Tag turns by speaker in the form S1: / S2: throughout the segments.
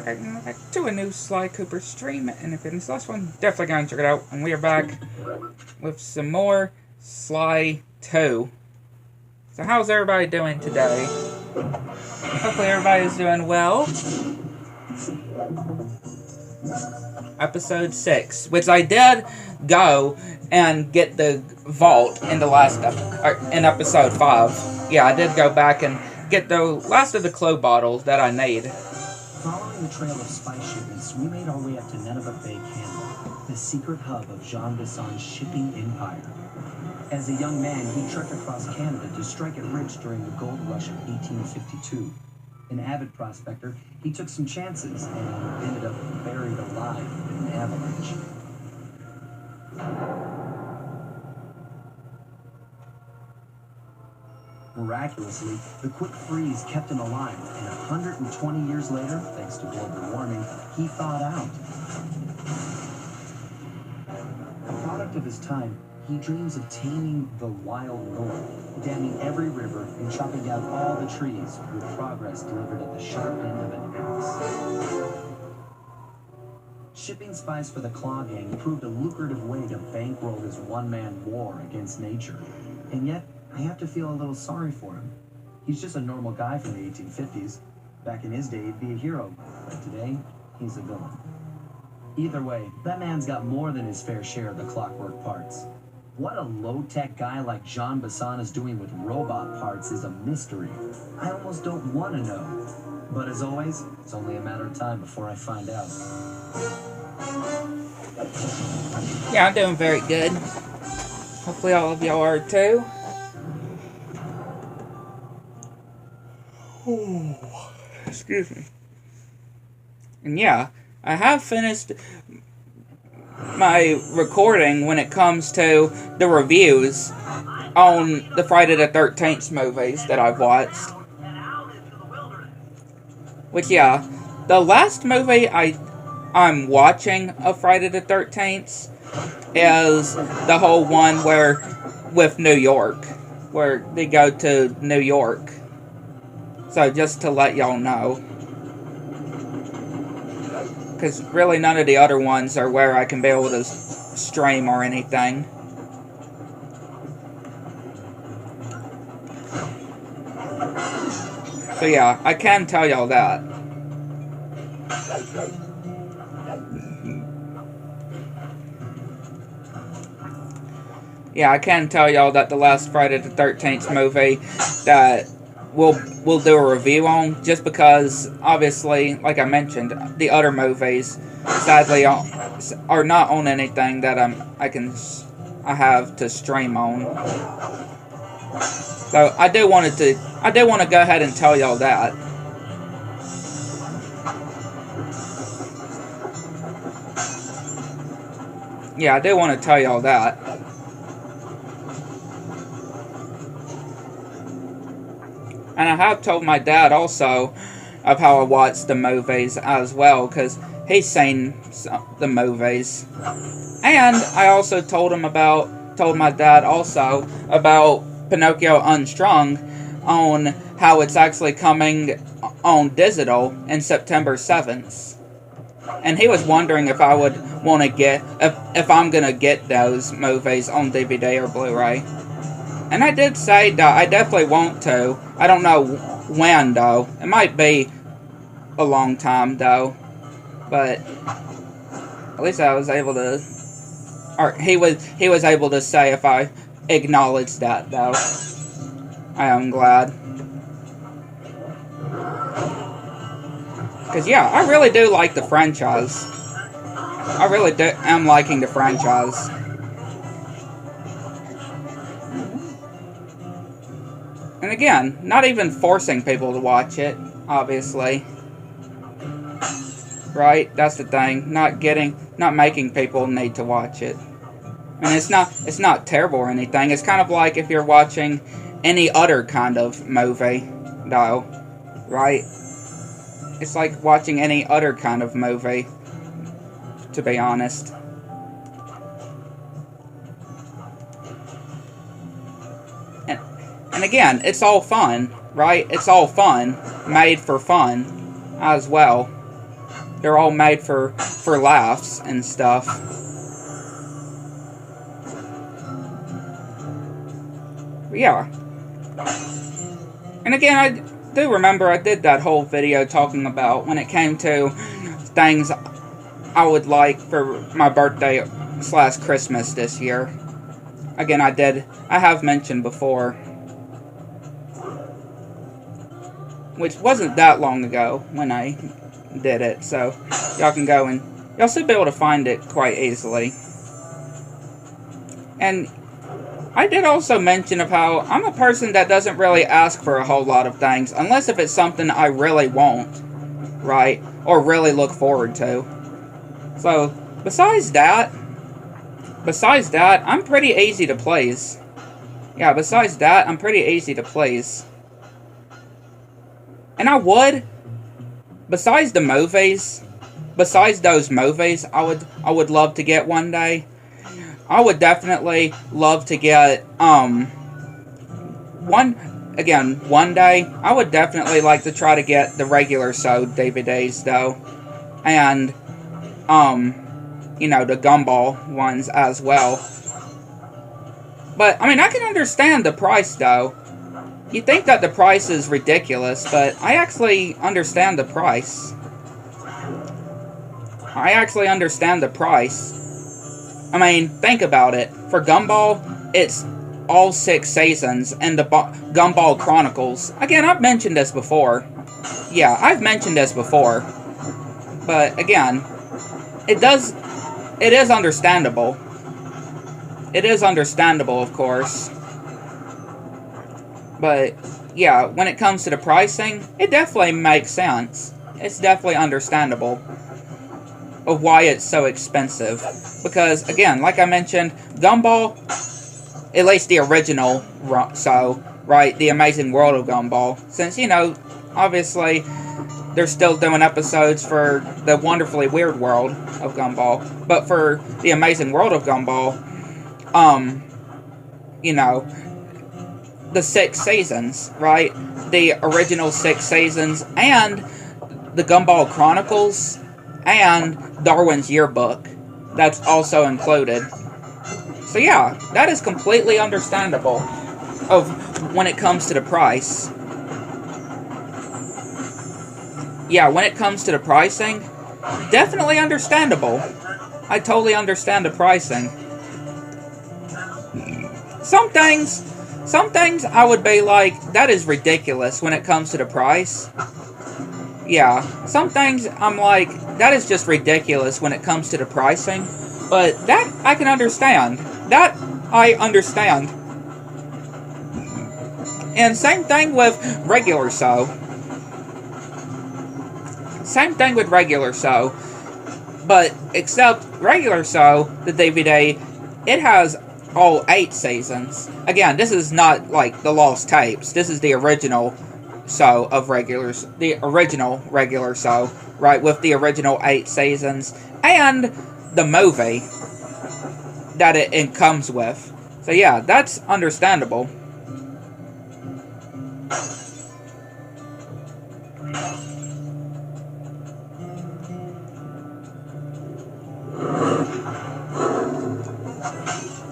S1: welcome back to a new Sly Cooper stream, and if it's the last one, definitely go and check it out. And we are back with some more Sly 2. So how's everybody doing today? Hopefully everybody's doing well. Episode 6, which I did go and get the vault in the last in episode 5. Yeah, I did go back and get the last of the Clo bottles that I need.
S2: Following the trail of spice shipments, we made our way up to Nineveh Bay, Canada, the secret hub of Jean Bison's shipping empire. As a young man, he trekked across Canada to strike it rich during the gold rush of 1852. An avid prospector, he took some chances and ended up buried alive in an avalanche. Miraculously, the quick freeze kept him alive, and 120 years later, thanks to global warming, he thawed out. A product of his time, he dreams of taming the wild north, damming every river and chopping down all the trees, with progress delivered at the sharp end of an axe. Shipping spice for the Claw Gang proved a lucrative way to bankroll his one-man war against nature, and yet I have to feel a little sorry for him. He's just a normal guy from the 1850s. Back in his day, he'd be a hero, but today, he's a villain. Either way, that man's got more than his fair share of the clockwork parts. What a low-tech guy like Jean Bison is doing with robot parts is a mystery. I almost don't want to know. But as always, it's only a matter of time before I find out.
S1: Yeah, I'm doing very good. Hopefully all of y'all are too. Excuse me. And yeah, I have finished my recording when it comes to the reviews on the Friday the 13th movies that I've watched. Which, yeah, the last movie I'm watching of Friday the 13th is the whole one with New York, where they go to New York. So just to let y'all know. Because really none of the other ones are where I can be able to stream or anything. So yeah, I can tell y'all that. Yeah, I can tell y'all that the last Friday the 13th movie that we'll do a review on, just because, obviously, like I mentioned, the other movies, sadly, are not on anything that I have to stream on. So I do want to go ahead and tell y'all that. Yeah, I do want to tell y'all that. And I have told my dad also of how I watched the movies as well, because he's seen the movies. And I also told my dad also about Pinocchio Unstrung, on how it's actually coming on digital in September 7th. And he was wondering if I would want to if I'm going to get those movies on DVD or Blu-ray. And I did say that I definitely want to. I don't know when, though. It might be a long time, though. But at least I was able to... Or he was able to say if I acknowledged that, though. I am glad. Because, yeah, I really do like the franchise. I really am liking the franchise. And again, not even forcing people to watch it, obviously. Right? That's the thing. Not making people need to watch it. And it's not terrible or anything. It's kind of like if you're watching any other kind of movie, though. Right? It's like watching any other kind of movie, to be honest. And again, it's all fun, right? It's all fun, made for fun, as well. They're all made for laughs and stuff. But yeah. And again, I do remember I did that whole video talking about when it came to things I would like for my birthday / Christmas this year. Again, I have mentioned before. Which wasn't that long ago when I did it, so y'all can go and y'all should be able to find it quite easily. And I did also mention of how I'm a person that doesn't really ask for a whole lot of things, unless if it's something I really want, right? Or really look forward to. So, besides that, I'm pretty easy to please. Yeah, besides that, I'm pretty easy to please. And I would, besides those movies, I would love to get one day. I would definitely love to get, one day, I would definitely like to try to get the regular show DVDs, though. And, you know, the Gumball ones as well. But, I mean, I can understand the price, though. You think that the price is ridiculous, but I actually understand the price. I mean, think about it. For Gumball, it's all 6 seasons, and the Gumball Chronicles. Again, I've mentioned this before. Yeah, I've mentioned this before. But, again, it is understandable. It is understandable, of course. But, yeah, when it comes to the pricing, it definitely makes sense. It's definitely understandable of why it's so expensive. Because, again, like I mentioned, Gumball, at least the original, right, The Amazing World of Gumball, since, you know, obviously, they're still doing episodes for The Wonderfully Weird World of Gumball, but for The Amazing World of Gumball, you know, the 6 seasons, right? The original 6 seasons, and the Gumball Chronicles, and Darwin's Yearbook. That's also included. So yeah, that is completely understandable of when it comes to the price. Yeah, when it comes to the pricing, definitely understandable. I totally understand the pricing. Some things I would be like, that is ridiculous when it comes to the price. Yeah, some things I'm like, that is just ridiculous when it comes to the pricing. But that I can understand. That I understand. And same thing with regular show. Same thing with regular show. But except regular show, the DVD, it has all 8 seasons. Again, this is not like the Lost Tapes. This is the original show of the original regular show, right, with the original 8 seasons, and the movie that it comes with. So yeah, that's understandable.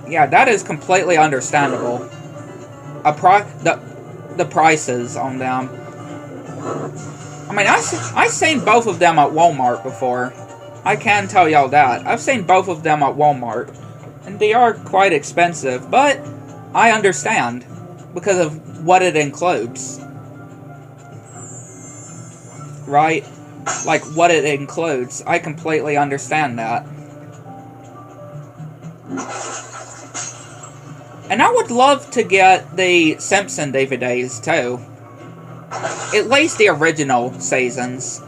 S1: Yeah, that is completely understandable. The prices on them. I mean, I've seen both of them at Walmart before. I can tell y'all that. I've seen both of them at Walmart. And they are quite expensive, but I understand. Because of what it includes. Right? Like, what it includes. I completely understand that. And I would love to get the Simpson DVDs, too. At least the original seasons.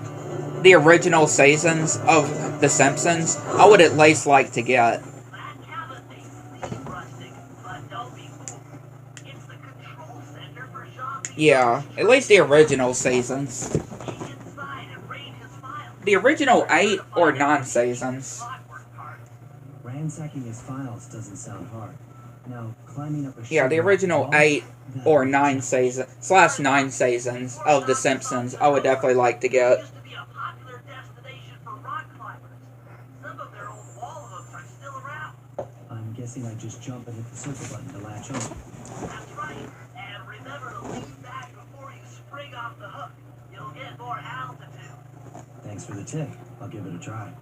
S1: The original seasons of The Simpsons, I would at least like to get. Yeah, at least the original seasons. The original 8 or 9 seasons.
S2: Ransacking his files doesn't sound hard. Now, climbing up a
S1: yeah, the original 8 or 9 seasons / 9 seasons of The Simpsons, I would definitely like to get.
S2: guessing I just jump and hit the circle button to latch on.
S3: That's right. And remember to lean back before you spring off the hook. You'll get more altitude.
S2: Thanks for the tip. I'll give it a try.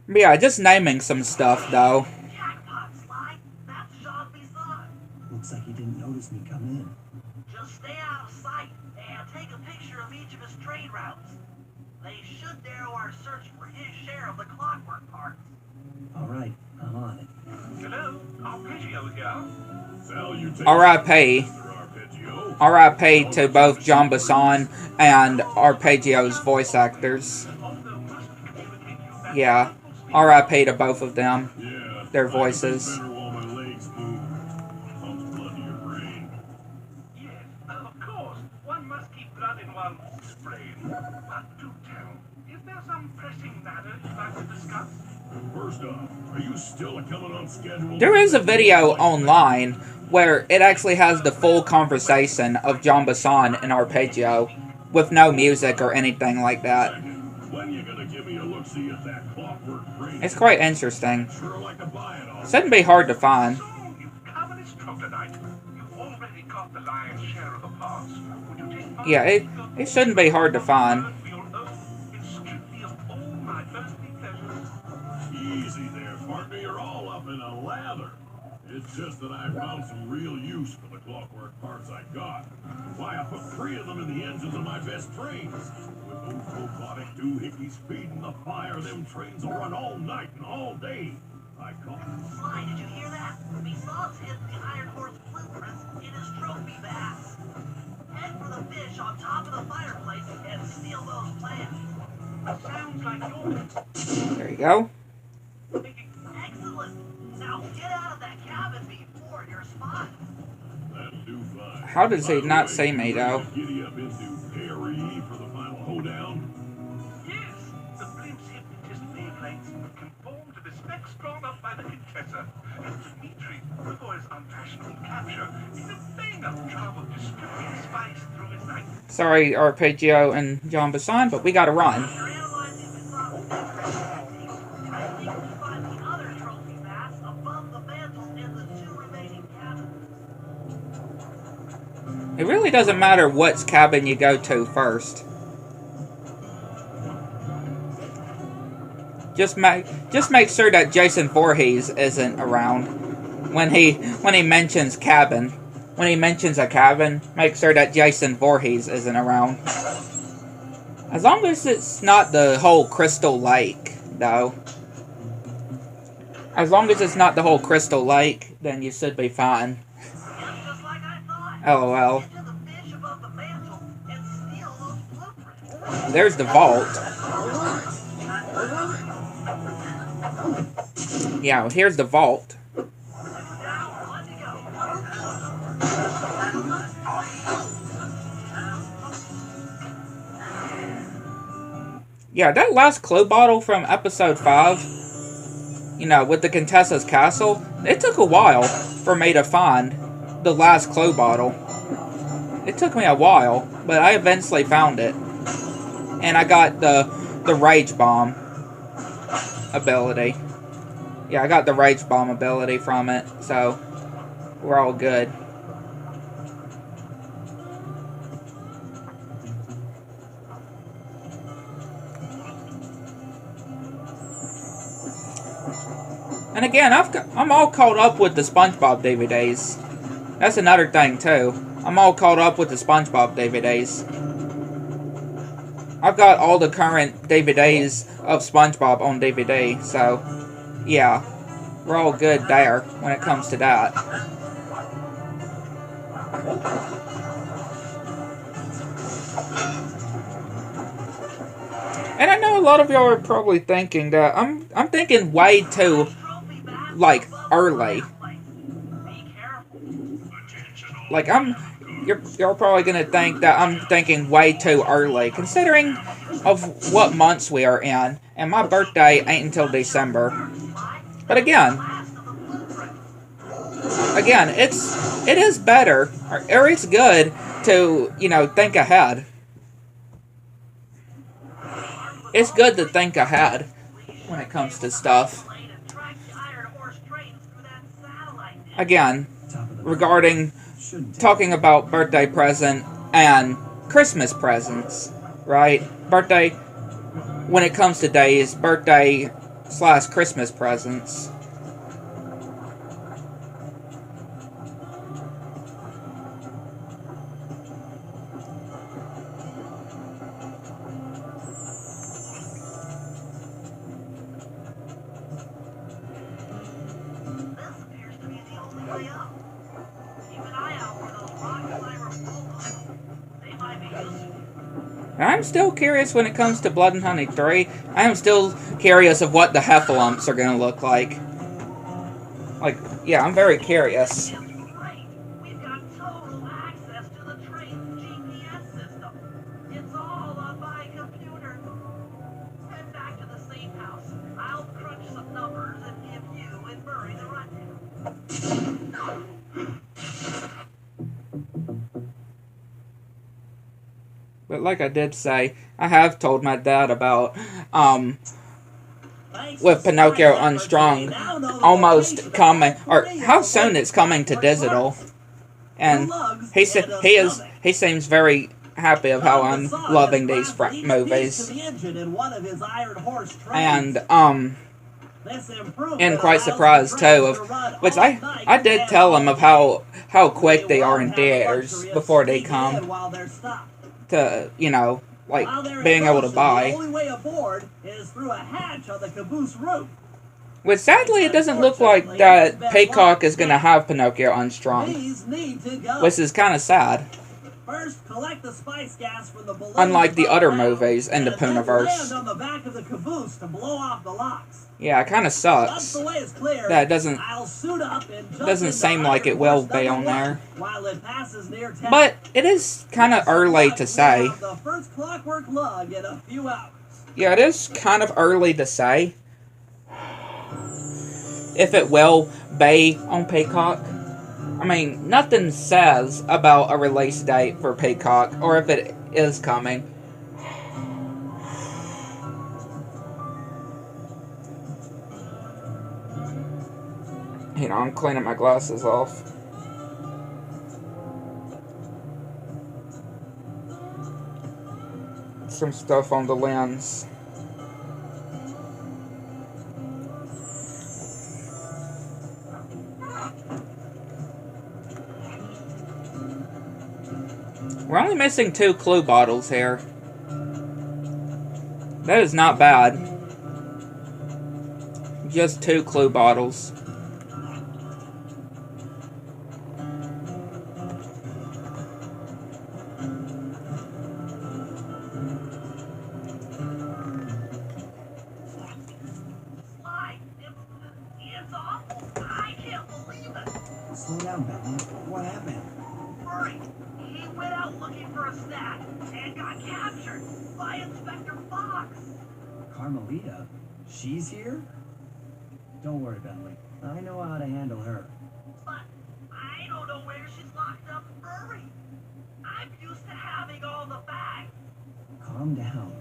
S1: Yeah, just naming some stuff, though.
S3: Jackpot, Sly. That's Sean Bison.
S2: Looks like he didn't notice me come in.
S3: Just stay out of sight and take a picture of each of his trade routes. They should narrow our search for his share of the clockwork parts.
S2: All right, I'm on it.
S3: Hello, Arpeggio here.
S4: Salutations,
S1: R.I.P.
S4: Mr. Arpeggio.
S1: R.I.P. to both John Bison and Arpeggio's voice actors. Yeah, R.I.P. to both of them.
S4: Yeah,
S1: Their
S4: I can
S1: voices.
S4: think better while my legs move. Pumps blood to your brain.
S3: Yes, of course. One must keep blood in one's brain. But do tell, is there some pressing matter you'd like to discuss?
S4: First off, are you still coming on schedule?
S1: There is a video online where it actually has the full conversation of John Bison and Arpeggio with no music or anything like that.
S4: When you gonna give me a look-see at that clockwork brain?
S1: It's quite interesting.
S4: Sure like to buy it all.
S1: Shouldn't be hard to find.
S3: So, you've come in as troglodyte. You've already got the lion's share of the parts. Would you take mine?
S1: Yeah, it shouldn't be hard to find.
S3: It's strictly of all my earthly pleasures.
S4: Easy there, partner. You're all up in a lather. It's just that I found some real use for the clockwork parts I got. Why, I put 3 of them in the engines of my best trains. With those robotic doohickeys feeding the fire, them trains will run all night and all day. I call it.
S3: Sly, did you hear that? Bison's hid the Iron Horse blueprints in his trophy vats. Head for the fish on top of the fireplace and steal those plans. Sounds like you're
S1: There you go.
S3: excellent. Now get out of that cabin before you're spotted.
S4: That'll do fine.
S1: How does he
S4: By the
S1: not
S4: way,
S1: see me, though?
S4: Giddy up into Perry for the final hoedown.
S3: Yes, the blimp's hypnotist wavelengths conform to the specs drawn up by the Contessa. And Dmitri, the boy's unfashionable capture, is a bang-up job of distributing spice through his night.
S1: Sorry, Arpeggio and John Bison, but we gotta run.
S3: After analyzing Bison's techniques, I think we find the other trophy vats above the mantle in the 2 remaining cabins.
S1: It really doesn't matter which cabin you go to first. Just make sure that Jason Voorhees isn't around when he mentions cabin. When he mentions a cabin, make sure that Jason Voorhees isn't around. As long as it's not the whole Crystal Lake, though. As long as it's not the whole Crystal Lake, then you should be fine.
S3: Just like I thought.
S1: LOL.
S3: Get to the fish above the mantle and steal those blueprints.
S1: There's the vault. Yeah, well, here's the vault.
S3: Now, on you go.
S1: Yeah, that last clue bottle from episode 5, you know, with the Contessa's castle, it took a while for me to find the last clue bottle. It took me a while, but I eventually found it. And I got the Rage Bomb ability. Yeah, I got the Rage Bomb ability from it, so we're all good. And again, I'm all caught up with the SpongeBob DVDs. That's another thing, too. I'm all caught up with the SpongeBob DVDs. I've got all the current DVDs of SpongeBob on DVD, so, yeah. We're all good there when it comes to that. And I know a lot of y'all are probably thinking that I'm thinking way too, like, early. Like, you're probably gonna think that I'm thinking way too early, considering of what months we are in, and my birthday ain't until December. But again, it is better, or it's good to, you know, think ahead. It's good to think ahead when it comes to stuff. Again, regarding talking about birthday present and Christmas presents, right? Birthday, when it comes to days, birthday / Christmas presents. I'm still curious when it comes to Blood and Honey 3. I am still curious of what the Heffalumps are going to look like. Like, yeah, I'm very curious.
S5: We've got total access to the train's GPS system. It's all on my computer. Head back to the safe house. I'll crunch some numbers and give you and Murray the rundown.
S1: But like I did say, I have told my dad about, with Pinocchio Unstrung almost coming, or how soon it's coming to digital. And he seems very happy of how I'm loving these movies. And quite surprised too of, which I did tell him of how quick they are in theaters before they come to, you know, like being able to buy.
S5: The only way aboard is through a hatch on the caboose roof.
S1: Which sadly it doesn't look like that Peacock is going to have Pinocchio Unstrung, which is kind of sad.
S5: First, collect the spice gas from the balloon.
S1: Unlike the other movies in the Pooniverse.
S5: On the back of the caboose to blow off the locks.
S1: Yeah, it kind of sucks that it doesn't seem like it will be on there. But it is kind of early to say. Yeah, it is kind of early to say if it will be on Peacock. I mean, nothing says about a release date for Peacock or if it is coming. You know, I'm cleaning my glasses off. Some stuff on the lens. We're only missing 2 Clue bottles here. That is not bad. Just 2 Clue bottles.
S2: Slow down, Bentley. What happened?
S5: Murray, he went out looking for a snack and got captured by Inspector Fox.
S2: Carmelita? She's here? Don't worry, Bentley. I know how to handle her.
S5: But I don't know where she's locked up. Murray, I'm used to having all the bags.
S2: Calm down.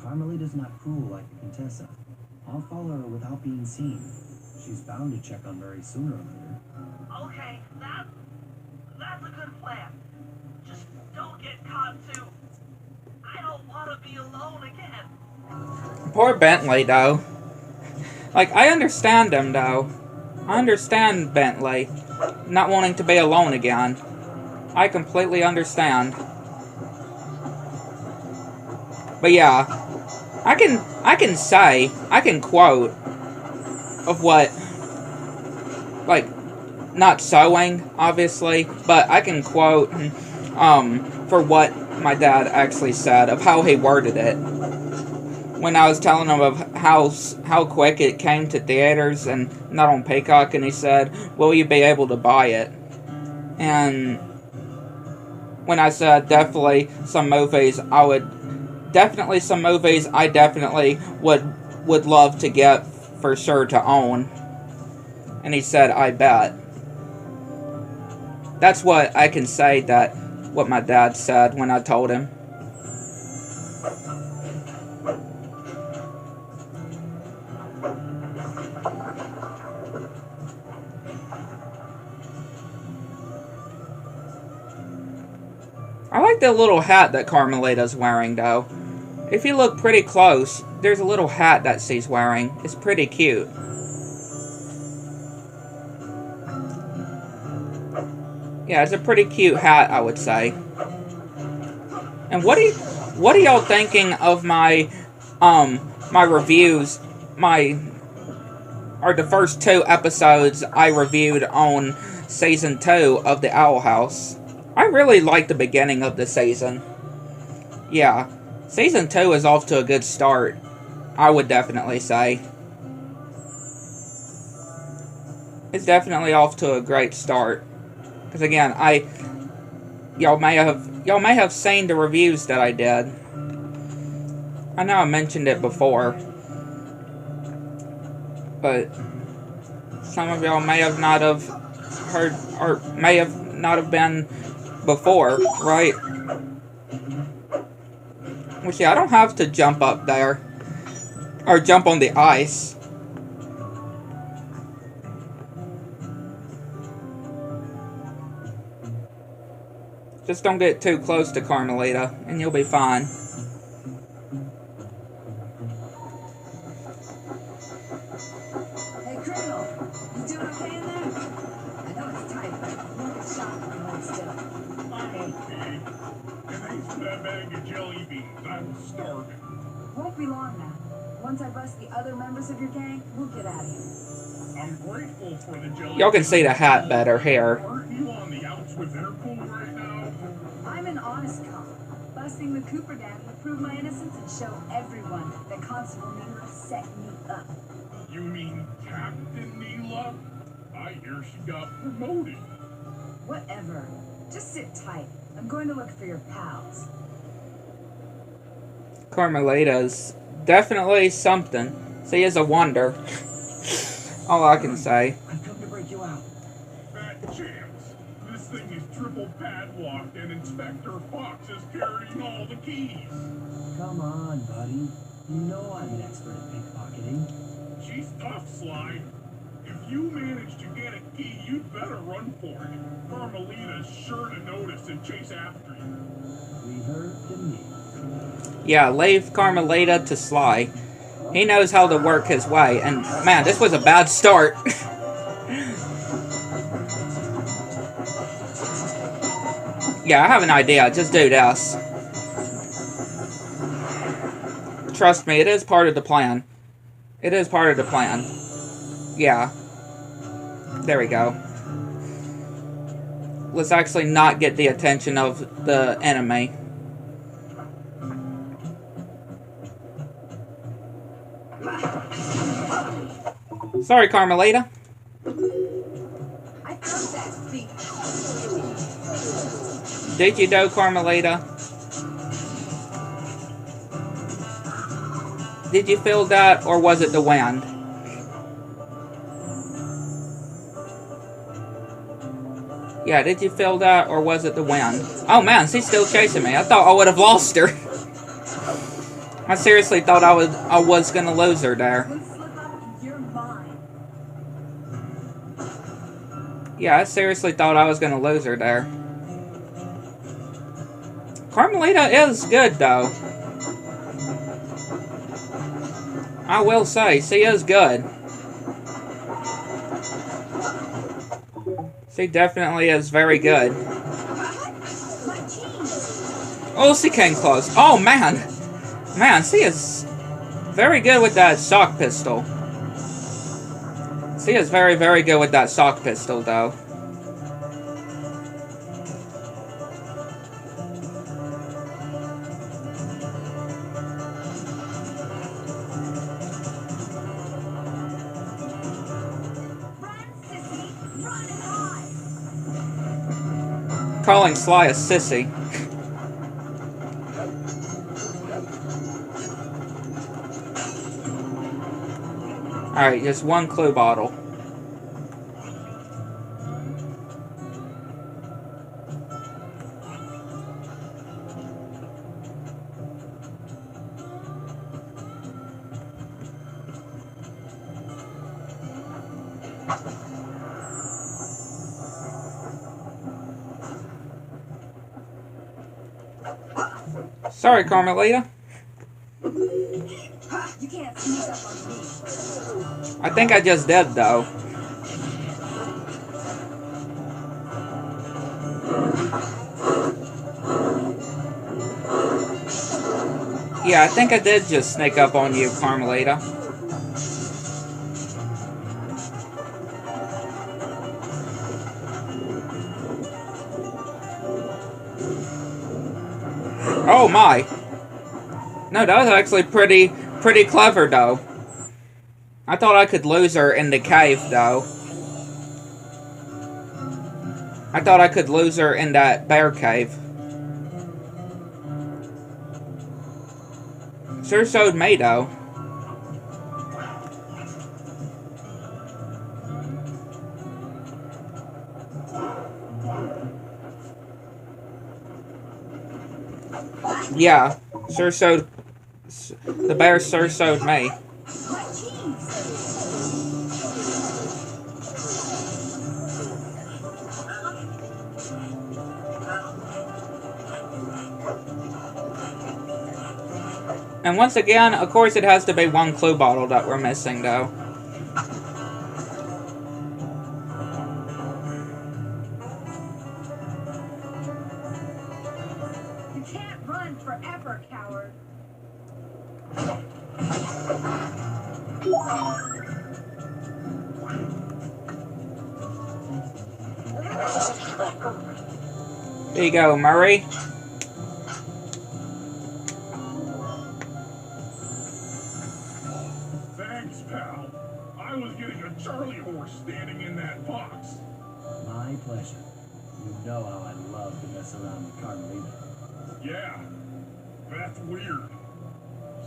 S2: Carmelita's not cruel like the Contessa. I'll follow her without being seen. She's bound to check on Murray sooner or later.
S5: Okay, that's a good plan. Just don't get caught too. I don't want to be alone again.
S1: Poor Bentley, though. Like, I understand him, though. I understand Bentley not wanting to be alone again. I completely understand. But yeah, I can quote of what, like, not sewing, obviously, but I can quote, for what my dad actually said, of how he worded it. When I was telling him of how quick it came to theaters and not on Peacock, and he said, will you be able to buy it? And when I said definitely some movies I definitely would love to get for sure to own. And he said, I bet. That's what I can say that what my dad said when I told him. I like the little hat that Carmelita's wearing, though. If you look pretty close, there's a little hat that she's wearing. It's pretty cute. Yeah, it's a pretty cute hat, I would say. And what are y'all thinking of my my reviews, or the first 2 episodes I reviewed on season 2 of the Owl House? I really like the beginning of the season. Yeah, season 2 is off to a good start, I would definitely say. It's definitely off to a great start. Because again, y'all may have seen the reviews that I did. I know I mentioned it before, but some of y'all may have not have heard, or may have not have been before, right? Which, yeah, I don't have to jump up there or jump on the ice. Just don't get too close to Carmelita, and you'll be fine.
S6: Hey, Criminal, you doing okay in there? I know it's tight, but you won't get shot if you hold still.
S4: I'm okay. And thanks for that bag of jelly beans. I'm starving.
S6: Won't be long now. Once I bust the other members of your gang, we'll get out of here.
S4: I'm grateful for the jelly.
S1: Y'all can see the hat better here.
S4: Aren't you on the outs with Interpol right now?
S6: I'm an honest cop. Busting the Cooper gang will prove my innocence and show everyone that Constable Neela set me up.
S4: You mean Captain Neela? I hear she got promoted.
S6: Whatever. Just sit tight. I'm going to look for your pals.
S1: Carmelita's definitely something. She is a wonder. All I can say.
S2: I've come to break you out.
S4: Fat chance. This thing is triple padlocked and Inspector Fox is carrying all the keys.
S2: Come on, buddy. You know I'm an expert at pickpocketing.
S4: She's tough, Sly. If you manage to get a key, you'd better run for it. Carmelita's sure to notice and chase after you.
S2: Leave her to me.
S1: Yeah, leave Carmelita to Sly. He knows how to work his way, and man, this was a bad start. Yeah, I have an idea. Just do this. Trust me, it is part of the plan. It is part of the plan. Yeah. There we go. Let's actually not get the attention of the enemy. Sorry, Carmelita.
S6: I found that thief.
S1: Did you do, Carmelita? Did you feel that, or was it the wind? Yeah, did you feel that, or was it the wind? Oh man, she's still chasing me. I thought I would have lost her. I seriously thought I was gonna lose her there.
S6: One slip up and you're mine.
S1: Yeah, I seriously thought I was gonna lose her there. Carmelita is good, though. I will say, she is good. She definitely is very good. Oh, she came close. Oh, man. Man, she is very good with that shock pistol. She is very, very good with that shock pistol, though. Calling Sly a sissy. Alright, just one clue bottle. Sorry, Carmelita.
S6: You can't sneak up on me.
S1: I think I just did, though. Yeah, I think I did just sneak up on you, Carmelita. Oh my! No, that was actually pretty clever, though. I thought I could lose her in the cave, though. I thought I could lose her in that bear cave. Sure showed me, though. Yeah, sure showed. The bear sure showed me.
S6: My cheese.
S1: And once again, of course, it has to be one clue bottle that we're missing, though.
S6: You can't run forever, coward.
S1: There you go, Murray.
S4: Thanks, pal. I was getting a Charlie horse standing in that box.
S2: My pleasure. You know how I love to mess around with Carmelita.
S4: Yeah, that's weird.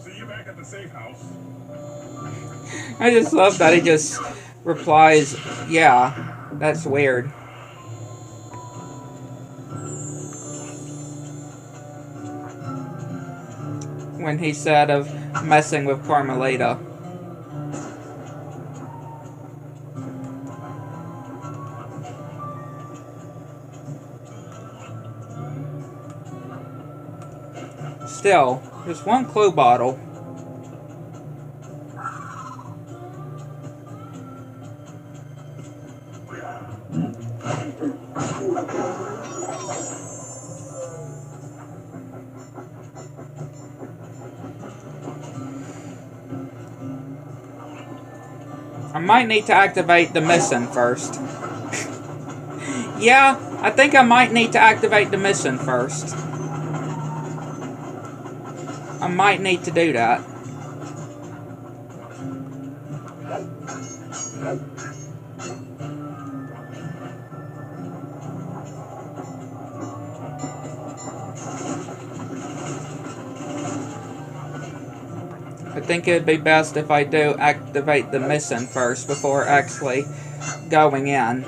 S4: See you back at the safe house.
S1: I just love that he just replies, yeah, that's weird. When he said of messing with Carmelita. Still, just one clue bottle. I might need to activate the mission first. Yeah, I think I might need to activate the mission first. I might need to do that. I think it'd be best if I do activate the mission first before actually going in.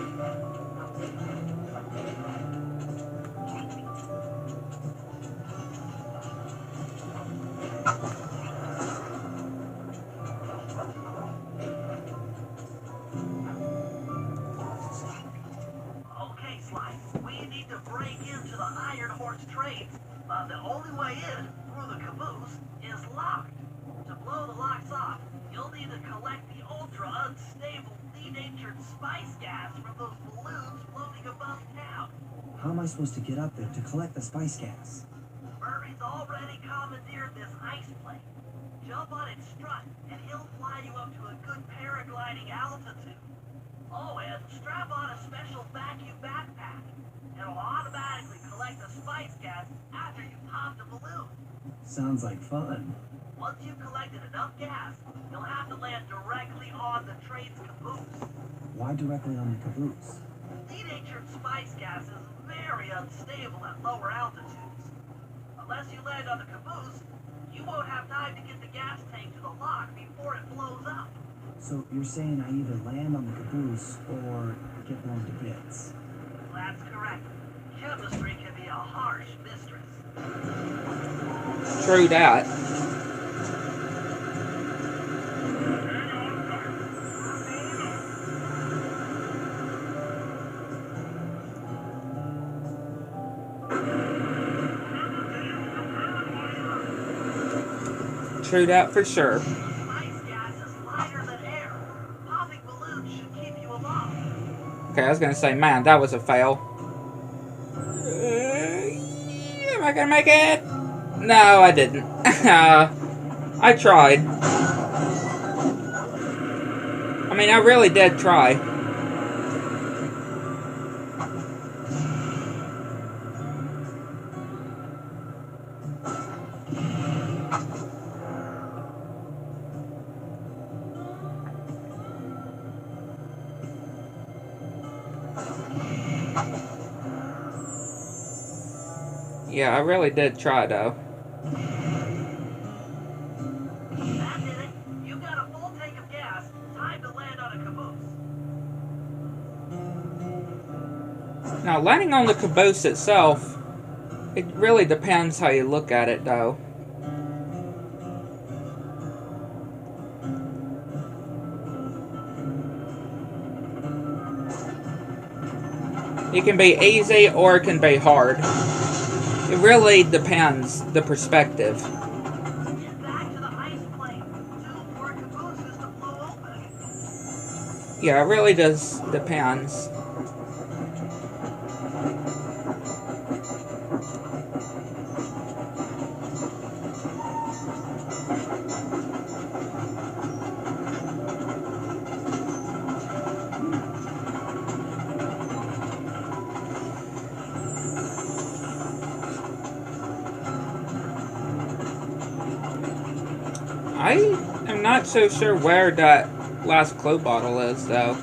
S5: Okay, Sly, we need to break into the Iron Horse train. The only way in, through the caboose, is locked. To blow the locks off, you'll need to collect the ultra-unstable, denatured spice gas from those balloons floating above town.
S2: How am I supposed to get up there to collect the spice gas?
S5: Murray's already commandeered this ice plane. Jump on its strut, and he'll fly you up to a good paragliding altitude. Oh, and strap on a special vacuum backpack. It'll automatically collect the spice gas after you pop the balloon.
S2: Sounds like fun.
S5: Once you've collected enough gas, you'll have to land directly on the train's caboose.
S2: Why directly on the caboose?
S5: Denatured spice gas is very unstable at lower altitudes. Unless you land on the caboose, you won't have time to get the gas tank to the lock before it blows up.
S2: So you're saying I either land on the caboose or get blown to bits?
S5: That's correct. Chemistry can be a harsh mistress.
S1: True that.
S4: Hang on tight. We're going up. Remember,
S1: True that for sure.
S5: Ice gas is lighter than air. Popping balloons should keep you aloft.
S1: Okay, I was gonna say, man, that was a fail. Am I gonna make it? No, I didn't. I tried. I mean, I really did try. Yeah, I really did try, though.
S5: That did it. You got a full tank of gas. Time to land on a caboose.
S1: Now, landing on the caboose itself, it really depends how you look at it, though. It can be easy or it can be hard. It really depends the perspective.
S5: Get back to the ice plane. 2 more cabooses to blow open.
S1: Yeah, it really does depends. I am not so sure where that last glow bottle is, though.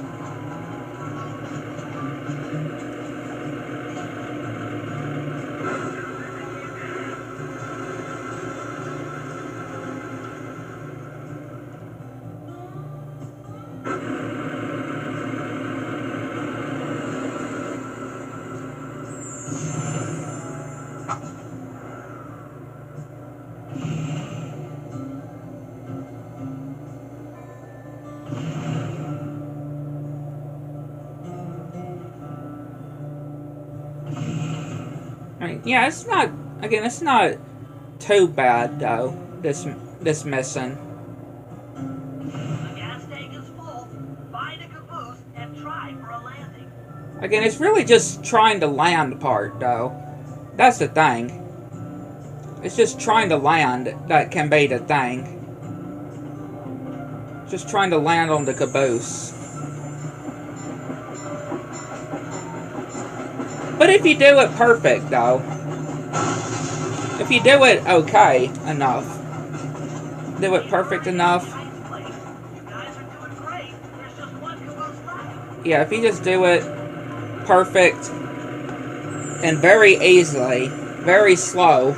S1: I mean, yeah, it's not. Again, it's not too bad though. This missing.
S5: The gas tank is full. Find a caboose and try for a landing.
S1: Again, it's really just trying to land part though. That's the thing. It's just trying to land that can be the thing. Just trying to land on the caboose. But if you do it perfect, though, if you do it okay enough, do it perfect enough,
S5: Ice plane. You guys are doing great. There's just 1 caboose left.
S1: yeah, if you just do it perfect and very easily, very slow,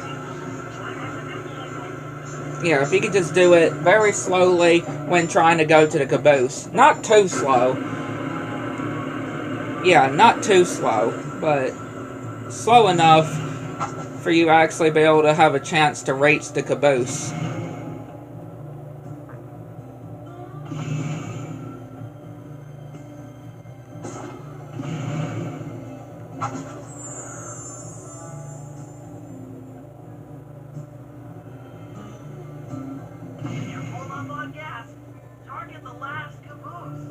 S1: yeah, if you could just do it very slowly when trying to go to the caboose. Not too slow. Yeah, not too slow, but slow enough for you actually be able to have a chance to reach the caboose.
S5: You're full up on gas. Target the last caboose.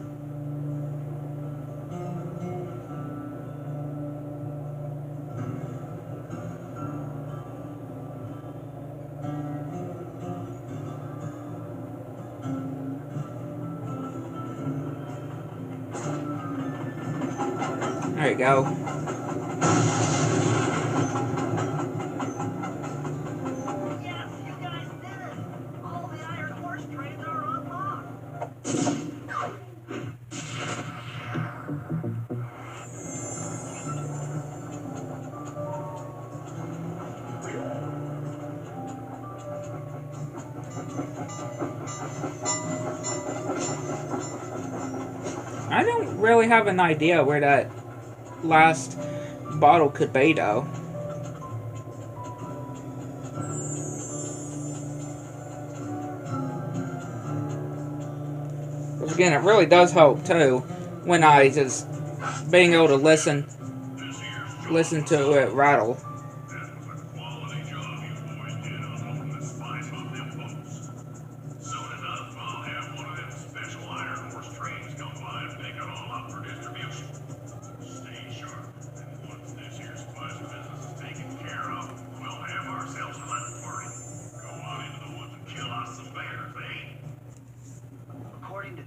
S1: There you go.
S5: Yes, you guys did it. All the Iron Horse trains are unlocked.
S1: I don't really have an idea where that last bottle could be, though. Because again, it really does help, too, when I just being able to listen to it rattle.
S4: That was a quality job you boys did on opening this fine boat them boats.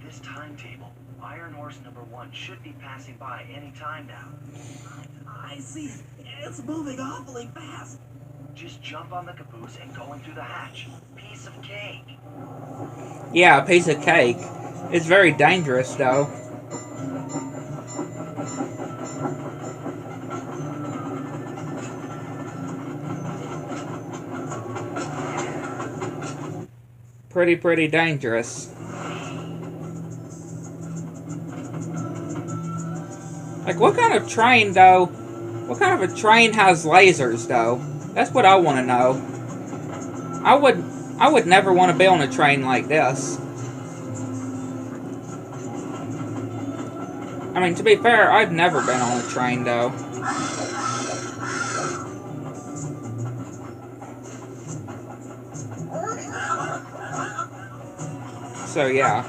S2: this timetable, Iron Horse number 1 should be passing by any time now.
S5: I see. It's moving awfully fast.
S2: Just jump on the caboose and go in through the hatch. Piece of cake.
S1: Yeah, a piece of cake. It's very dangerous, though. Pretty dangerous. Like, what kind of train, though? What kind of a train has lasers, though? That's what I want to know. I would never want to be on a train like this. I mean, to be fair, I've never been on a train, though. So, yeah.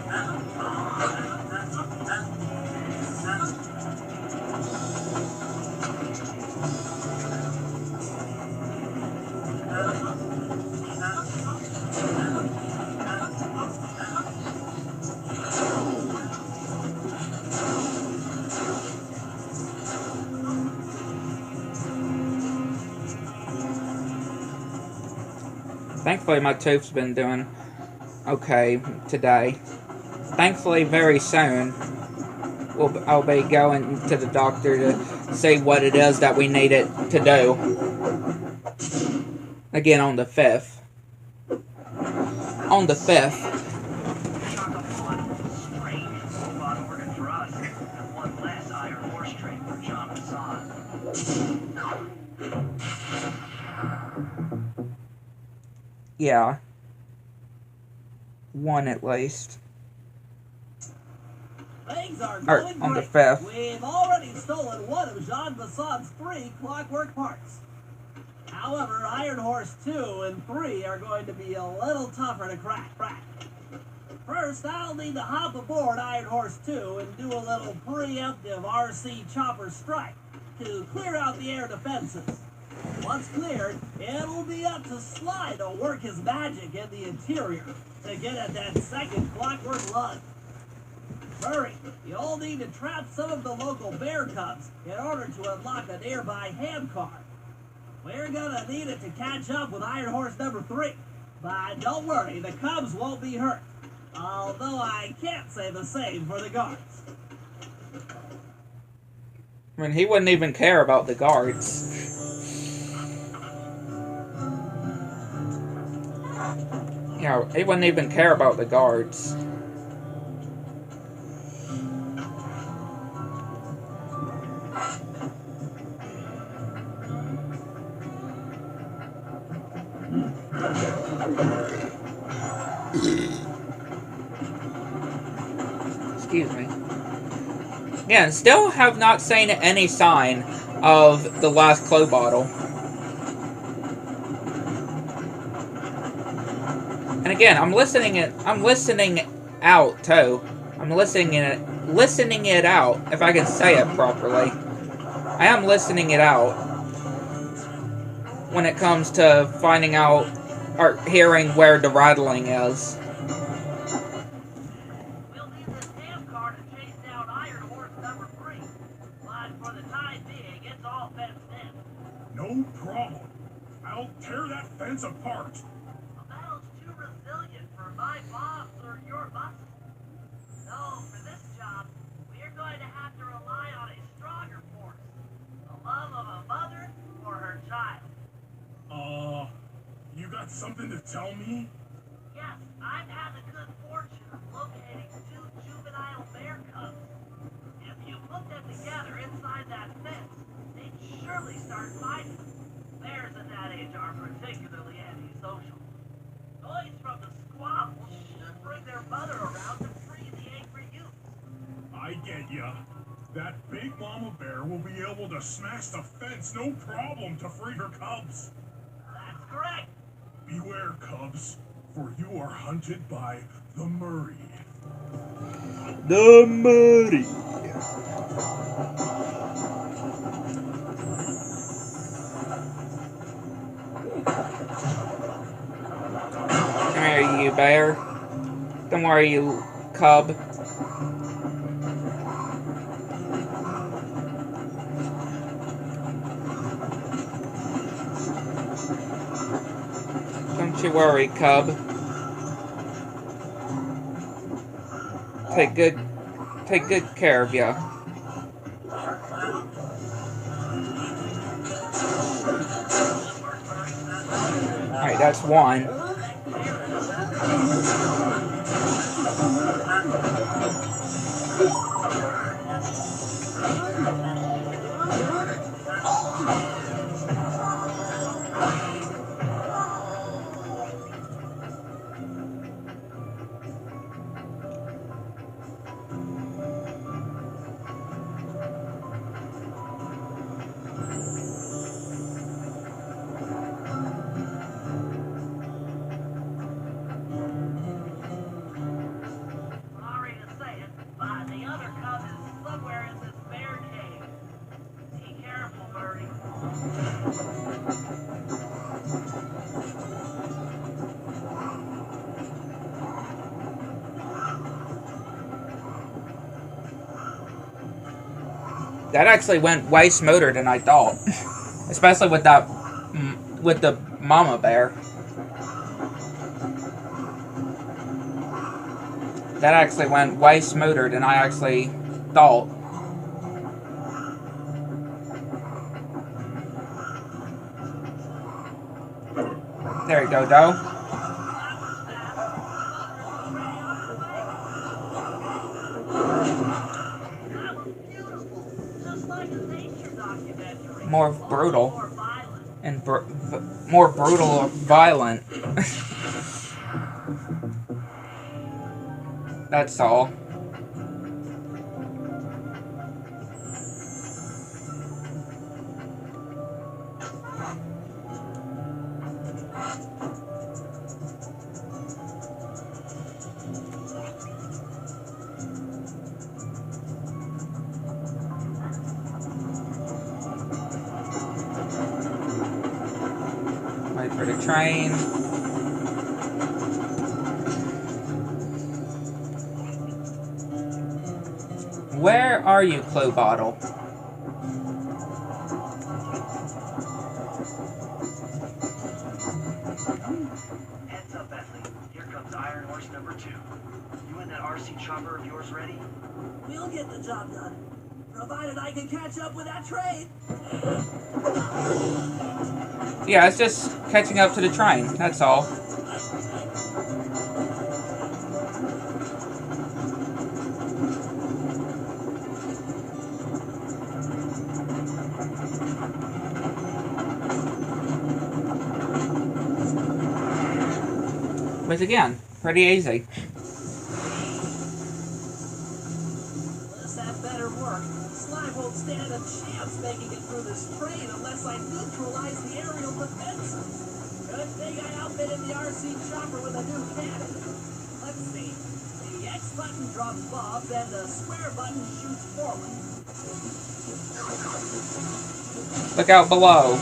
S1: Thankfully, my tooth's been doing okay today. Thankfully, very soon, I'll be going to the doctor to see what it is that we need it to do. Again, on the 5th. On the 5th.
S2: Chock a block. Strange. Robot ordered for us. And one less Iron Horse train for John Hassan.
S1: Yeah. One at least.
S5: Things are
S1: Or
S5: going
S1: on the
S5: great.
S1: 5th.
S5: We've already stolen one of Jean Bassan's 3 clockwork parts. However, Iron Horse 2 and 3 are going to be a little tougher to crack. First, I'll need to hop aboard Iron Horse 2 and do a little preemptive RC chopper strike to clear out the air defenses. Once cleared, it'll be up to Sly to work his magic in the interior to get at that second clockwork lug. Hurry, you'll need to trap some of the local bear cubs in order to unlock a nearby hand car. We're gonna need it to catch up with Iron Horse number 3. But don't worry, the cubs won't be hurt. Although I can't say the same for the guards.
S1: I mean, he wouldn't even care about the guards. You know, he wouldn't even care about the guards. Excuse me. Yeah, and still have not seen any sign of the last Clue bottle. And again, I'm listening out too. I'm listening it out, if I can say it properly. I am listening it out when it comes to finding out or hearing where the rattling is.
S5: We'll need this damn car to chase down Iron Horse number 3. But for the time being, it's all fenced in.
S4: No problem. I'll tear that fence apart.
S5: The metal's too resilient for my bombs or your muscles. So, for this job, we're going to have to rely on a stronger force. The love of a mother or her child.
S4: You got something to tell me?
S5: Yes, I've had the good fortune of locating 2 juvenile bear cubs. If you put them together inside that fence, they'd surely start fighting. Bears at that age are particularly antisocial. Noise from the squabble should bring their mother around to free the angry youth.
S4: I get ya. That big mama bear will be able to smash the fence no problem to free her cubs.
S5: That's correct.
S4: Beware, cubs, for you are hunted by the Murray.
S1: The Murray. Come here, you bear. Come where you cub. Don't you worry, cub. Take good care of you. Alright, that's one.
S5: Sorry to say it, but the other cub is somewhere in this bear cave. Be careful, Birdie.
S1: That actually went way smoother than I thought. Especially with that, with the mama bear. That actually went way smoother than I actually thought. There you go, Doe.
S5: Just like a nature documentary.
S1: More brutal.
S5: More violent.
S1: And more brutal or violent. That's all. Wait for the train. Where are you, Clue Bottle?
S7: Heads up, Bethany. Here comes Iron Horse number 2. You and that RC chopper of yours ready?
S5: We'll get the job done, provided I can catch up with that train.
S1: Yeah, it's just catching up to the train, that's all. But again, pretty easy.
S5: Unless that better work, Slime won't stand a chance making it through this train unless I neutralize the aerial defenses. Good thing I outfitted the RC chopper with a new cannon. Let's see. The X button drops bombs and the square button shoots forward.
S1: Look out below.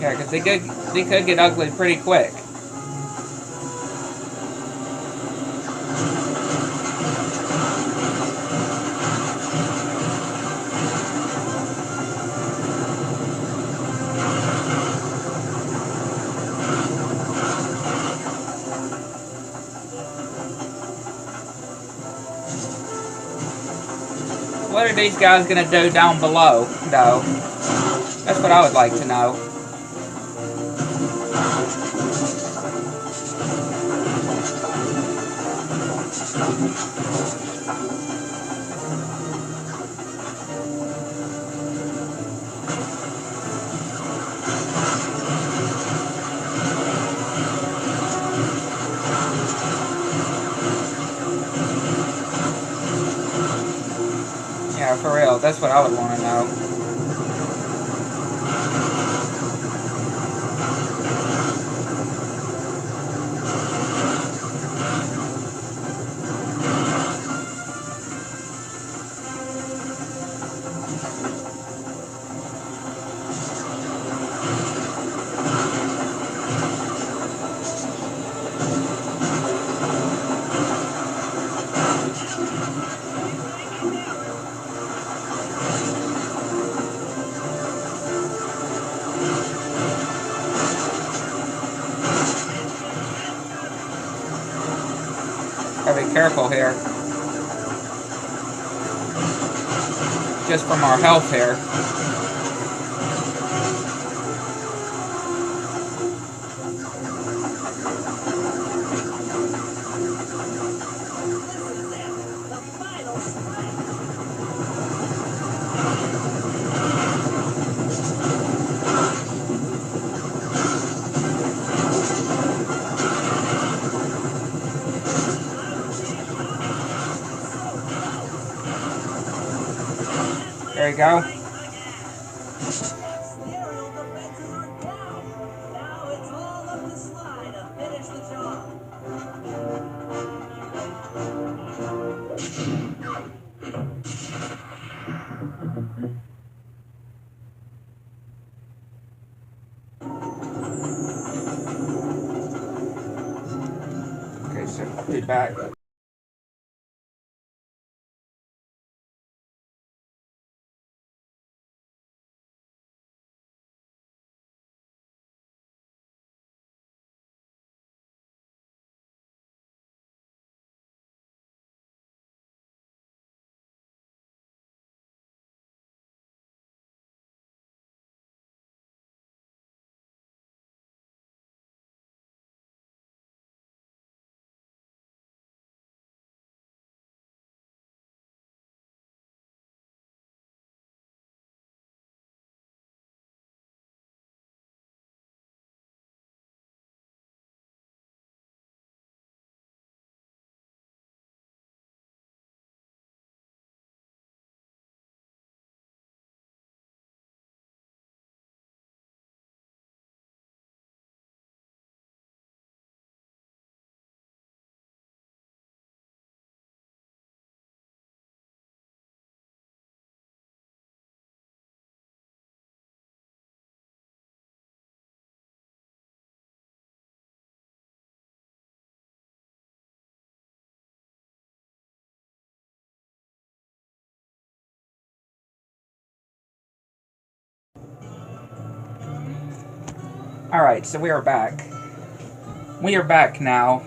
S1: Yeah, because they could get ugly pretty quick. What are these guys gonna do down below, though? That's what I would like to know. Yeah, for real, that's what I would want to know. Gotta be careful here. Just from our health here. There you go. Okay, so be back. Alright, so we are back. We are back now.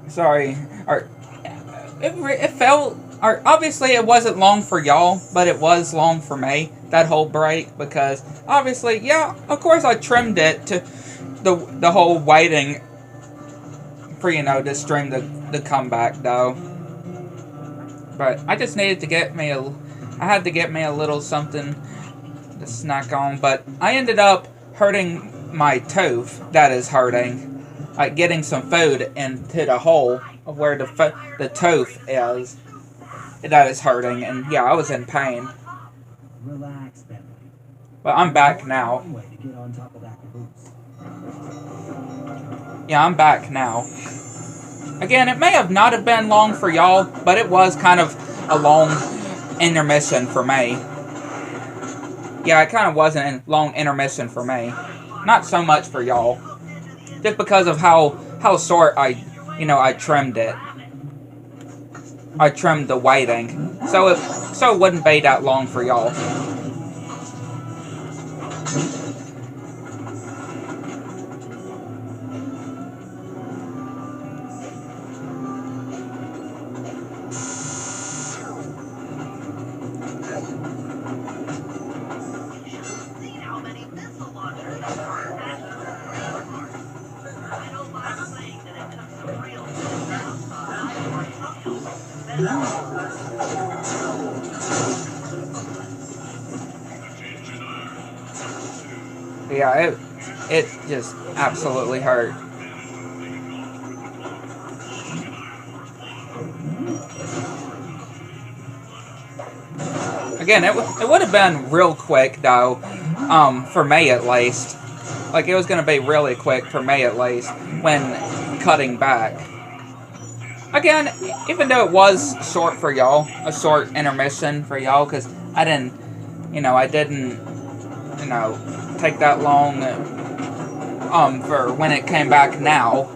S1: Sorry. It felt... obviously, it wasn't long for y'all, but it was long for me, that whole break, because, obviously, yeah, of course I trimmed it to the whole waiting for, you know, to stream the comeback, though. But I just needed to get me I had to get me a little something to snack on, but I ended up hurting my tooth. That is hurting. Like getting some food into the hole of where the tooth is. That is hurting, and yeah, I was in pain.
S2: Relax, Bentley.
S1: But I'm back now.
S2: One way to get on top of that caboose.
S1: Yeah, I'm back now. Again, it may have not have been long for y'all, but it was kind of a long intermission for me. Yeah, it kind of was a long intermission for me. Not so much for y'all. Just because of how short I trimmed it. I trimmed the waiting. So it wouldn't be that long for y'all. Yeah, it just absolutely hurt. Again, it would have been real quick though, for me at least. Like it was gonna be really quick for me at least when cutting back. Again, even though it was short for y'all, a short intermission for y'all, because I didn't take that long, for when it came back now.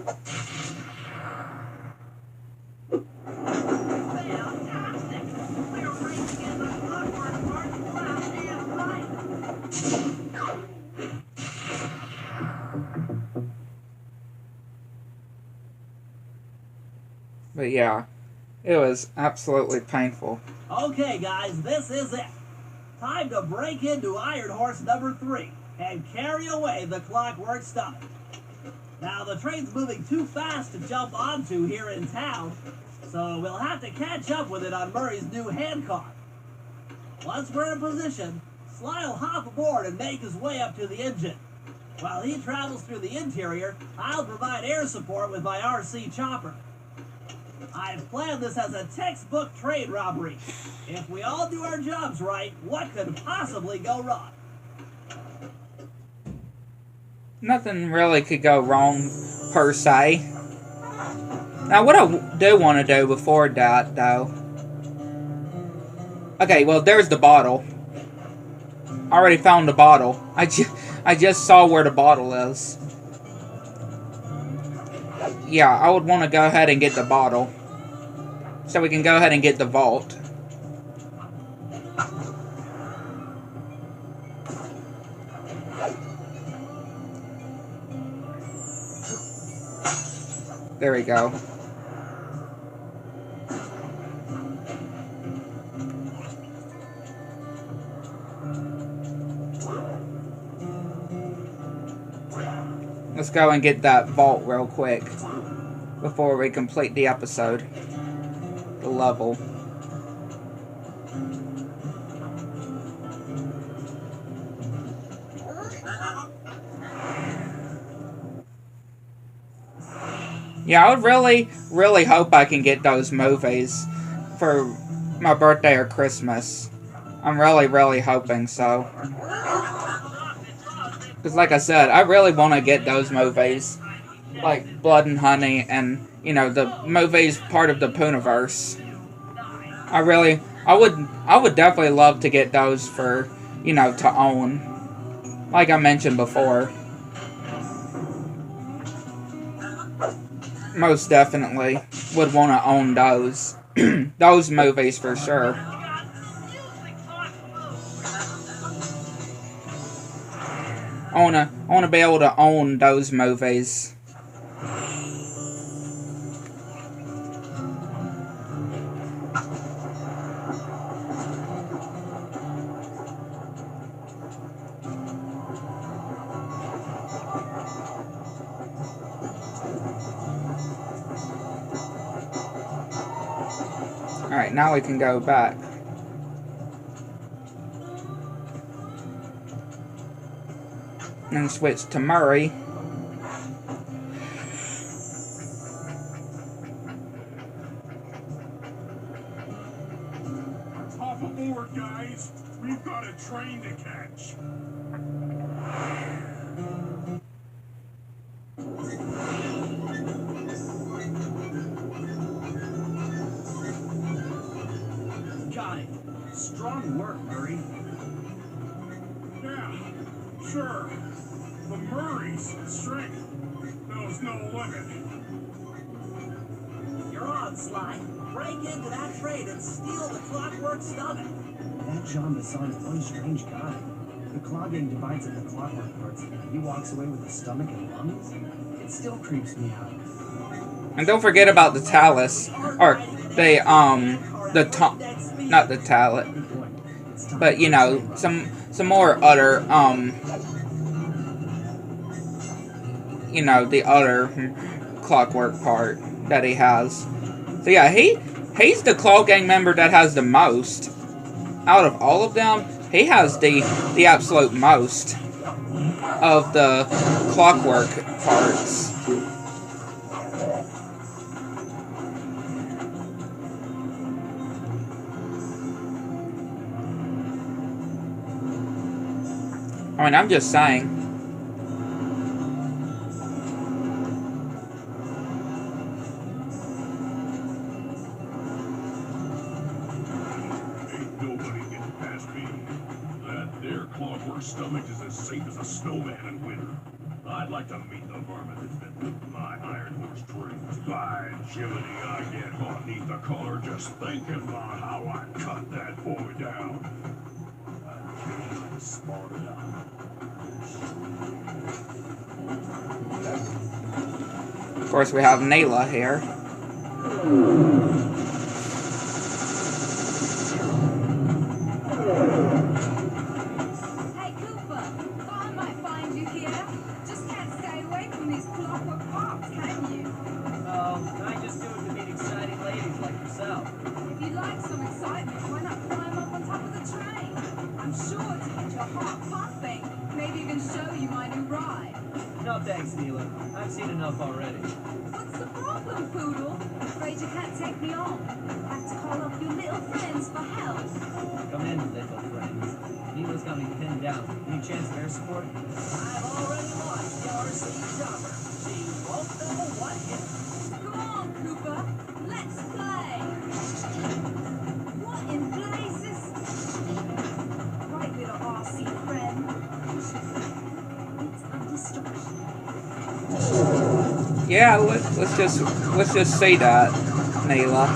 S1: But yeah, it was absolutely painful.
S8: Okay, guys, this is it. Time to break into Iron Horse number 3 and carry away the Clockwork Stomach. Now, the train's moving too fast to jump onto here in town, so we'll have to catch up with it on Murray's new handcar. Once we're in position, Sly will hop aboard and make his way up to the engine. While he travels through the interior, I'll provide air support with my RC chopper. I've planned this as a textbook train robbery. If we all do our jobs right, what could possibly go wrong?
S1: Nothing really could go wrong, per se. Now, what I do want to do before that, though... Okay, well, there's the bottle. I already found the bottle. I just saw where the bottle is. Yeah, I would want to go ahead and get the bottle. So we can go ahead and get the vault. There we go. Let's go and get that vault real quick before we complete the episode. The level. Yeah, I would really hope I can get those movies for my birthday or Christmas. I'm really hoping so. Because like I said, I really want to get those movies. Like Blood and Honey and, you know, the movies part of the Poonaverse. I would definitely love to get those for, you know, to own. Like I mentioned before. Most definitely would want to own those. Those movies for sure. I wanna be able to own those movies. Alright, now we can go back. And switch to Murray.
S4: Hop aboard, guys. We've got a train to catch.
S2: Got it. Strong work, Murray.
S4: Yeah, sure. The Murray's strength knows no limit.
S8: You're on, Sly. Break into that train and steal the Clockwork Stomach.
S2: That Jean Bison's one strange guy. The clogging divides into clockwork parts. He walks away with a stomach and lungs. It still creeps me out.
S1: And don't forget about the Talus. Or not the Talus. But you know, some more other you know, the other clockwork part that he has. So yeah, he's the Claw Gang member that has the most. Out of all of them, he has the absolute most of the clockwork parts. I mean, I'm just saying.
S4: Ain't nobody getting past me. That there Clockwork Stomach is as safe as a snowman in winter. I'd like to meet the varmint that's been whipping my Iron Horse dreams. By Jiminy, I get hot beneath the collar just thinking about how I cut that boy down. Smart enough.
S1: Of course, we have Nayla here.
S6: Hey, Cooper, thought I might find you here. Just can't stay away from these clockwork parks, can you?
S8: Oh, I just do it to meet exciting ladies like yourself.
S6: If you like some excitement, why not climb up on top of the train? I'm sure to get your heart pumping. Maybe even show you my new ride.
S8: No thanks, Neela. I've seen enough already.
S6: What's the problem, Poodle? Afraid you can't take me on? Have to call up your little friends for help.
S8: Come in, little friends. Neela's got me pinned down. Any chance of air support? I've already launched the RC chopper. She won't know what hit.
S6: Come on, Cooper. Let's play. What in blazes? Right, little RC friend. It's under destruction.
S1: Yeah, let's just say that, Neela.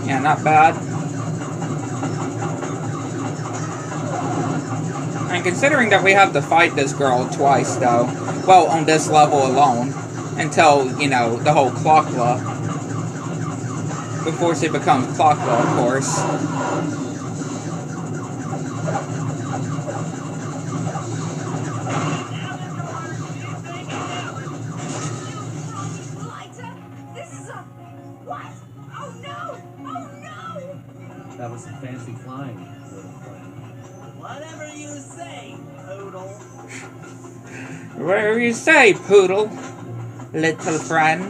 S1: Yeah, not bad. And considering that we have to fight this girl twice, though, well, on this level alone, until, you know, the whole Clockla, before she becomes Clockla, of course.
S8: That was some fancy flying, little friend. Whatever you say, Poodle.
S1: Whatever you say, Poodle, little friend.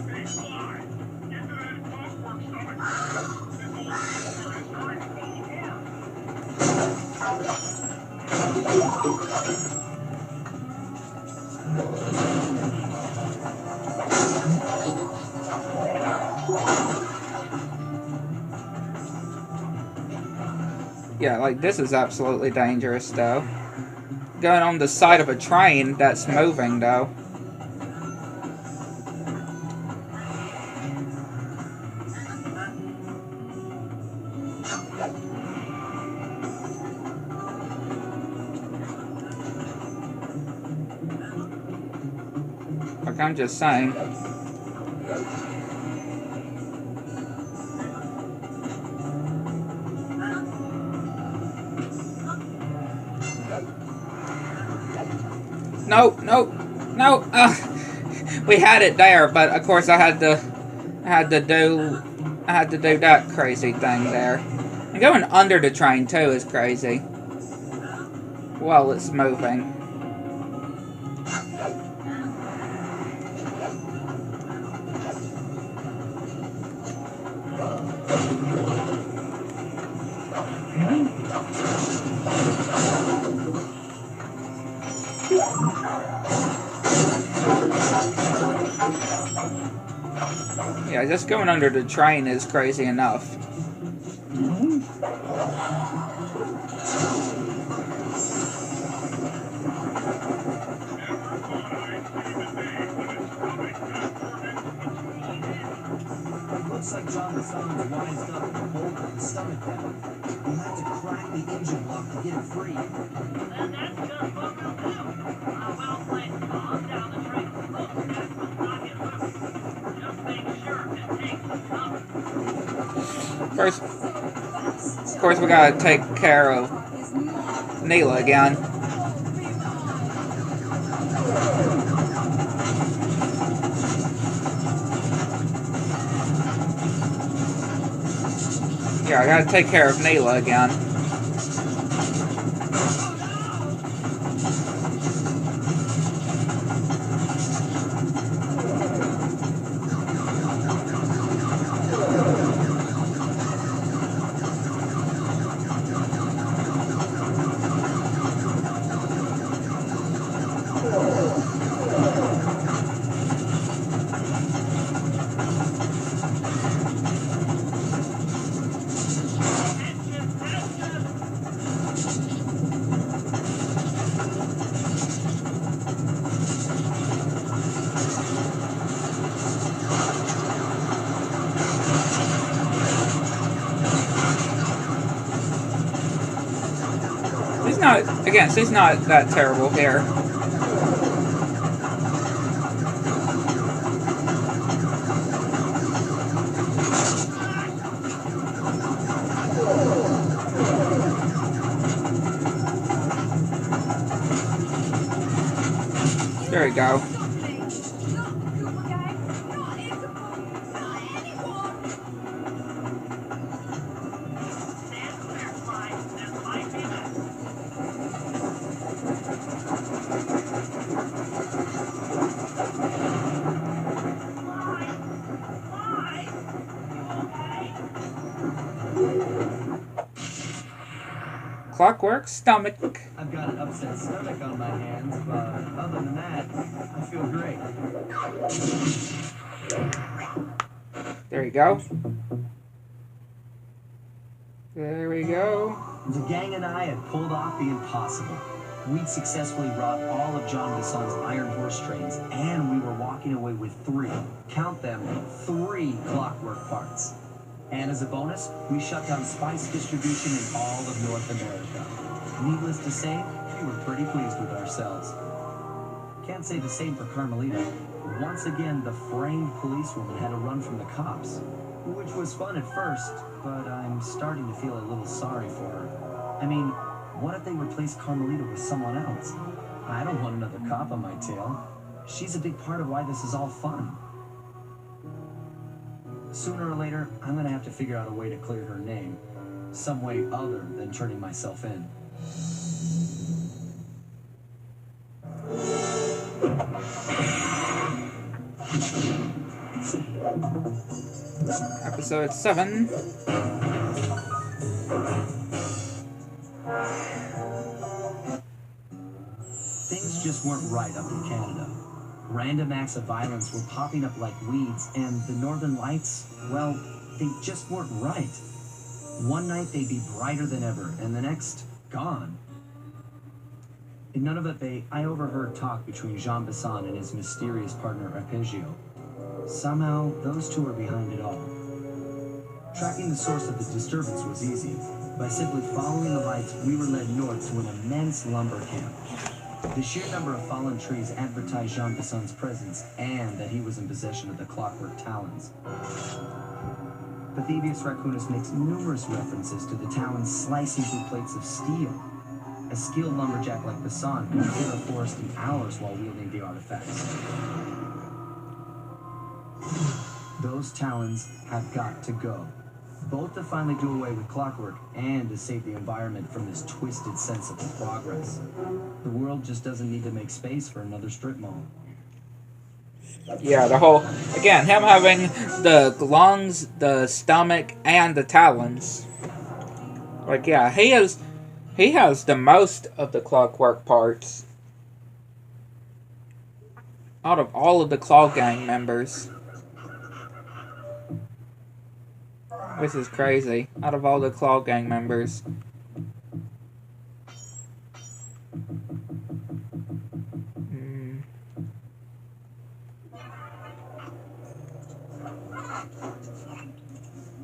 S3: Hey, Sly, get to that clockwork stomach. This old
S1: Yeah, like, this is absolutely dangerous, though. Going on the side of a train that's moving, though. Like, I'm just saying. No, no, no. We had it there, but of course I had to do that crazy thing there. And going under the train too is crazy. While it's moving. Yeah, just going under the train is crazy enough.
S2: Looks like John Hassan's wised up and bolted the stomach down. We'll have to crack the engine block to get it free.
S5: And that's just what we'll do. Well played, Tom. Down the train. Look, that will not get loose. Just make sure it takes the cover.
S1: First, of course, we gotta take care of Neela again. Yeah, I gotta take care of Neela again. Again, she's not that terrible here. There we go. Clockwork stomach.
S2: I've got an upset stomach on my hands, but other than that, I feel great.
S1: There you go. There we go.
S2: The gang and I had pulled off the impossible. We'd successfully wrought all of Jean Bisson's Iron Horse trains, and we were walking away with 3, count them, 3 Clockwork parts. And as a bonus, we shut down spice distribution in all of North America. Needless to say, we were pretty pleased with ourselves. Can't say the same for Carmelita. Once again, the framed policewoman had to run from the cops, which was fun at first, but I'm starting to feel a little sorry for her. I mean, what if they replaced Carmelita with someone else? I don't want another cop on my tail. She's a big part of why this is all fun. Sooner or later, I'm gonna have to figure out a way to clear her name. Some way other than turning myself in.
S1: Episode 7.
S2: Things just weren't right up in Canada. Random acts of violence were popping up like weeds, and the Northern Lights, well, they just weren't right. One night they'd be brighter than ever, and the next, gone. In Nunavut Bay, I overheard talk between Jean Bisson and his mysterious partner Arpeggio. Somehow, those two are behind it all. Tracking the source of the disturbance was easy. By simply following the lights, we were led north to an immense lumber camp. The sheer number of fallen trees advertised Jean Bisson's presence and that he was in possession of the Clockwork Talons. Bathybius Raccoonus makes numerous references to the Talons slicing through plates of steel. A skilled lumberjack like Bisson can clear a forest in hours while wielding the artifacts. Those Talons have got to go. Both to finally do away with clockwork and to save the environment from this twisted sense of progress. The world just doesn't need to make space for another strip mall.
S1: Yeah, the whole... Again, him having the lungs, the stomach, and the talons. Like, yeah, he has the most of the clockwork parts out of all of the Claw Gang members. Which is crazy. Out of all the Claw Gang members.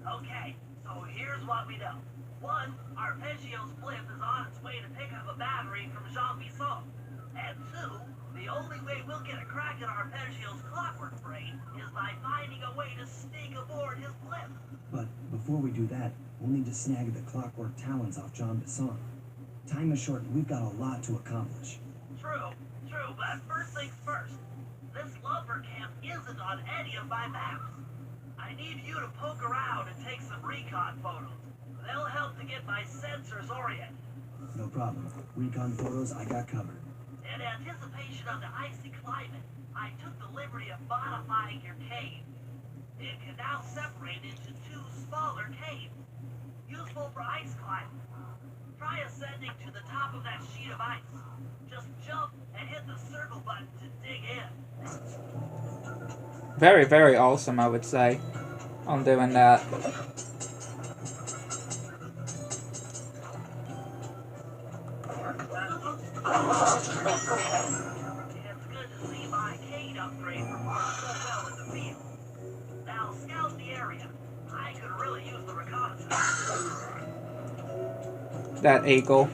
S5: Okay, so here's what we know. 1, Arpeggio's blimp is on its way to pick up a battery from Jean Bisson. And 2, the only way we'll get a crack at Arpeggio's clockwork brain is by finding a way to sneak aboard his blimp.
S2: But before we do that, we'll need to snag the Clockwork Talons off Jean Bisson. Time is short and we've got a lot to accomplish.
S5: True, but first things first. This lumber camp isn't on any of my maps. I need you to poke around and take some recon photos. They'll help to get my sensors oriented.
S2: No problem. Recon photos I got covered.
S5: In anticipation of the icy climate, I took the liberty of modifying your cave. It can now separate into 2 smaller caves, useful for ice climbing. Try ascending to the top of that sheet of ice. Just jump and hit the circle button to dig in.
S1: Very, very awesome, I would say, on doing that.
S5: It's good to see my Cade upgrade perform so well in the field. Now scout the area. I could really use the reconnaissance.
S1: That eagle.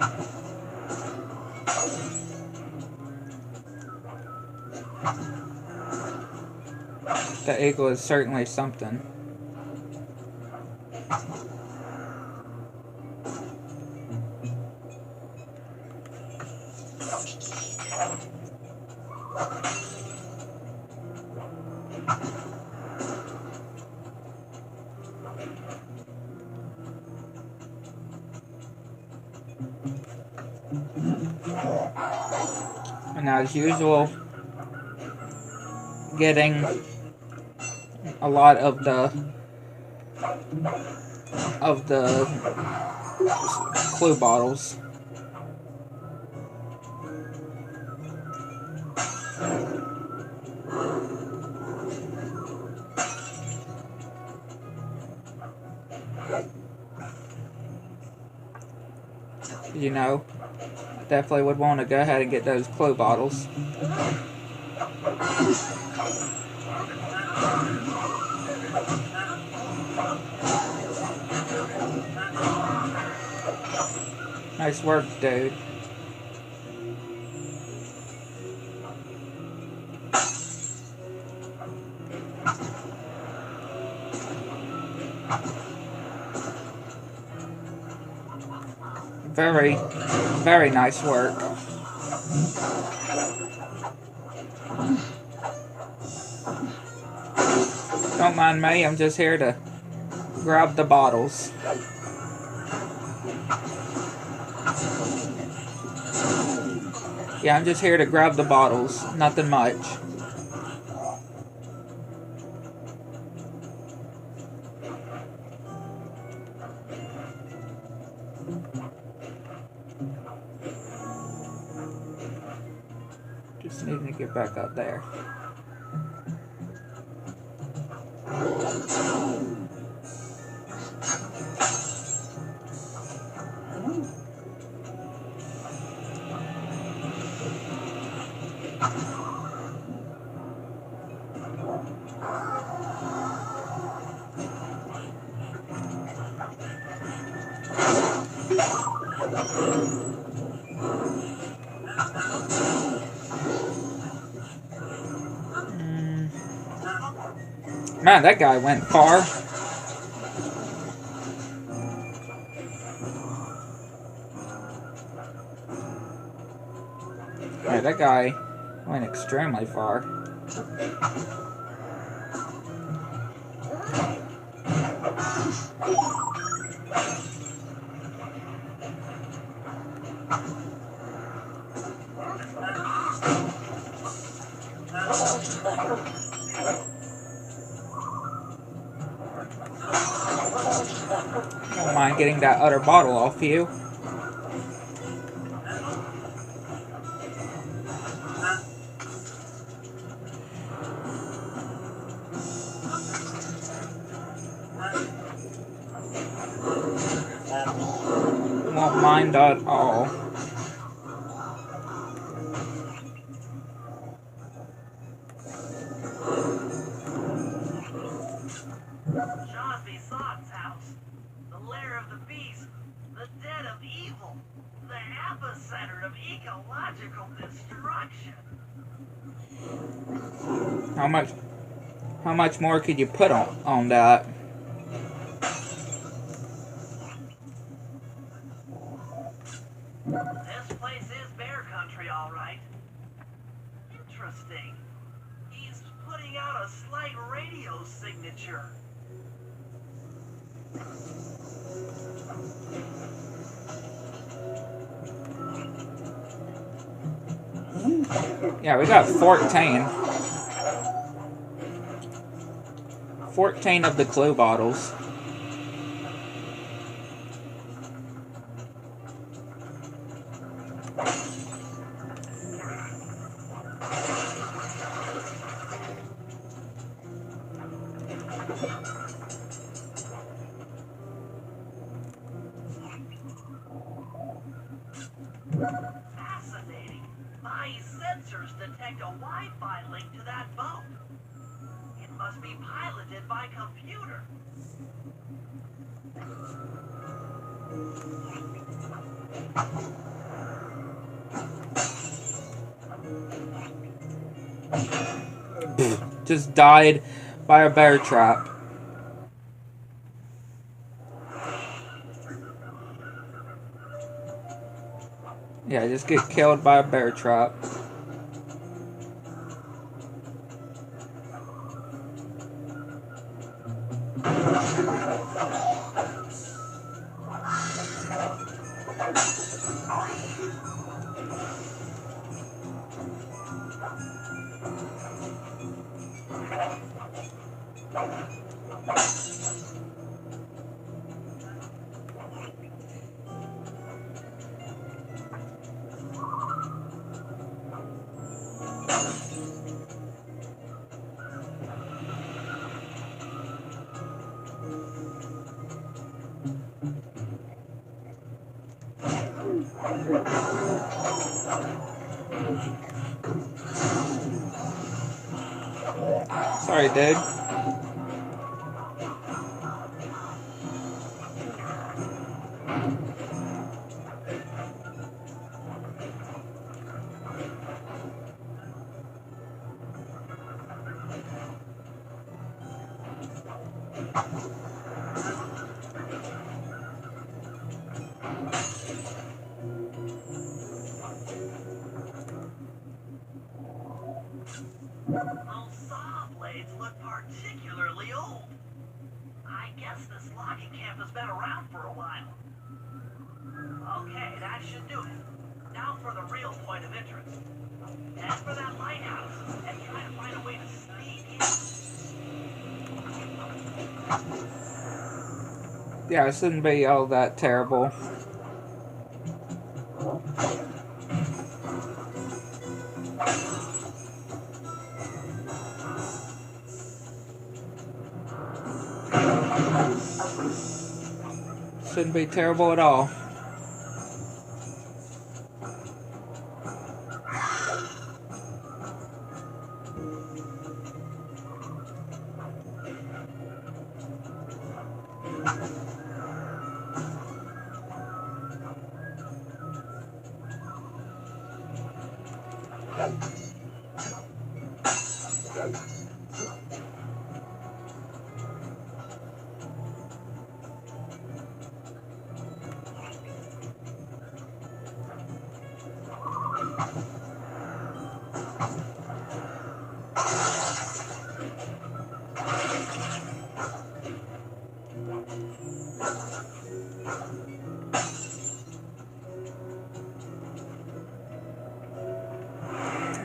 S1: The eagle is certainly something. And as usual, getting a lot of the clue bottles. You know, I definitely would want to go ahead and get those clue bottles. Nice work, dude. Very, very nice work. Don't mind me, I'm just here to grab the bottles. Yeah, I'm just here to grab the bottles, nothing much. Just needing to get back up there. Man, that guy went far. Yeah, that guy went extremely far. Don't mind getting that other bottle off you. Won't mind at all.
S5: Josby Sock's house. The lair of the beast. The den of evil. The epicenter of ecological destruction.
S1: How much more could you put on that?
S5: This place is bear country, all right. Interesting. He's putting out a slight radio signature.
S1: Yeah, we got 14. 14 of the clue bottles.
S5: Fascinating. My sensors detect a Wi-Fi link to that boat. It must be piloted by computer.
S1: Just died by a bear trap. Yeah, just get killed by a bear trap. Sorry, dude.
S5: Those saw blades look particularly old. I guess this logging camp has been around for a while. Okay, that should do it. Now for the real point of interest. Head for that lighthouse and try to find a way to sneak in.
S1: Yeah, it shouldn't be all that terrible. Shouldn't be terrible at all.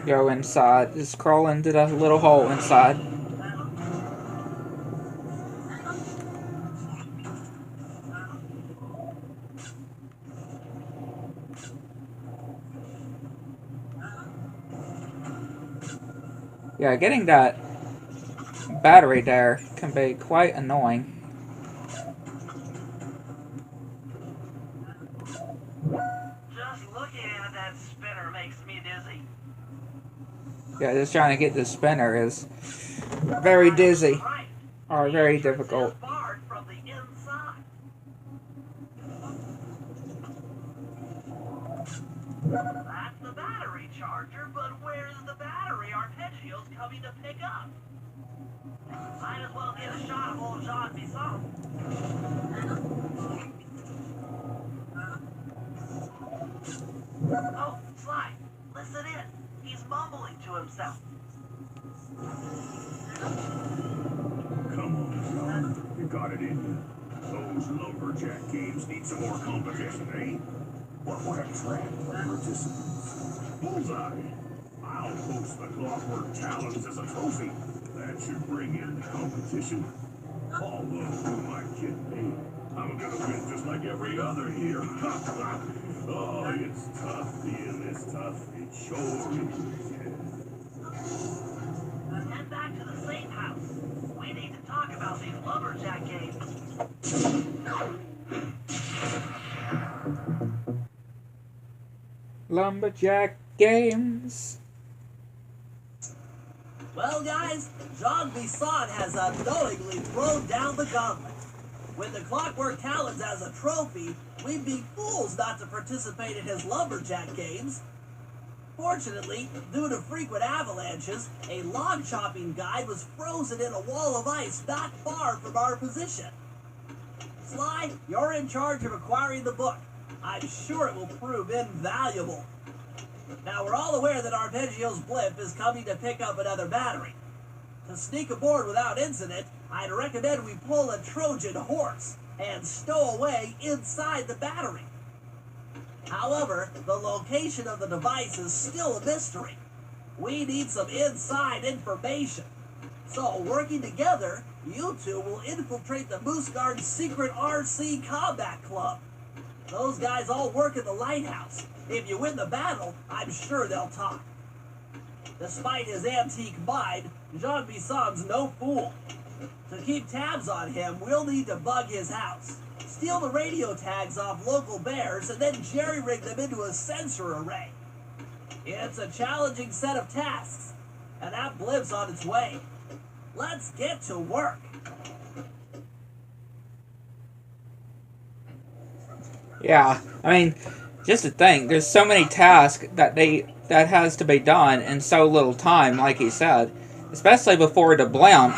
S1: Go inside. Just crawl into the little hole inside. Yeah, getting that battery there can be quite annoying.
S5: Just looking at that spinner makes me dizzy.
S1: Yeah, just trying to get the spinner is very dizzy or very difficult.
S5: Barred from the inside. That's the battery charger, but where's the battery Arpeggio's coming to pick up? Might as well get a shot of old Jean Bisson. Oh, Sly, listen in. He's mumbling to himself.
S4: Come on, John. You got it in you. Those lumberjack games need some more competition, eh? What a trap for participants. Bullseye. I'll post the Clockwork Talons as a trophy. That should bring in the competition. Although, who am I kidding, eh? I'm gonna win just like every other here. Oh, it's tough being this tough. It sure is.
S5: Head back to the safe house. We need to talk about these lumberjack games.
S1: Lumberjack games.
S8: Well, guys, Jean Bisson has unknowingly thrown down the gauntlet. With the Clockwork Talons as a trophy, we'd be fools not to participate in his lumberjack games. Fortunately, due to frequent avalanches, a log chopping guide was frozen in a wall of ice not far from our position. Sly, you're in charge of acquiring the book. I'm sure it will prove invaluable. Now, we're all aware that Arpeggio's blimp is coming to pick up another battery. To sneak aboard without incident, I'd recommend we pull a Trojan horse and stow away inside the battery. However, the location of the device is still a mystery. We need some inside information. So, working together, you two will infiltrate the Moose Guard's secret RC Combat Club. Those guys all work at the lighthouse. If you win the battle, I'm sure they'll talk. Despite his antique mind, Jean Bisson's no fool. To keep tabs on him, we'll need to bug his house, steal the radio tags off local bears, and then jerry-rig them into a sensor array. It's a challenging set of tasks, and that blimp's on its way. Let's get to work.
S1: Yeah, I mean, just to think, there's so many tasks that has to be done in so little time, like he said. Especially before the blimp,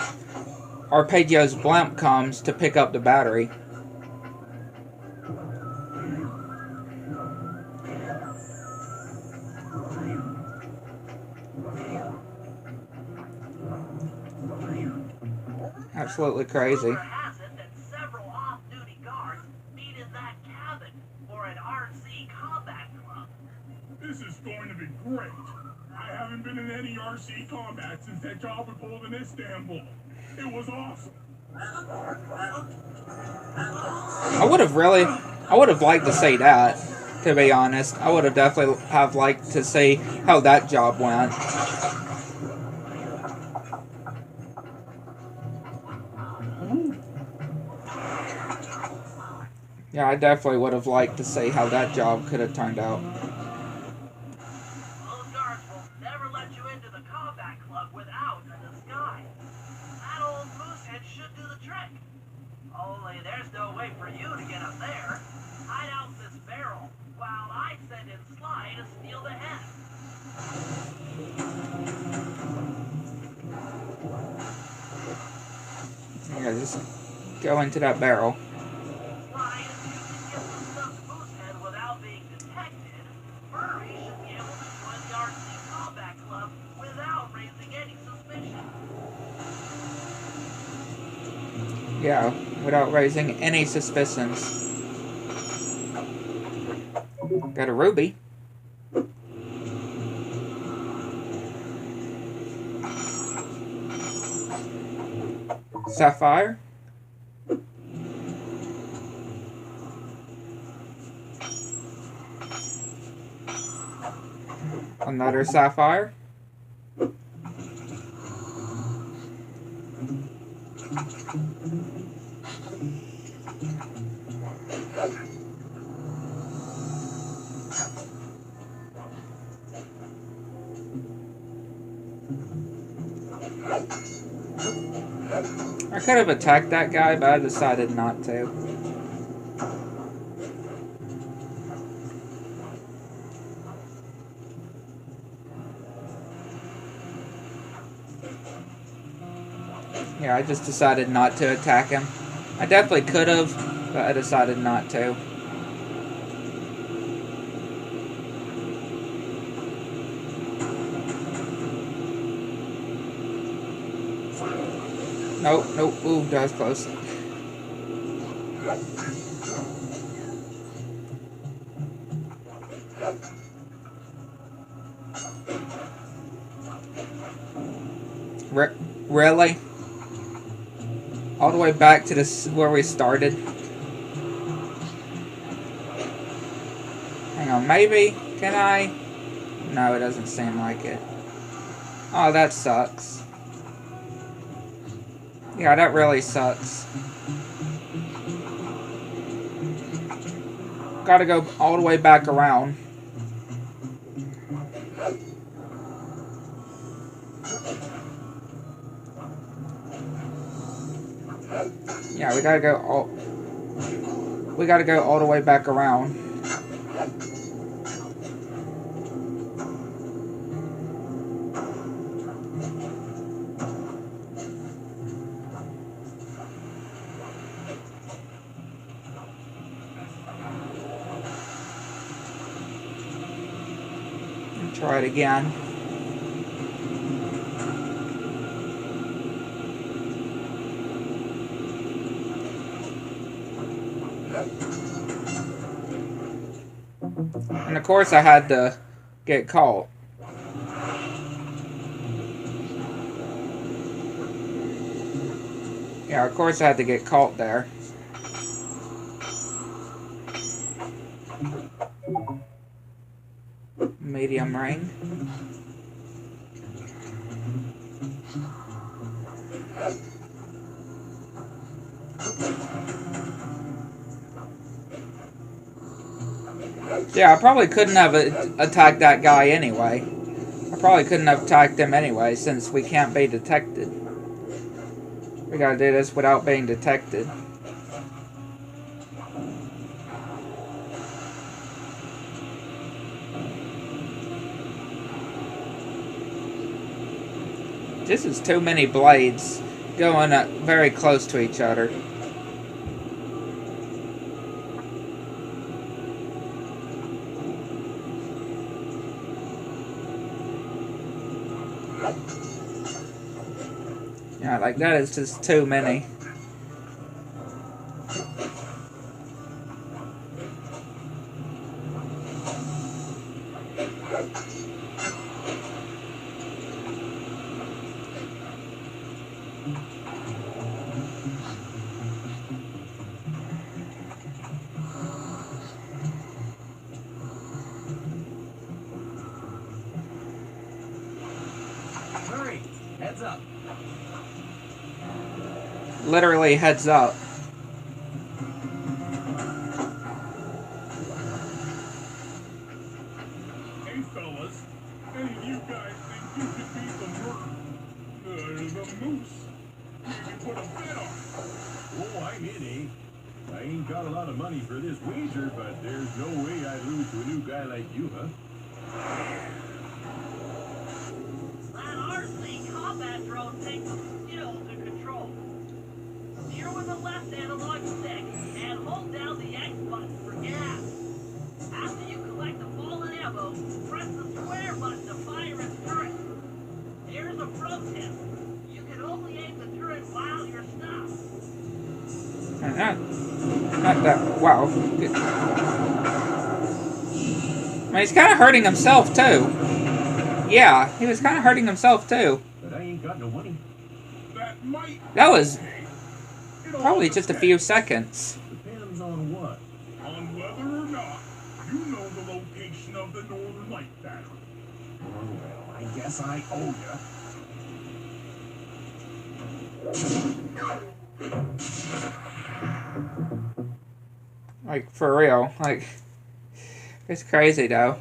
S1: Arpeggio's blimp comes to pick up the battery. Absolutely crazy.
S5: Rumor has it that several off-duty guards meet in that cabin for an RC combat club.
S4: This is going to be great. I haven't been in any RC combat since that job we pulled in Istanbul. It was awesome.
S1: I would have liked to see that, to be honest. I would have definitely have liked to see how that job went. Yeah, I definitely would have liked to see how that job could have turned out.
S5: Those guards will never let you into the combat club without a disguise. That old moosehead should do the trick. Only there's no way for you to get up there. Hide out this barrel while I send in Sly to steal the head.
S1: Yeah, just go into that barrel.
S5: Sly, if you can get the stuffed moosehead without being detected, Furry should be able to join the RC Combat Club without raising any suspicion.
S1: Yeah, without raising any suspicions. Got a ruby. Sapphire. Another sapphire. I could have attacked that guy, but I decided not to. Yeah, I just decided not to attack him. I definitely could have, but I decided not to. Nope, nope, ooh, that was close. Really? All the way back to this where we started? Hang on, maybe? Can I? No, it doesn't seem like it. Oh, that sucks. Yeah, that really sucks. Gotta go all the way back around. Yeah, we gotta go all the way back around. Try it again. And of course I had to get caught. Yeah, of course I had to get caught there. Medium ring. Yeah, I probably couldn't have attacked that guy anyway. I probably couldn't have attacked him anyway, since we can't be detected. We gotta do this without being detected. This is too many blades going very close to each other. Yeah, like that is just too many.
S2: Hurry! Heads up!
S1: Literally heads up.
S4: Hey, fellas. Any of you guys think you could beat the moose? You can put a bet on it. Oh, I'm in, eh? I ain't got a lot of money for this wager, but there's no way I'd lose to a new guy like you, huh?
S5: That RC combat drone takes some skill to control. Steer with the left analog stick and hold down the X button for gas. After you collect the fallen ammo, press the square button to fire its turret. Here's a pro tip. You can only aim the turret while you're stopped.
S1: Not that. Wow. Good. I mean, he's kind of hurting himself too. Yeah, he was kind of hurting himself too.
S4: But I ain't got no money. That might.
S1: That was probably just a few seconds.
S4: Depends on what? On whether or not you know the location of the Northern Light battery.
S2: Well, I guess I owe ya.
S1: Like, for real. Like, it's crazy though.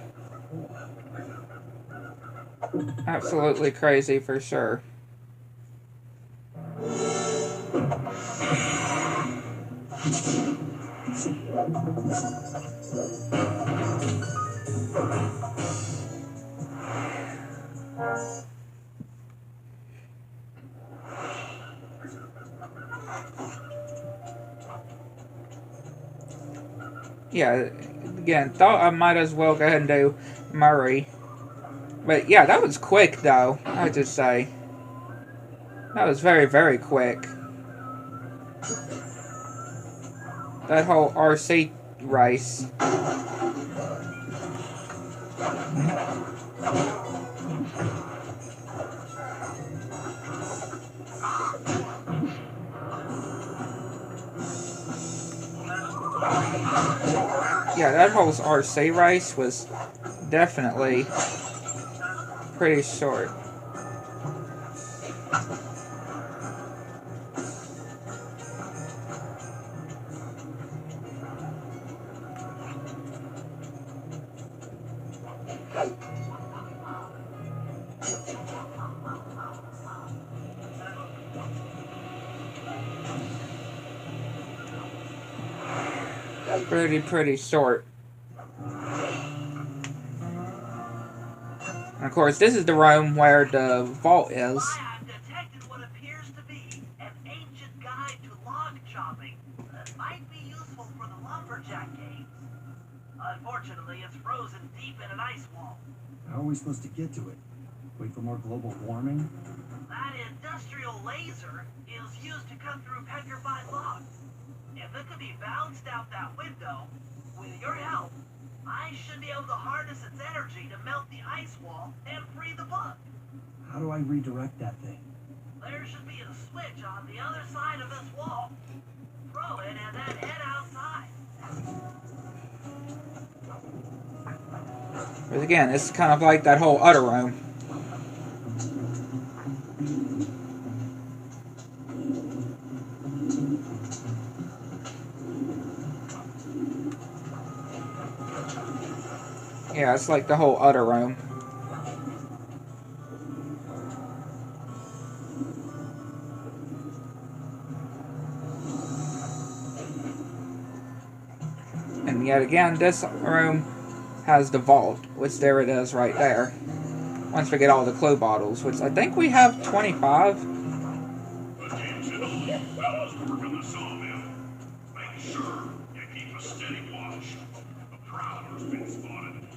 S1: Absolutely crazy for sure. Yeah, again, thought I might as well go ahead and do Murray. But yeah, that was quick though, I would just say. That was very, very quick. That whole RC race. Yeah, that whole RC race was definitely pretty short. Pretty short. And of course, this is the room where the vault is.
S5: I've detected what appears to be an ancient guide to log chopping that might be useful for the lumberjack games. Unfortunately, it's frozen deep in an ice wall.
S2: How are we supposed to get to it? Wait for more global warming?
S5: That industrial laser is used to cut through petrified logs. If it could be bounced out that window, with your help, I should be able to harness its energy to melt the ice wall and free the bug.
S2: How do I redirect that thing?
S5: There should be a switch on the other side of this wall. Throw it and then head outside.
S1: But again, it's kind of like that whole other room. Yeah, it's like the whole other room. And yet again, this room has the vault, which there it is right there. Once we get all the clue bottles, which I think we have 25.
S4: Attention, fellas working the sawmill. Make sure you keep a steady watch. A prowler's been spotted.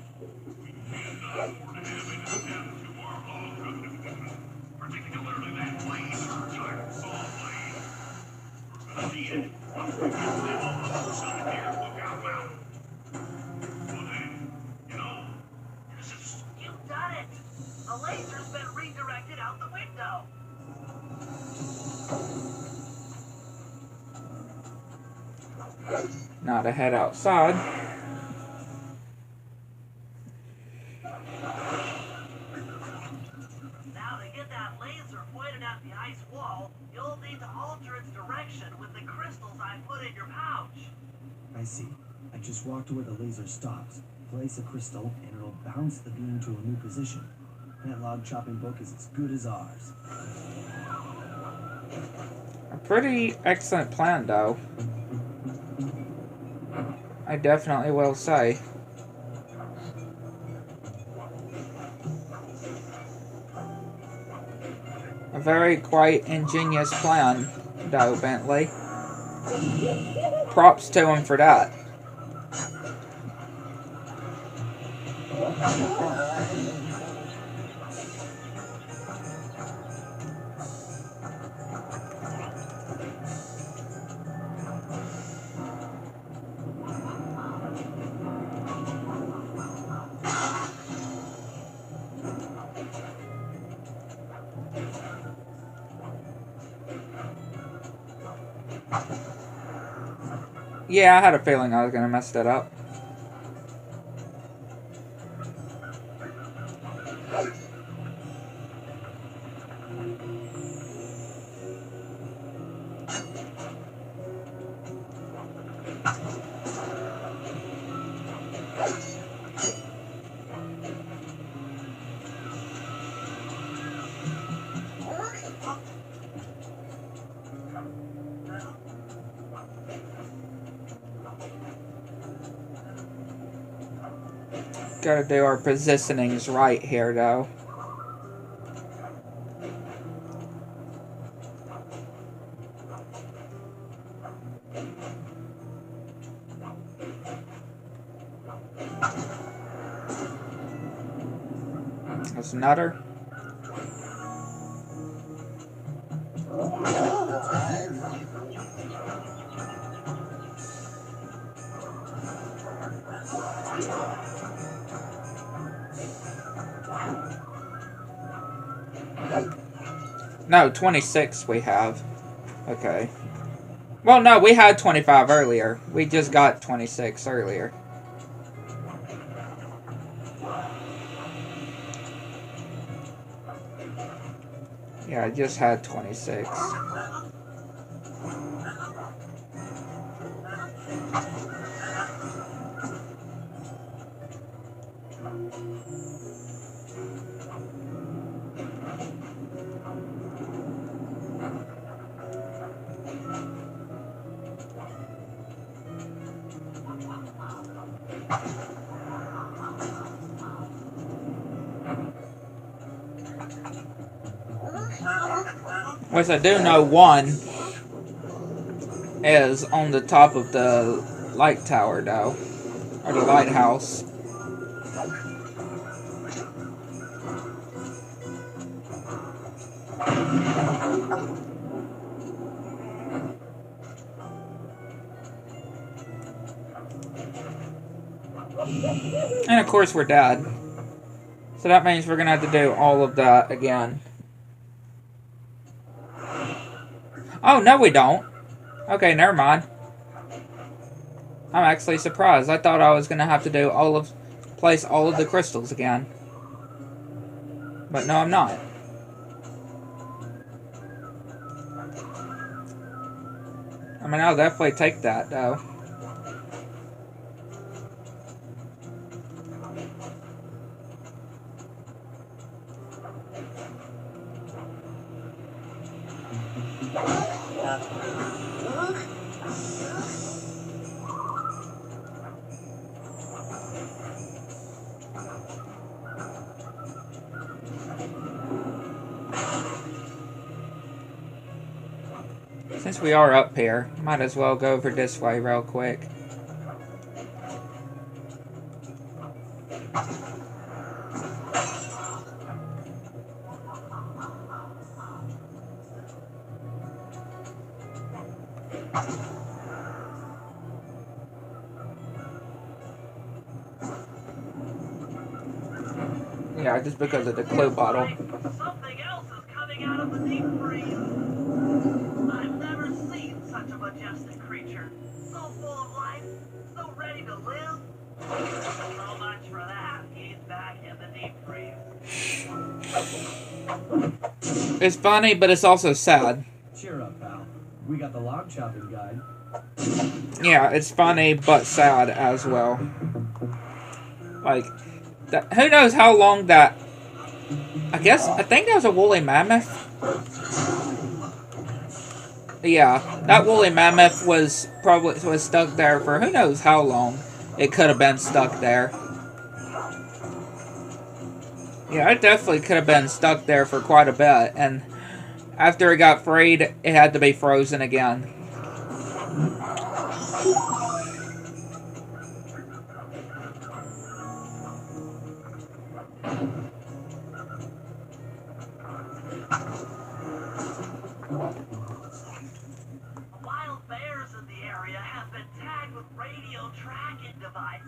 S4: We cannot afford to have anything happen to our log truck equipment, particularly that laser-type saw blade. We're gonna need it once we get to them on the other side here. Lookout Mountain. Well then, you know, this is
S5: You've done it. The laser's been redirected out the window.
S1: Now to head outside.
S5: Now to get that laser pointed at the ice wall, you'll need to alter its direction with the crystals I put in your pouch.
S2: I see. I just walk to where the laser stops, place a crystal, and it'll bounce the beam to a new position. That log chopping book is as good as ours.
S1: A pretty excellent plan, though. I definitely will say. A very quite ingenious plan, though, Bentley. Props to him for that. Yeah, I had a feeling I was going to mess that up. Gotta do our positionings right here, though. That's another. No, 26 we have. Okay. Well, no, we had 25 earlier. We just got 26 earlier. Yeah, I just had 26. Which I do know one is on the top of the light tower, though. Or the lighthouse. And of course we're dead. So that means we're gonna have to do all of that again. Oh, no we don't. Okay, never mind. I'm actually surprised. I thought I was gonna have to do place all of the crystals again. But no, I'm not. I mean, I'll definitely take that, though. Since we are up here, might as well go over this way real quick. Yeah, just because of the clue bottle.
S5: Something else is coming out of the deep freeze. I've never seen such a majestic creature. So full of life, so ready to live. So much for that. He's back in the deep freeze.
S1: It's funny, but it's also sad.
S2: Cheer up, pal. We got the log chopping guide.
S1: Yeah, it's funny, but sad as well. Like, who knows how long that... I think that was a woolly mammoth. Yeah, that woolly mammoth was stuck there for who knows how long it could have been stuck there. Yeah, it definitely could have been stuck there for quite a bit, and after it got freed, it had to be frozen again.
S5: Wild bears in the area have been tagged with radio tracking devices.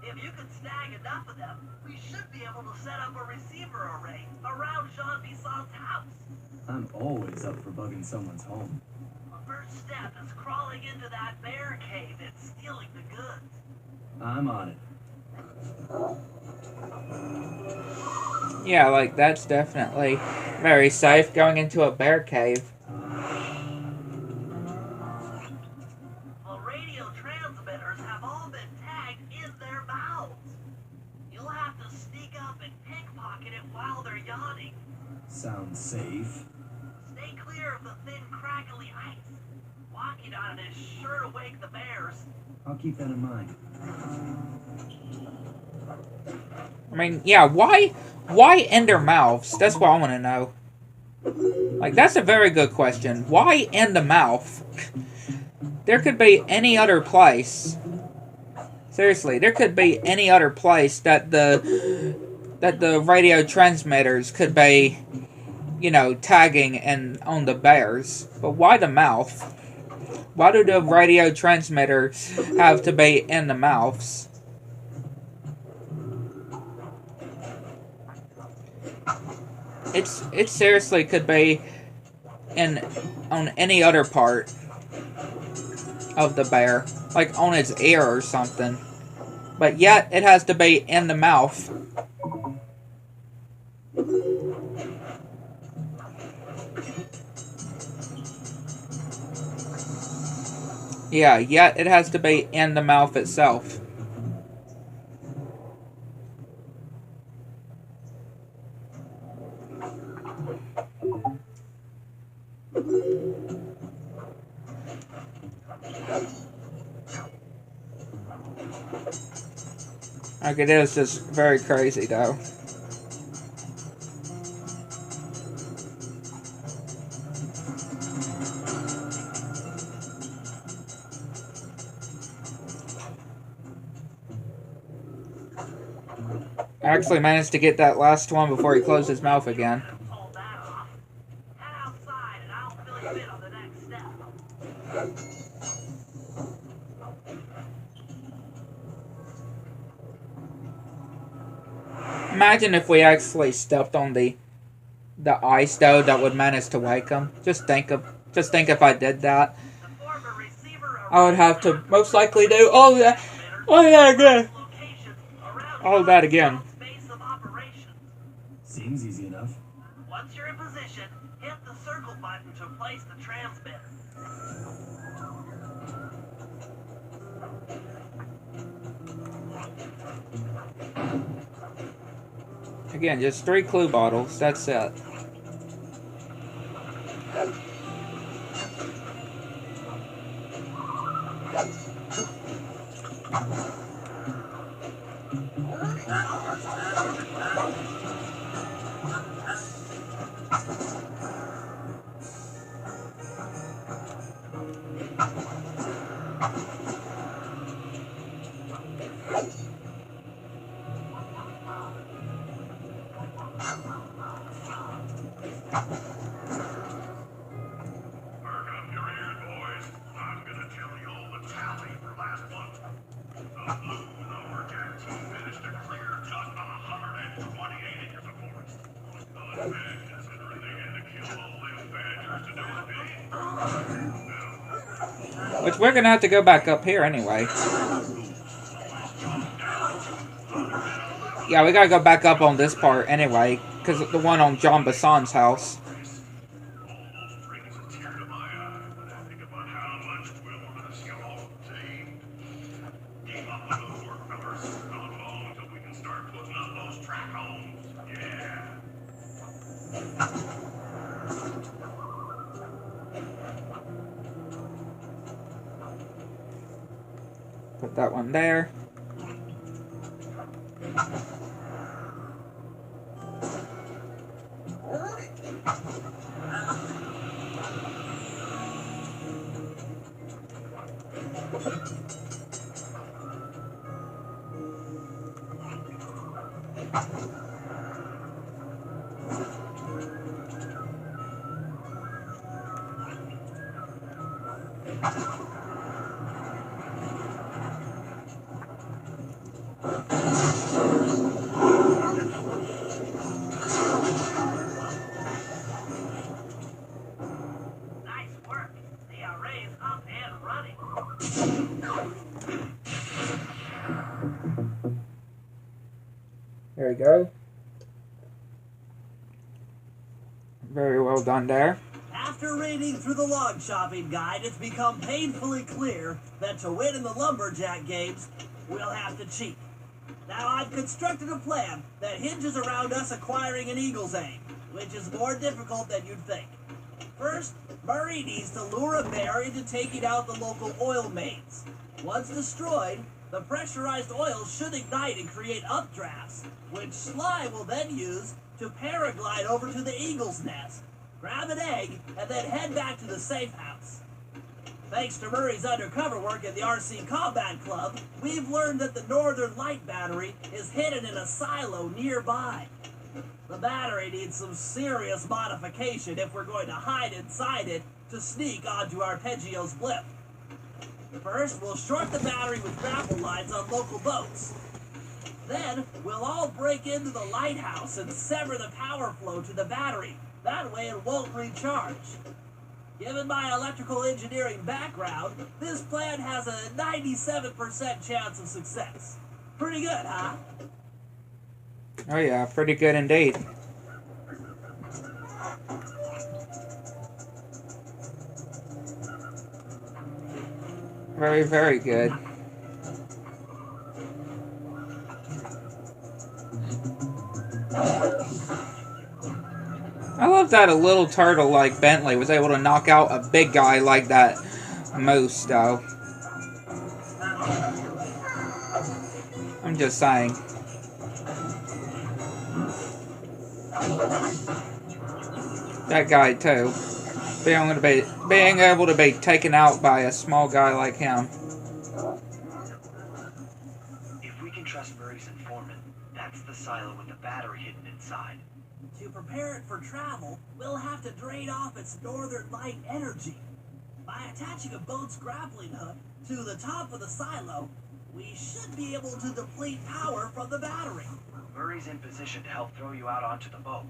S5: If you can snag enough of them, we should be able to set up a receiver array around Jean Bisson's house.
S2: I'm always up for bugging someone's home.
S5: The first step is crawling into that bear cave and stealing the goods.
S2: I'm on it.
S1: Yeah, like, that's definitely very safe, going into a bear cave.
S5: The radio transmitters have all been tagged in their mouths. You'll have to sneak up and pickpocket it while they're yawning.
S2: Sounds safe.
S5: Stay clear of the thin, crackly ice. Walking on it is sure to wake the bears.
S2: I'll keep that in mind.
S1: I mean, yeah, why in their mouths? That's what I want to know. Like, that's a very good question. Why in the mouth? There could be any other place. Seriously, there could be any other place that the radio transmitters could be, you know, tagging on the bears. But why the mouth? Why do the radio transmitters have to be in the mouths? It seriously could be on any other part of the bear, like on its ear or something, but yet it has to be in the mouth. Yeah, yet it has to be in the mouth itself. Like, it is just very crazy, though. I actually managed to get that last one before he closed his mouth again. Imagine if we actually stepped on the ice, though, that would manage to wake him. Just think if I did that.
S5: The former receiver
S1: I would have to most likely do all that again.
S5: location around
S1: All that again.
S5: base of operations.
S2: Seems easy enough.
S5: Once you're in position, hit the circle button to place the transmitter.
S1: Again, just 3 clue bottles. That's it.
S4: Perk up your ears, boys. I'm gonna tell you all the tally for last month. The blue lumberjack team managed to clear just 128 acres of forest. Not bad, considering they had to kill all them badgers to do it.
S1: Which we're gonna have to go back up here anyway. Yeah, we gotta go back up on this part anyway, because the one on John Bassan's house.
S4: Almost brings a tear to my eye when I think about how much we'll miss y'all team. Keep up with those work, fellas. Not long until we can start putting up those track homes. Yeah.
S1: Put that one there.
S5: Nice work. The array's up and running.
S1: There we go. Very well done there.
S8: After reading through the log shopping guide, it's become painfully clear that to win in the lumberjack games, we'll have to cheat. Now, I've constructed a plan that hinges around us acquiring an eagle's egg, which is more difficult than you'd think. First, Murray needs to lure a bear into taking out the local oil mains. Once destroyed, the pressurized oil should ignite and create updrafts, which Sly will then use to paraglide over to the eagle's nest, grab an egg, and then head back to the safe house. Thanks to Murray's undercover work at the RC Combat Club, we've learned that the Northern Light Battery is hidden in a silo nearby. The battery needs some serious modification if we're going to hide inside it to sneak onto Arpeggio's blip. First, we'll short the battery with grapple lines on local boats. Then, we'll all break into the lighthouse and sever the power flow to the battery. That way it won't recharge. Given my electrical engineering background, this plan has a 97% chance of success. Pretty good, huh?
S1: Oh yeah, pretty good indeed. Very, very good. I love that a little turtle like Bentley was able to knock out a big guy like that moose, though. I'm just saying. That guy too. Being able to be taken out by a small guy like him.
S7: If we can trust Murray's informant, that's the silo with the battery hidden inside.
S8: To prepare it for travel, we'll have to drain off its northern light energy. By attaching a boat's grappling hook to the top of the silo, we should be able to deplete power from the battery.
S7: Murray's in position to help throw you out onto the boat.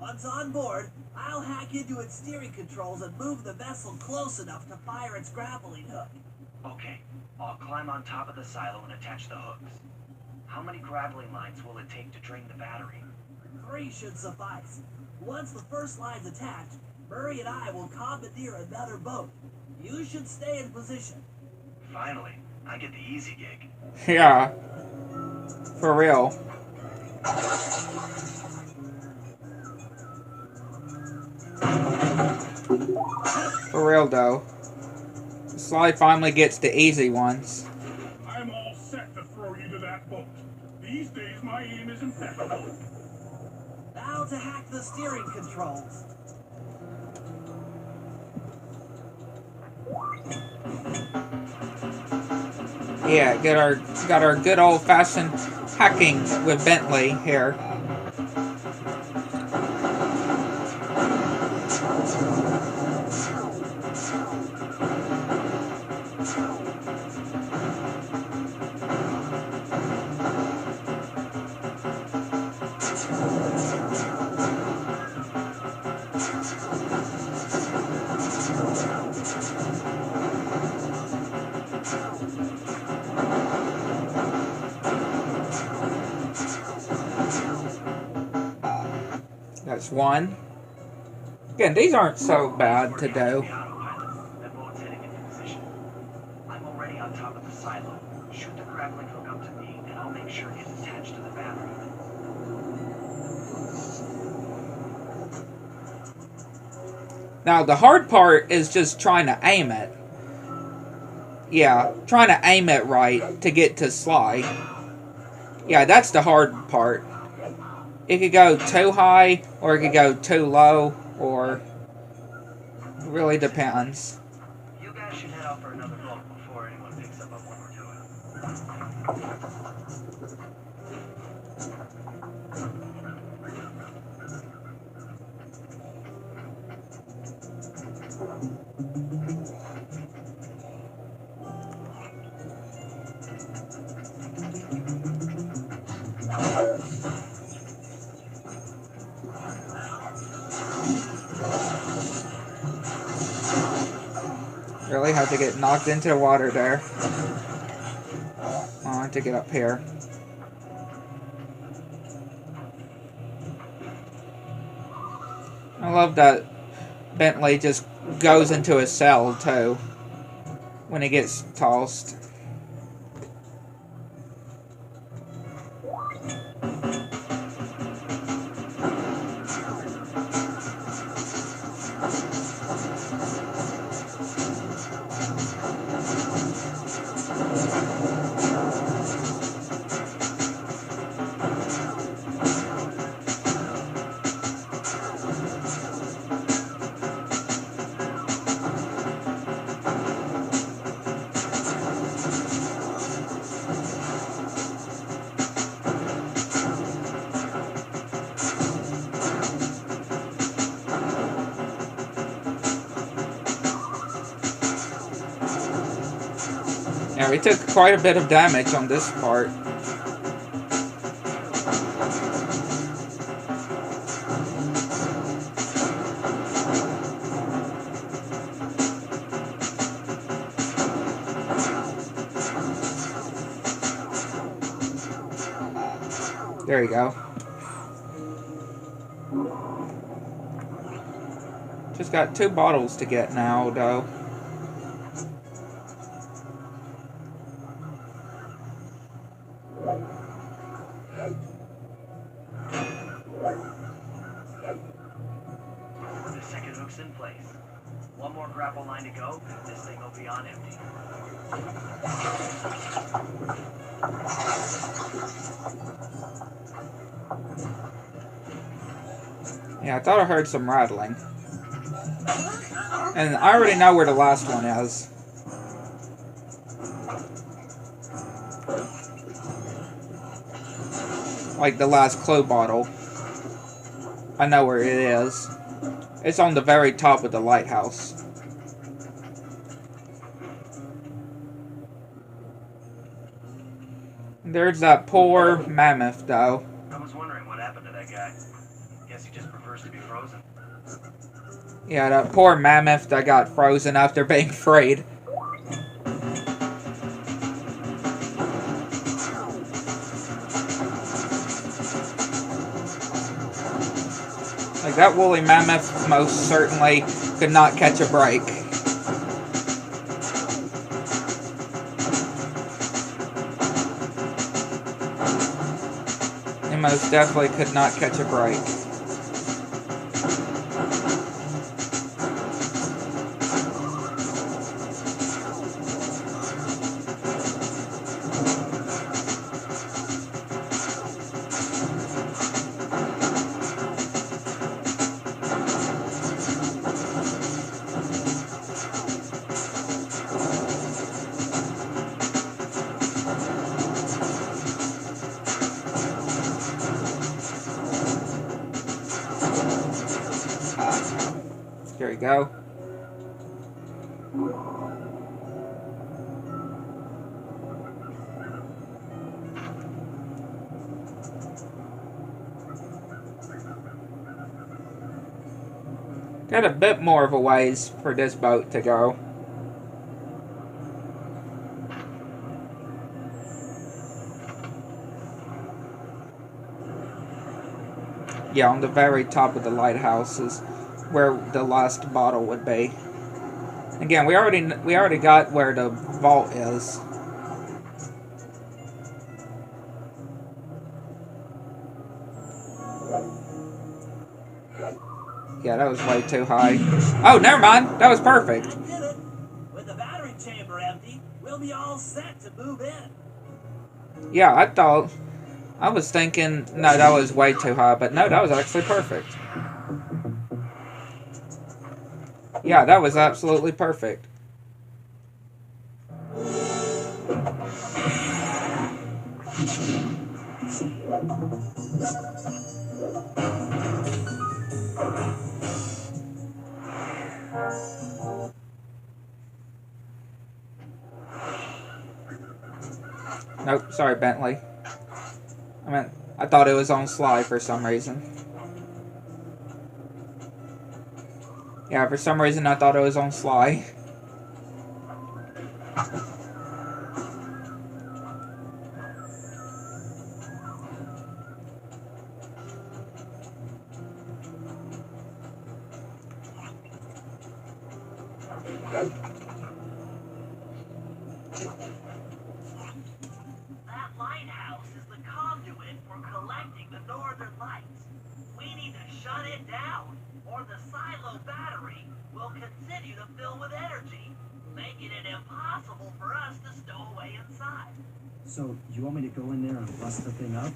S8: Once on board, I'll hack into its steering controls and move the vessel close enough to fire its grappling hook.
S7: Okay, I'll climb on top of the silo and attach the hooks. How many grappling lines will it take to drain the battery?
S8: 3 should suffice. Once the first line's attached, Murray and I will commandeer another boat. You should stay in position.
S7: Finally, I get the easy gig.
S1: Yeah. For real. For real, though. Sly finally gets the easy ones.
S4: I'm all set to throw you to that boat. These days, my aim is impeccable.
S8: Now to hack the steering controls.
S1: Yeah, got our good old-fashioned hacking with Bentley here. That's one. Again, these aren't so bad to do.
S7: That boat's heading into position. I'm already on top of the silo. Shoot the grappling hook up to me, and I'll make sure it's attached to the battery.
S1: Now, the hard part is just trying to aim it. Yeah, trying to aim it right to get to Sly. Yeah, that's the hard part. It could go too high, or it could go too low, or... It really depends.
S7: You guys should head out for another boat before anyone picks up on what we're doing.
S1: Really had to get knocked into the water there. I have to get up here. I love that Bentley just goes into a cell too when he gets tossed. Yeah, we took quite a bit of damage on this part. There you go. Just got 2 bottles to get now, though.
S7: The second hook's in place. One more grapple line to go, and this thing will be on empty.
S1: Yeah, I thought I heard some rattling. And I already know where the last one is. Like the last clue bottle. I know where it is. It's on the very top of the lighthouse. There's that poor mammoth, though.
S7: Come was wondering what happened to that guy. Guess he just prefers to be frozen.
S1: Yeah, that poor mammoth that got frozen after being freed. Like, that woolly mammoth most certainly could not catch a break. He most definitely could not catch a break. Here we go. Got a bit more of a ways for this boat to go. Yeah, on the very top of the lighthouse is where the last bottle would be. Again, we already got where the vault is. Yeah, that was way too high. Oh, never mind. That was perfect.
S8: I did it. With the battery chamber empty, we'll be all set to move in.
S1: Yeah, I was thinking, no, that was way too high, but no, that was actually perfect. Yeah, that was absolutely perfect. Nope, sorry, Bentley. I thought it was on Sly for some reason. Yeah, for some reason I thought it was on Sly.
S5: That lighthouse is the conduit for collecting the northern lights. We need to shut it down, or the silo battery will continue to fill with energy, making it impossible for us to stow away inside.
S2: So, you want me to go in there and bust the thing up?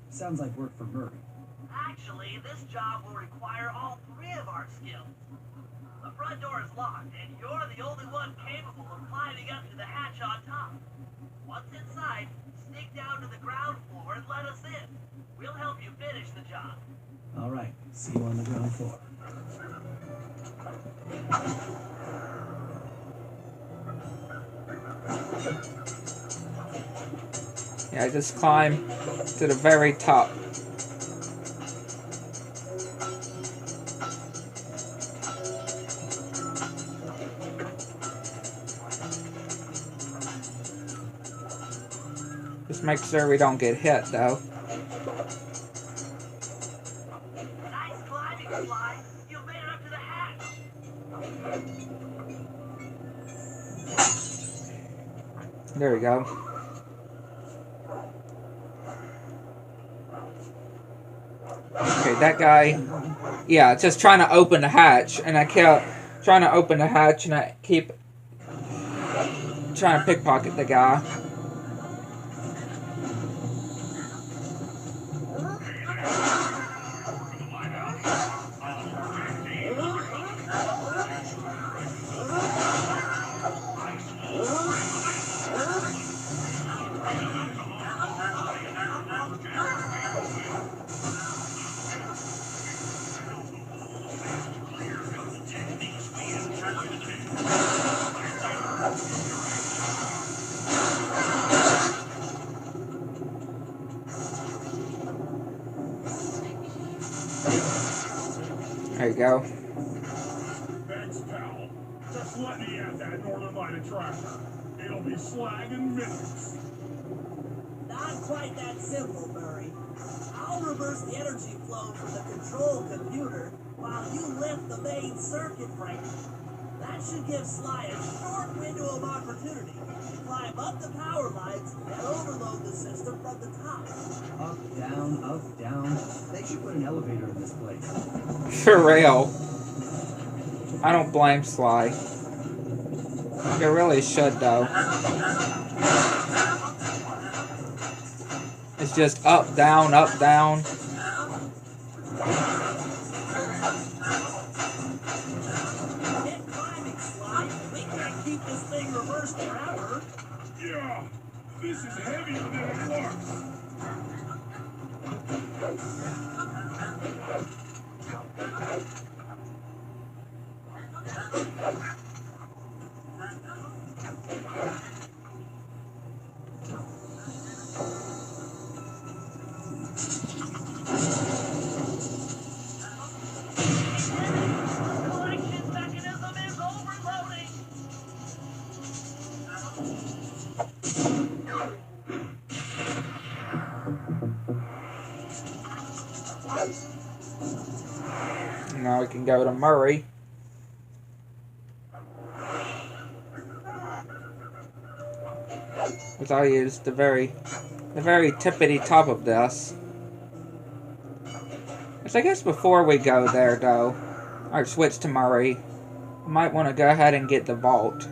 S2: Sounds like work for Murray.
S5: Actually, this job will require all three of our skills. The front door is locked, and you're the only one capable of climbing up to the hatch on top. Once inside, sneak down to the ground floor and let us in. We'll help you finish the job.
S2: All right, see you on the ground floor.
S1: Yeah, just climb to the very top. Just make sure we don't get hit, though.
S5: Nice climbing, Fly. You made it up to the hatch.
S1: There we go. Okay, that guy... Yeah, just trying to open the hatch, and I kept trying to open the hatch, and I keep trying to pickpocket the guy. There you go.
S4: Thanks, pal. Just let me at that Northern Light attractor. It'll be slag in minutes.
S8: Not quite that simple, Murray. I'll reverse the energy flow from the control computer while you lift the main circuit breaker. That should give Sly a short window of opportunity to climb up the power lines and overload the system from the top.
S2: Up, down, up, down. They should put an elevator in this place.
S1: For real. I don't blame Sly. It really should, though. It's just up, down, up, down.
S8: Get climbing, Sly. We can't keep this thing reversed forever.
S4: Yeah, this is heavier than it looks.
S5: Collection mechanism is overloading.
S1: Now we can go to Murray. Which I'll use the very tippity top of this. Which I guess before we go there, though, or switch to Murray, I might want to go ahead and get the vault.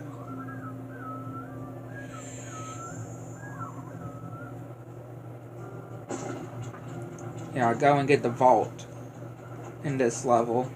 S1: Yeah, I'll go and get the vault in this level.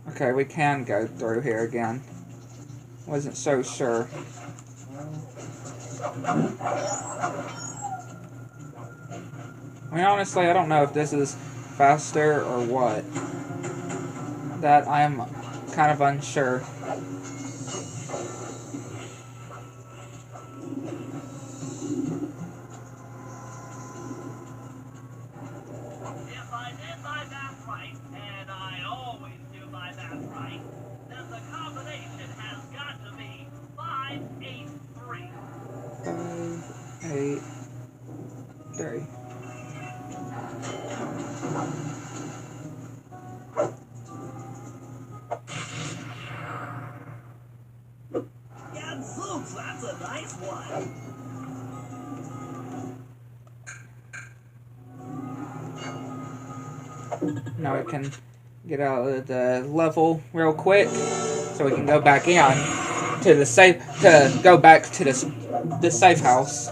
S1: Okay, we can go through here again. Wasn't so sure. I mean, honestly, I don't know if this is faster or what. That I am kind of unsure.
S5: If I did my math right, and I always do my math right, then the combination has got to be 583.
S1: 5, 8, 3.
S8: Gadzooks, that's a nice one.
S1: Now we can get out of the level real quick, so we can go back in to the safe. To go back to the safe house.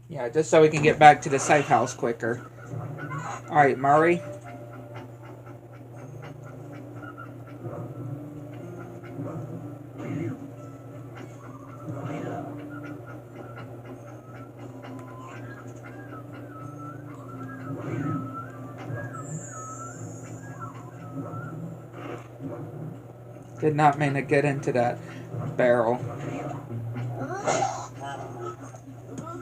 S1: Yeah, just so we can get back to the safe house quicker. All right, Murray. Did not mean to get into that barrel.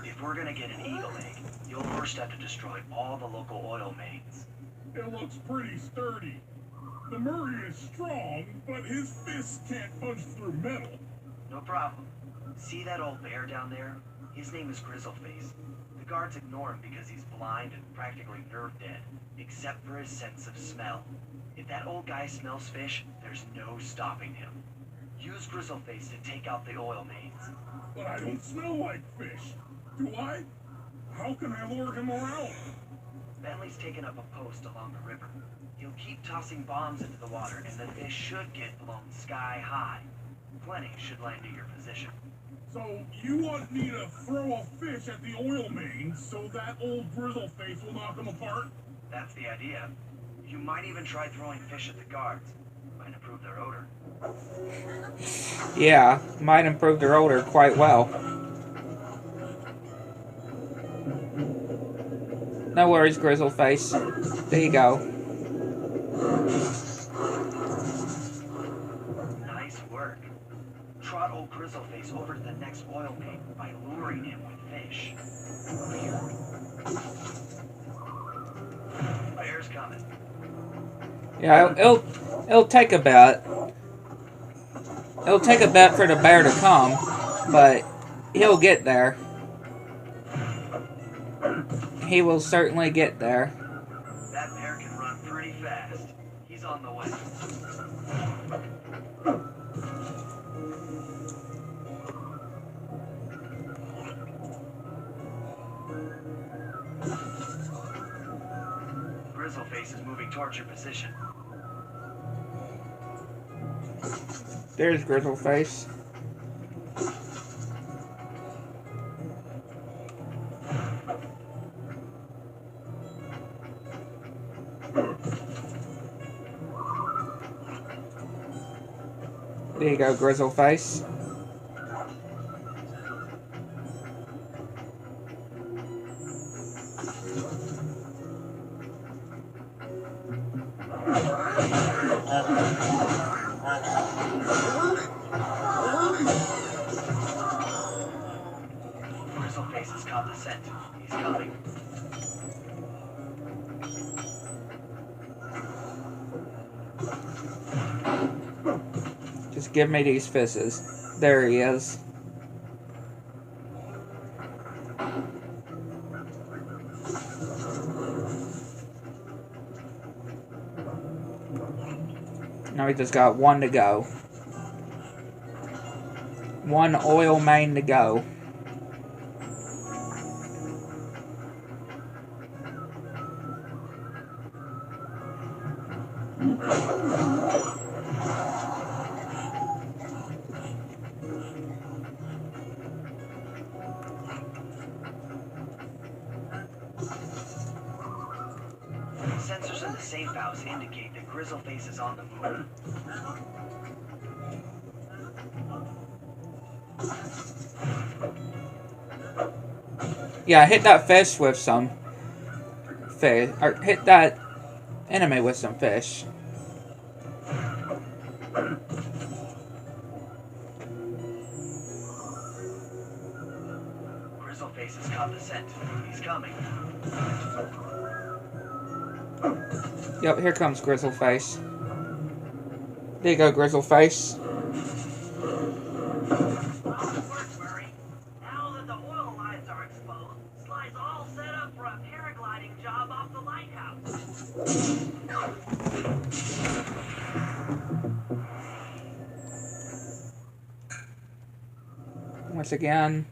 S7: If we're gonna get an eagle egg, you'll first have to destroy all the local oil mains.
S4: It looks pretty sturdy. The Murray is strong, but his fists can't punch through metal.
S7: No problem. See that old bear down there? His name is Grizzleface. The guards ignore him because he's blind and practically nerve dead, except for his sense of smell. If that old guy smells fish, there's no stopping him. Use Grizzleface to take out the oil mains.
S4: But I don't smell like fish. Do I? How can I lure him around?
S7: Bentley's taken up a post along the river. He'll keep tossing bombs into the water, and the fish should get blown sky high. Plenty should land near your position.
S4: So you want me to throw a fish at the oil mains so that old Grizzleface will knock them apart?
S7: That's the idea. You might even try throwing fish at the guards. Might improve their odor.
S1: Yeah, might improve their odor quite well. No worries, Grizzleface. There you go.
S7: Nice work. Trot old Grizzleface over to the next oil pig by luring him with fish. Over here. Bear's coming.
S1: Yeah, it'll take a bit. It'll take a bit for the bear to come, but he'll get there. He will certainly get there.
S7: That bear can run pretty fast. He's on the way. Grizzleface is moving towards your position.
S1: There's Grizzleface. There you go, Grizzleface.
S7: Grizzleface has caught the scent. He's coming.
S1: Just give me these fishes. There he is. Now we just got one to go. One oil main to go.
S7: Sensors in the safe house indicate that Grizzleface is on the move.
S1: Yeah, hit that fish with some fish, or hit that enemy with some fish.
S7: Grizzleface has caught the scent. He's coming.
S1: Yep, here comes Grizzleface. There you go, Grizzleface.
S5: Now that the oil lines are exposed, Sly's all set up for a paragliding job off the lighthouse.
S1: Once again,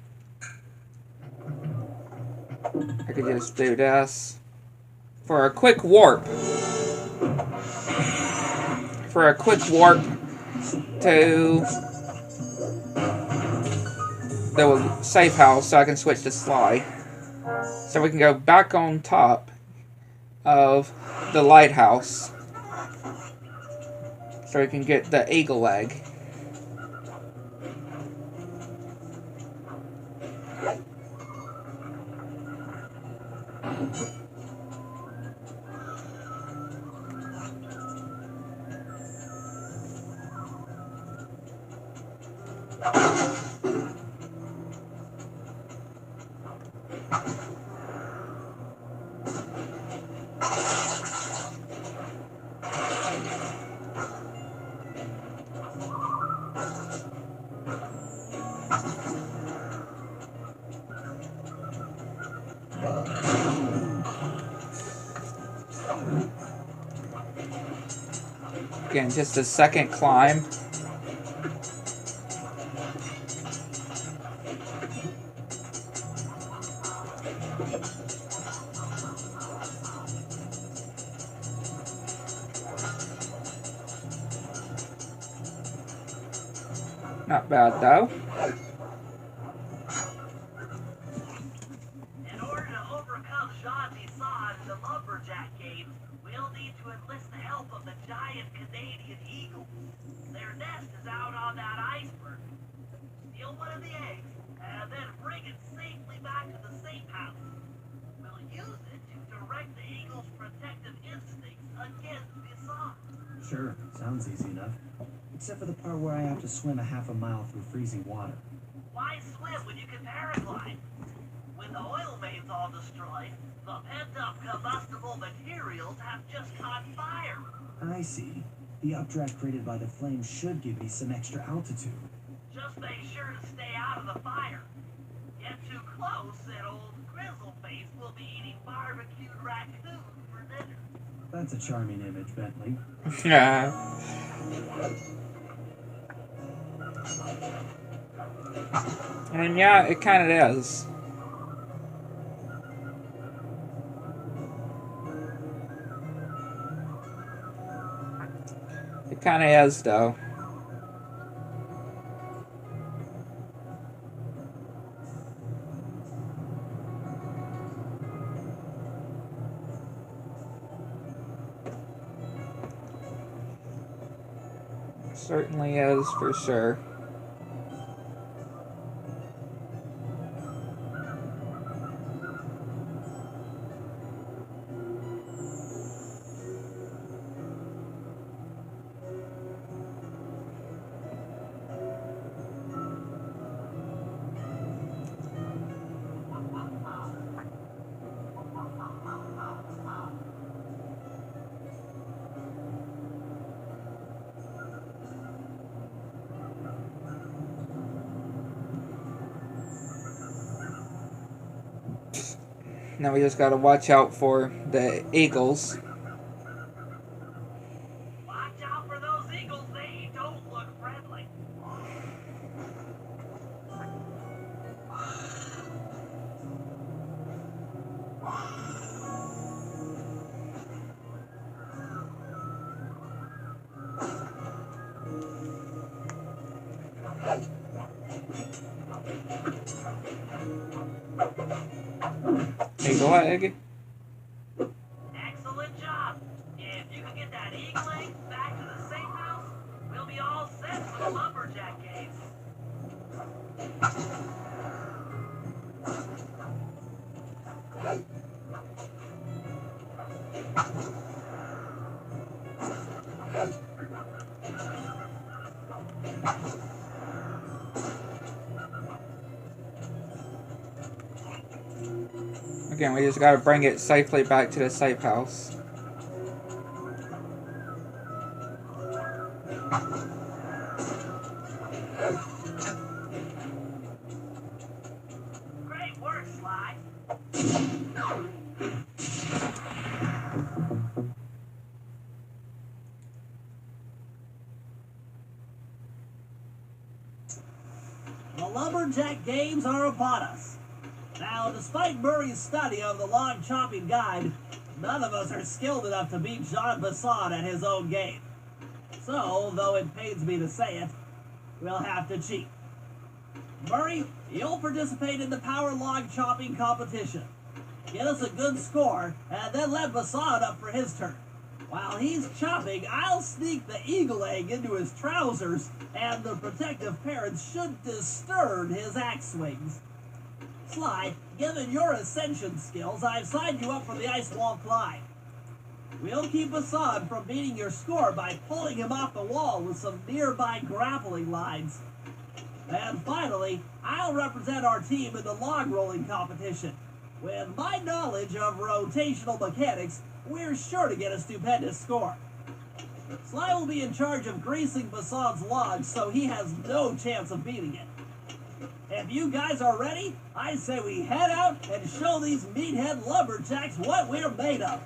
S1: I could just do this for a quick warp. For a quick warp to the safe house so I can switch to Sly. So we can go back on top of the lighthouse. So we can get the eagle egg. Again, just a second climb. Not bad though.
S5: In order to overcome Shanti Sod, the lumberjack games, we'll need to enlist giant Canadian eagles. Their nest is out on that iceberg. Steal one of the eggs, and then bring it safely back to the safe house. We'll use it to direct the eagle's protective instincts against Bison.
S2: Sure, sounds easy enough. Except for the part where I have to swim a half a mile through freezing water.
S5: Why swim when you can paraglide? When the oil main's all destroyed, the pent-up combustible materials have just caught fire.
S2: I see. The updraft created by the flames should give me some extra altitude.
S5: Just make sure to stay out of the fire. Get too close and old Grizzleface will be eating barbecued raccoon for dinner.
S2: That's a charming image, Bentley.
S1: I mean, yeah, it kind of is. It kind of is, though. Certainly is, for sure. Now we just gotta watch out for the eagles.
S5: Watch out for those eagles, they don't look friendly.
S1: Eagle egg.
S5: Excellent job. If you can get that eagle egg back to the safe house, we'll be all set for the lumberjack game.
S1: Again, we just gotta bring it safely back to the safe house.
S5: Great work, Sly.
S8: The Lumberjack Games are upon us. Now, despite Murray's study of the log chopping guide, none of us are skilled enough to beat Jean Bison at his own game. So, though it pains me to say it, we'll have to cheat. Murray, you'll participate in the power log chopping competition. Get us a good score, and then let Bison up for his turn. While he's chopping, I'll sneak the eagle egg into his trousers, and the protective parents should disturb his axe swings. Sly, given your ascension skills, I've signed you up for the ice wall climb. We'll keep Bison from beating your score by pulling him off the wall with some nearby grappling lines. And finally, I'll represent our team in the log rolling competition. With my knowledge of rotational mechanics, we're sure to get a stupendous score. Sly will be in charge of greasing Bison's logs, so he has no chance of beating it. If you guys are ready, I say we head out and show these meathead lumberjacks what we're made of.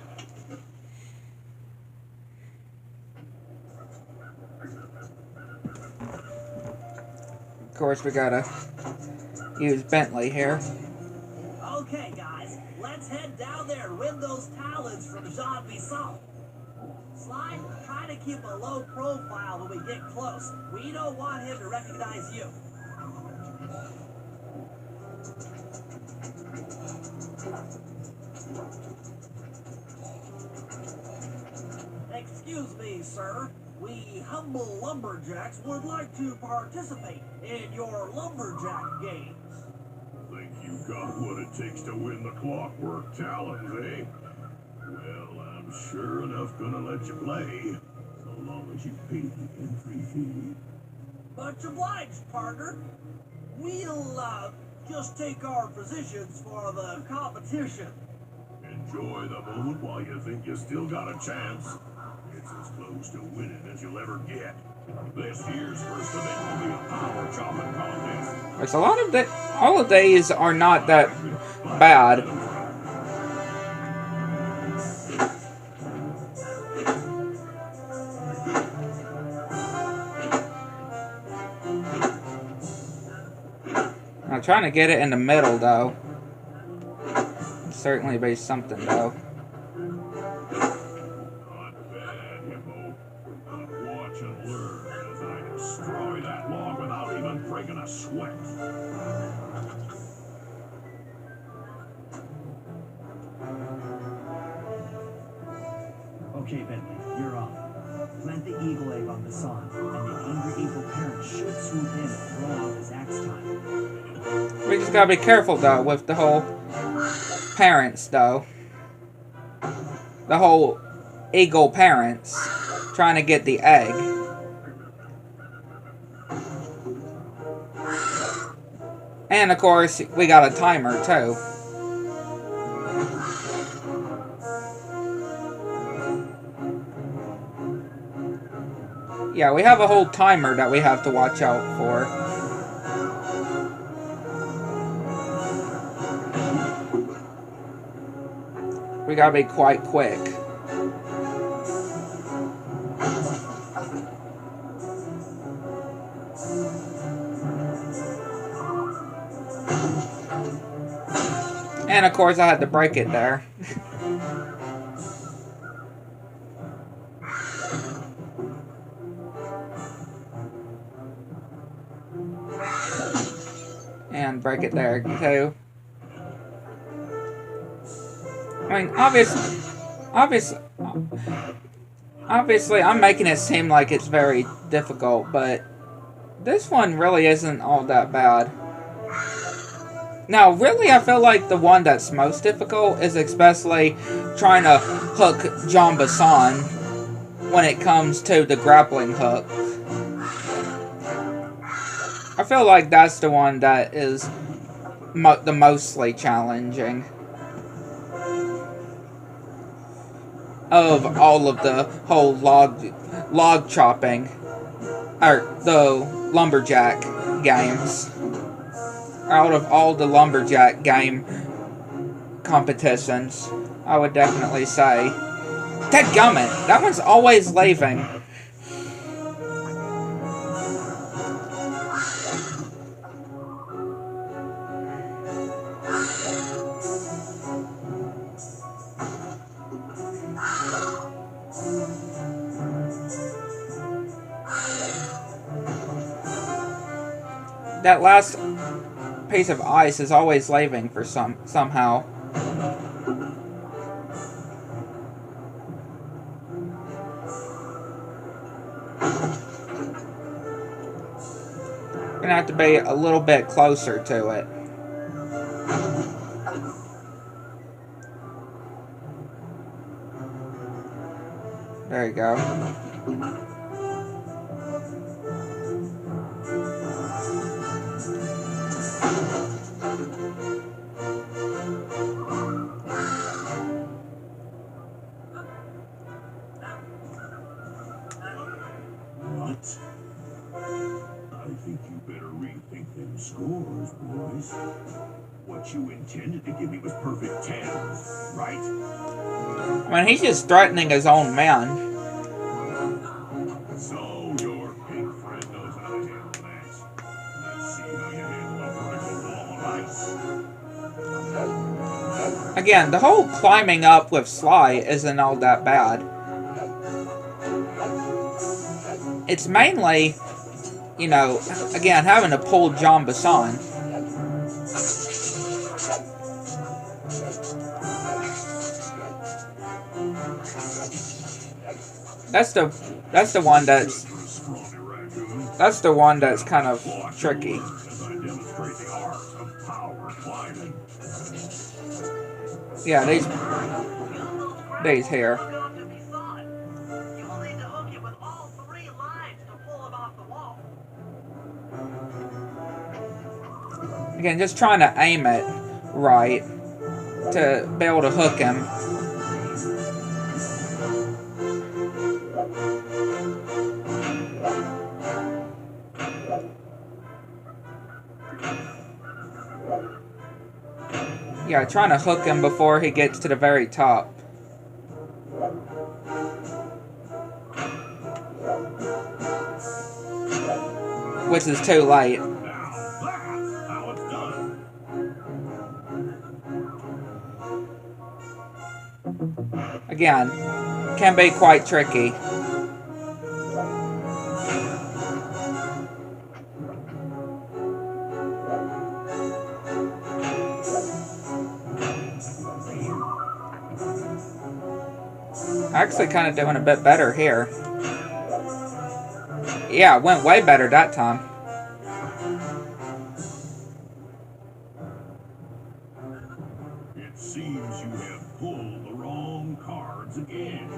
S1: Of course, we gotta use Bentley here.
S8: Okay, guys, let's head down there and win those talons from Jean Bison. Sly, try to keep a low profile when we get close. We don't want him to recognize you. Excuse Excuse me, sir. We humble lumberjacks would like to participate in your lumberjack games.
S4: Think you got what it takes to win the Clockwork Challenge, eh? Well, I'm sure enough gonna let you play, so long as you pay the entry fee.
S8: Much obliged, partner. We'll, just take our positions for the competition.
S4: Enjoy the moment while you think you still got a chance. It's as close to winning as you'll ever get. This year's first event will be a power chopping contest.
S1: There's a lot of all of these are not that bad. I'm trying to get it in the middle, though. Certainly be something, though.
S4: Not bad, Hippo. But watch and learn as I destroy that log without even breaking a sweat.
S2: Okay, Bentley, you're on. Plant the eagle egg on Bassan, and the angry eagle parent should swoop in and throw off his axe time.
S1: We just gotta be careful, though, with the whole parents, though. The whole eagle parents trying to get the egg. And, of course, we got a timer, too. Yeah, we have a whole timer that we have to watch out for. We gotta be quite quick. And of course I had to break it there. And break it there too. I mean, obviously, I'm making it seem like it's very difficult, but this one really isn't all that bad. Now, really, I feel like the one that's most difficult is especially trying to hook Jean Bison when it comes to the grappling hook. I feel like that's the one that is the mostly challenging of all of the whole log chopping, or the lumberjack games. Out of all the lumberjack game competitions, I would definitely say. Dadgummit, that one's always leaving. That last piece of ice is always leaving for somehow. Gonna have to be a little bit closer to it. There you go.
S4: Scores, boys. What you intended to give me was perfect 10s, right?
S1: I mean, he's just threatening his own man.
S4: So your pink friend knows how to handle that. Let's see how you handle a vertical wall of ice.
S1: Again, the whole climbing up with Sly isn't all that bad. It's mainly, you know, again, having to pull Jean Bison. That's the one that's
S4: Scrawny raccoon.
S1: that's the one that's kind of
S4: Watch
S1: tricky.
S4: and learn as I demonstrate the art of power climbing.
S1: Yeah, these here.
S5: Going to be solid. You will need to hook it with all 3 lines to pull him off the wall.
S1: Again, just trying to aim it right to be able to hook him. Yeah, trying to hook him before he gets to the very top. Which is too late.
S4: Now, that's how it's done.
S1: Again, can be quite tricky. Actually kind of doing a bit better here. Yeah, it went way better that time.
S4: It seems you have pulled the wrong cards again.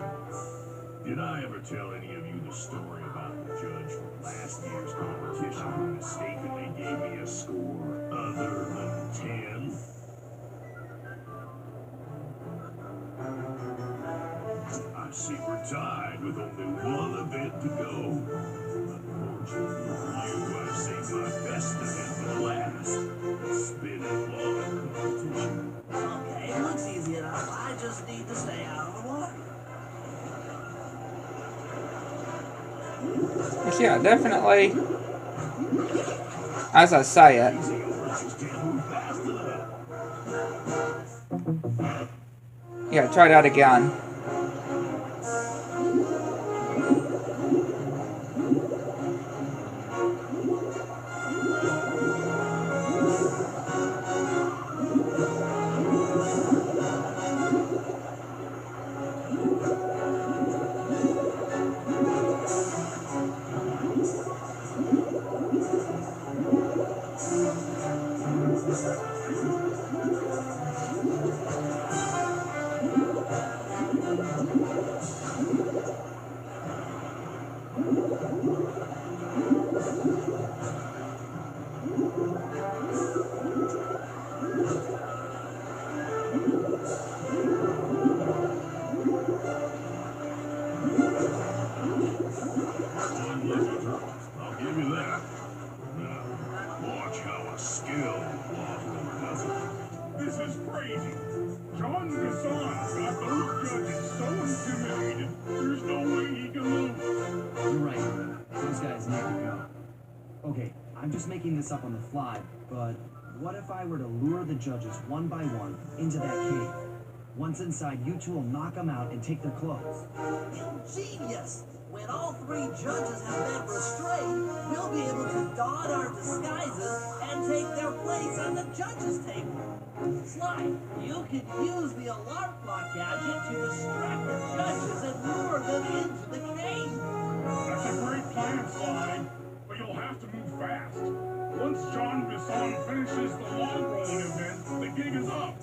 S4: Did I ever tell any of you the story about the judge from last year's competition who mistakenly gave me a score other than 10? I see we're tied with only one event to go. Unfortunately for you, I've saved my best event for the last. The spin and log competition.
S8: Okay, looks easy enough. I just need to stay out of the water.
S1: But yeah, definitely, as I say it,
S4: Easy overs just can't move fast enough.
S1: yeah, try that again.
S4: Unlucky turtles, I'll give you that. Now, watch how a skilled lawbreaker does it.
S3: This is crazy. John Gasson got those judges so intimidated, there's no way he can lose.
S2: You're right. Those guys need to go. Okay, I'm just making this up on the fly, but what if I were to lure the judges one by one into that cave? Once inside, you two will knock them out and take their clothes.
S8: Genius! When all 3 judges have been restrained, we'll be able to don our disguises and take their place on the judges' table. Sly, you can use the alarm clock gadget to distract the judges and lure them into the cave.
S3: That's a great plan, Sly, but you'll have to move fast. Once John Bisson finishes the log rolling event, the gig is up.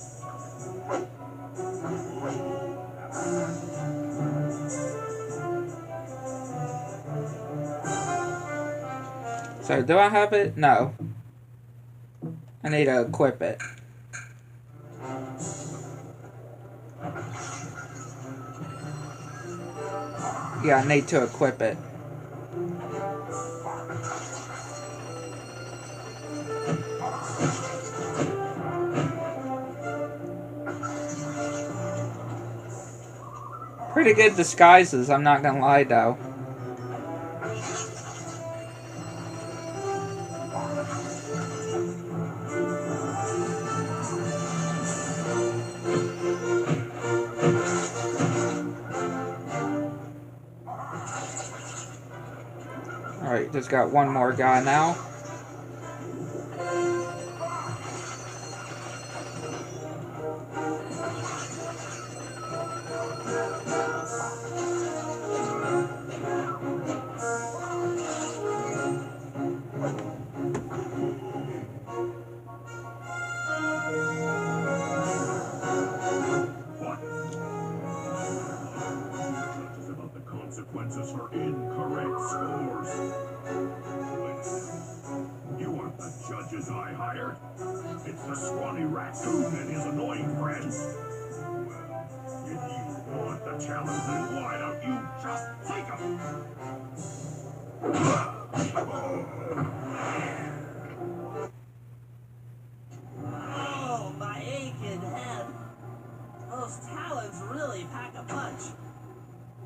S1: So, do I have it? No. I need to equip it. Yeah, I need to equip it. Pretty good disguises, I'm not gonna lie though. Alright, just got one more guy now.
S4: Those are incorrect scores. You aren't the judges I hired. It's the scrawny raccoon and his annoying friends. Well, if you want the challenge, then why don't you just take them?
S8: Oh, my aching head. Those talons really pack a punch.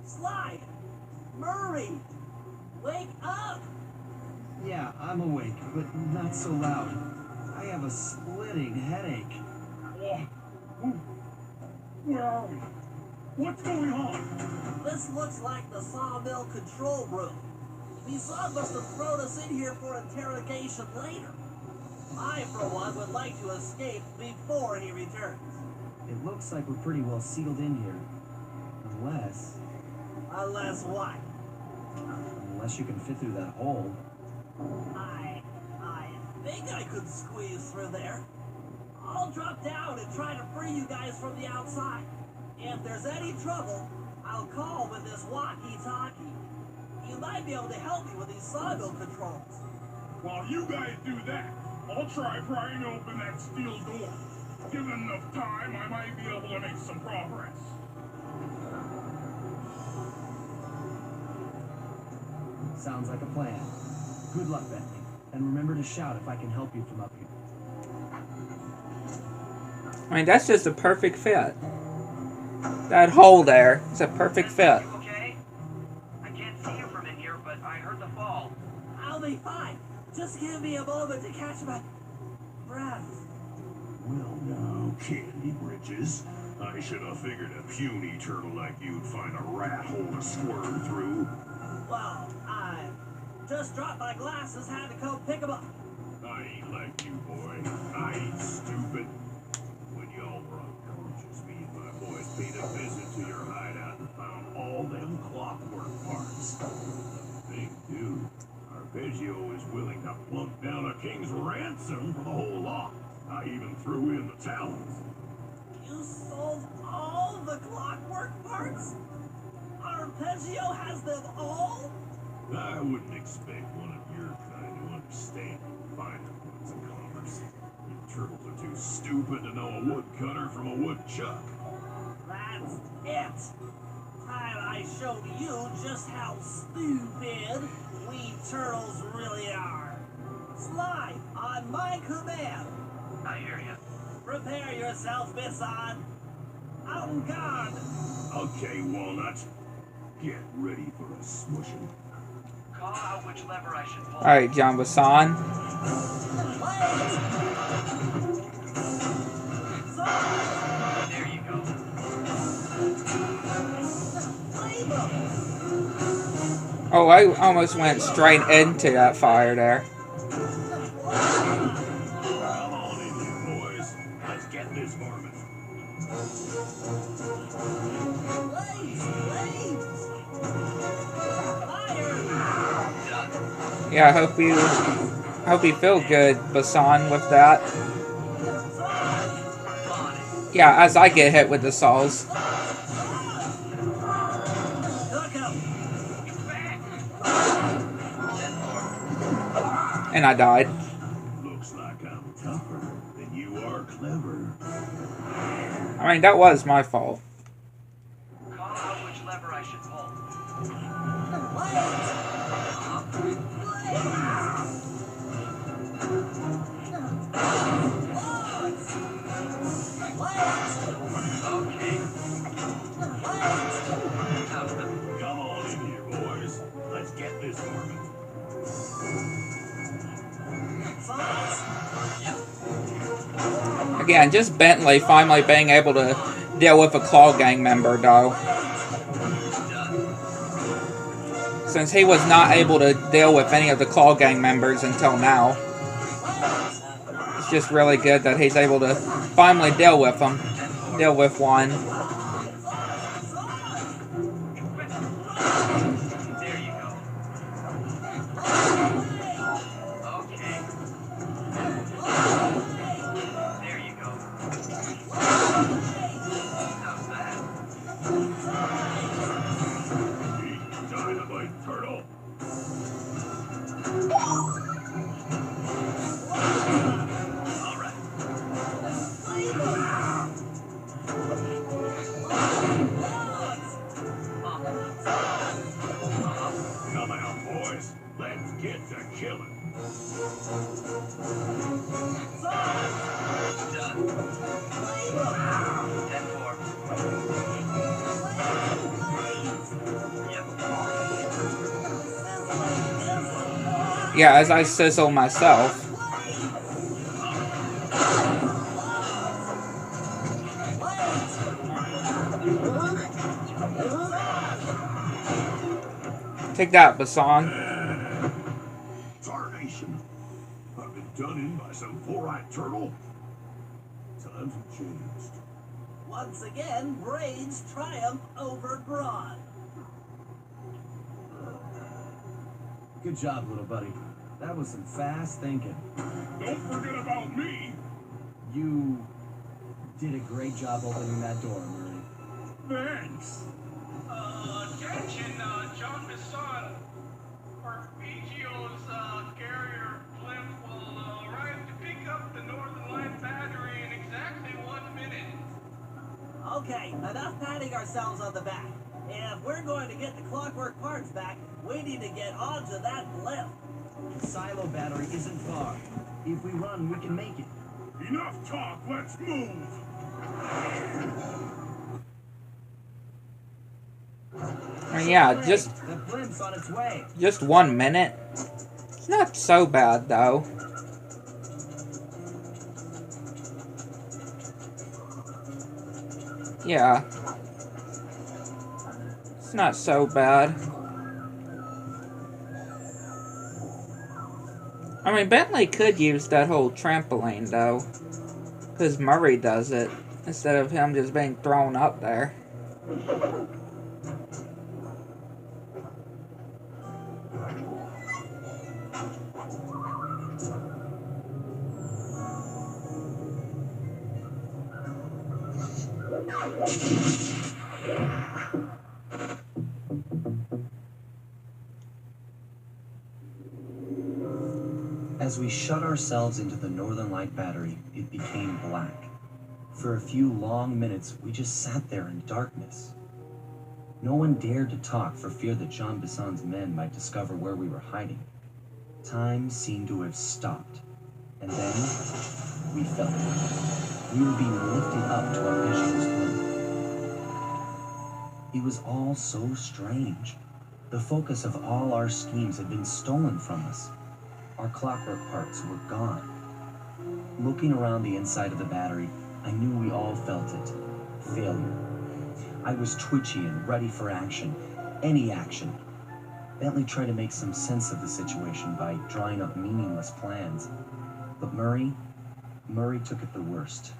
S8: Sly! Murray! Wake up!
S2: Yeah, I'm awake, but not so loud. I have a splitting headache.
S4: Where are we? What's going on?
S8: This looks like the sawmill control room. Nissan must have thrown us in here for interrogation later. I, for one, would like to escape before he returns.
S2: It looks like we're pretty well sealed in here. Unless
S8: What?
S2: Unless you can fit through that hole.
S8: I think I could squeeze through there. I'll drop down and try to free you guys from the outside. If there's any trouble, I'll call with this walkie-talkie. You might be able to help me with these sawmill controls.
S4: While you guys do that, I'll try prying open that steel door. Given enough time, I might be able to make some progress.
S2: Sounds like a plan. Good luck, Bentley. And remember to shout if I can help you from up here.
S1: I mean, that's just a perfect fit. That hole there is a perfect fit.
S7: You okay? I can't see you from in here, but I heard the fall.
S8: I'll be fine. Just give me a moment to catch my breath.
S4: Well, now, Candy Britches. I should have figured a puny turtle like you'd find a rat hole to squirm through.
S8: Well, I just dropped my glasses, had to come pick them up.
S4: I ain't like you, boy. I ain't stupid. When y'all were unconscious, me and my boys paid a visit to your hideout and found all them clockwork parts. The big dude, Arpeggio is willing to plunk down a king's ransom for the whole lot. I even threw in the talons.
S8: You sold all the clockwork parts? Arpeggio has them all?
S4: I wouldn't expect one of your kind to understand finer points of commerce. You turtles are too stupid to know a woodcutter from a woodchuck.
S8: That's it. Time I showed you just how stupid we turtles really are. Sly, on my command.
S7: I hear you.
S8: Prepare yourself, Bisson. On guard.
S4: Okay, Walnut. Get ready for a smushing.
S7: Call out which lever I should pull.
S1: Alright, John Bassan.
S7: There you go.
S1: Oh, I almost went straight into that fire there.
S4: Come on in here, boys. Let's get this varmint.
S1: Yeah, I hope you feel good, Bassan, with that. Yeah, as I get hit with the saws. And I died.
S4: Looks like I'm tougher than you are clever.
S1: I mean, that was my fault.
S7: Call out which lever I should pull. Okay.
S4: Come on in here, boys. Let's get this varmint.
S1: Again, just Bentley finally being able to deal with a Claw Gang member, though. Since he was not able to deal with any of the Claw Gang members until now. It's just really good that he's able to finally deal with them. Deal with one.
S7: There you go. Okay. There you go. How's that?
S4: Dynamite it, turtle.
S7: All right.
S4: Come out, boys. Let's get to killing.
S7: Done. 10-4. Yep.
S1: Yeah, as I sizzle myself. Take that, Basan.
S4: Tarnation. I've been done in by some four-eyed turtle. Times have changed.
S8: Once again, Brains triumph over Brawn.
S2: Good job, little buddy. That was some fast thinking.
S4: Don't forget about me.
S2: You did a great job opening that door, Murray.
S4: Thanks.
S3: Attention, John Bisson. Arpeggio's carrier blimp will arrive to pick up the Northern Line battery in exactly 1 minute.
S8: Okay, enough patting ourselves on the back. If we're going to get the Clockwork parts back, we need to get onto that blimp.
S2: The silo battery isn't far. If we run, we can make it.
S4: Enough talk. Let's move.
S1: Yeah, just
S2: The blimp's on its way.
S1: 1 minute. It's not so bad though. Yeah. It's not so bad. I mean, Bentley could use that whole trampoline though. Because Murray does it. Instead of him just being thrown up there.
S2: As we shut ourselves into the Northern Light battery, it became black. For a few long minutes, we just sat there in darkness. No one dared to talk for fear that Jean Bisson's men might discover where we were hiding. Time seemed to have stopped. And then, we felt it. We were being lifted up to Arpeggio's blimp. It was all so strange. The focus of all our schemes had been stolen from us. Our clockwork parts were gone. Looking around the inside of the battery, I knew we all felt it. Failure. I was twitchy and ready for action. Any action. Bentley tried to make some sense of the situation by drawing up meaningless plans. But Murray took it the worst.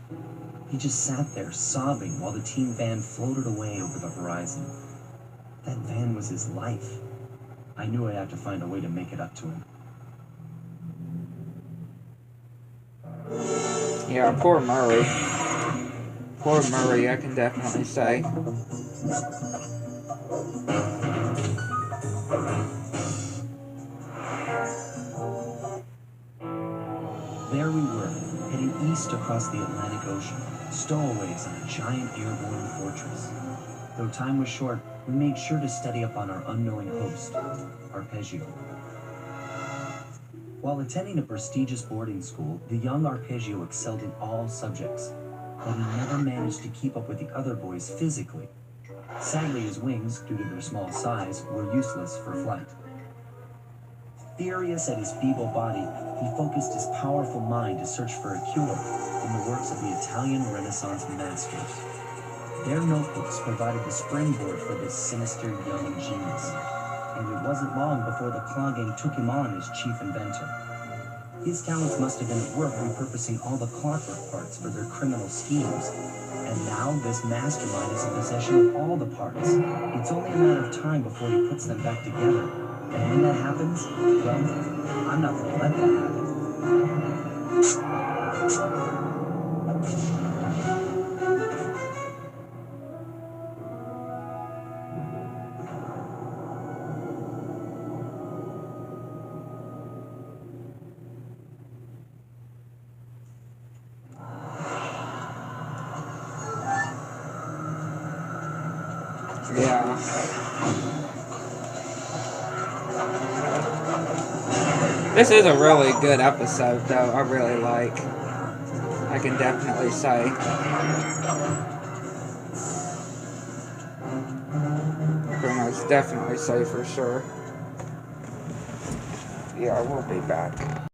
S2: He just sat there sobbing while the team van floated away over the horizon. That van was his life. I knew I'd have to find a way to make it up to him.
S1: Yeah, poor Murray. Poor Murray, I can definitely say.
S2: There we were, heading east across the Atlantic Ocean, stowaways on a giant airborne fortress. Though time was short, we made sure to study up on our unknowing host, Arpeggio. While attending a prestigious boarding school, the young Arpeggio excelled in all subjects, but he never managed to keep up with the other boys physically. Sadly, his wings, due to their small size, were useless for flight. Furious at his feeble body, he focused his powerful mind to search for a cure in the works of the Italian Renaissance masters. Their notebooks provided the springboard for this sinister young genius, and it wasn't long before the Claw Gang took him on as chief inventor. His talents must have been at work repurposing all the clockwork parts for their criminal schemes, and now this mastermind is in possession of all the parts. It's only a matter of time before he puts them back together. And when that happens, well, I'm not going to let that happen.
S1: Yeah. This is a really good episode, though. I really like. I can definitely say. Can most definitely say for sure. Yeah, I will be back.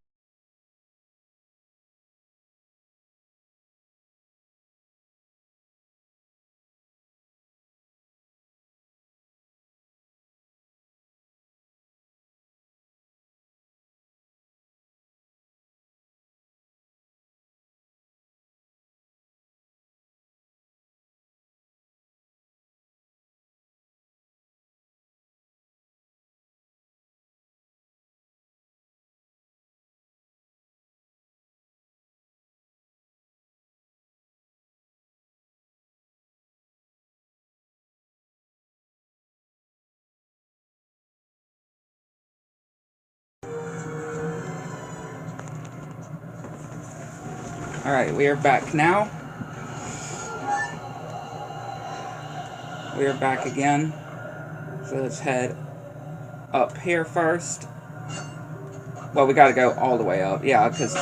S1: Alright, we are back now. We are back again. So let's head up here first. Well, we gotta go all the way up. Yeah, because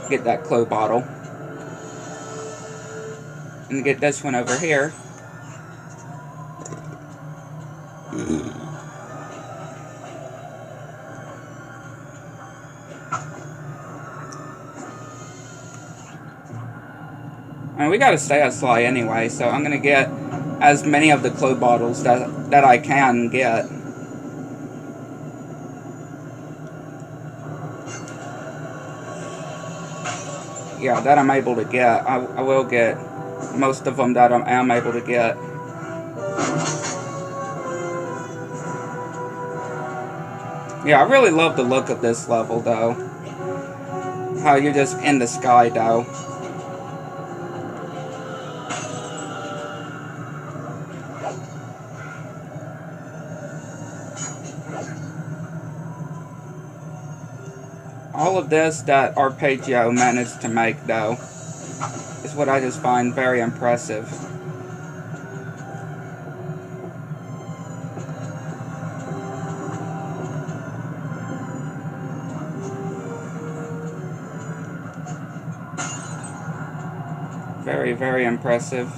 S1: get that Clo bottle. And get this one over here. And we gotta stay at Sly anyway, so I'm gonna get as many of the Clo bottles that I can get. Yeah, that I'm able to get. I will get most of them that I am able to get. Yeah, I really love the look of this level, though. How you're just in the sky, though. All of this that Arpeggio managed to make, though, is what I just find very impressive. Very, very impressive.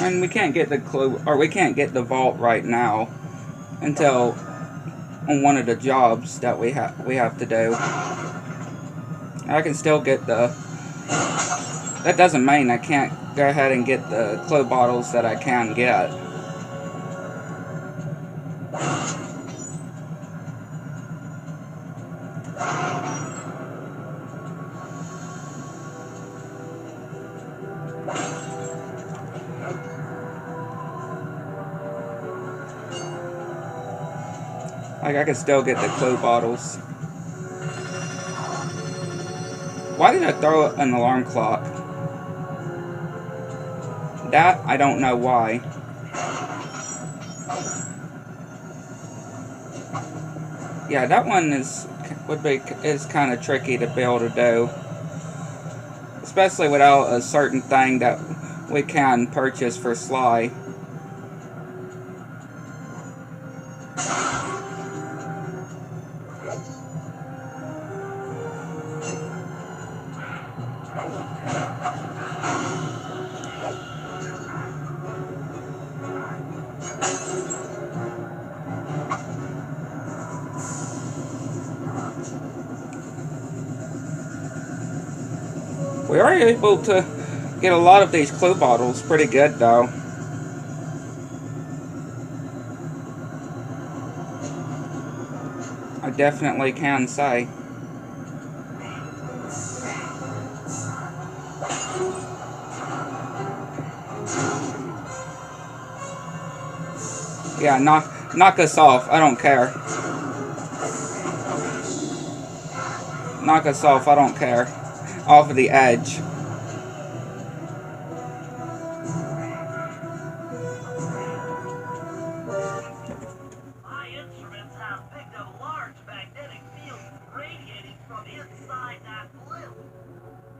S1: And we can't get the clue, or we can't get the vault right now until on one of the jobs that we have to do. I can still get the. That doesn't mean I can't go ahead and get the Clo bottles that I can get. Like, I can still get the Clo bottles. Why did I throw an alarm clock? That, I don't know why. Yeah, that one is kind of tricky to be able to do. Especially without a certain thing that we can purchase for Sly. We are able to get a lot of these Clo bottles pretty good, though. I definitely can say. Yeah, knock us off. I don't care. Knock us off. I don't care. Off of the edge.
S5: has picked up large magnetic fields radiating from inside that blimp.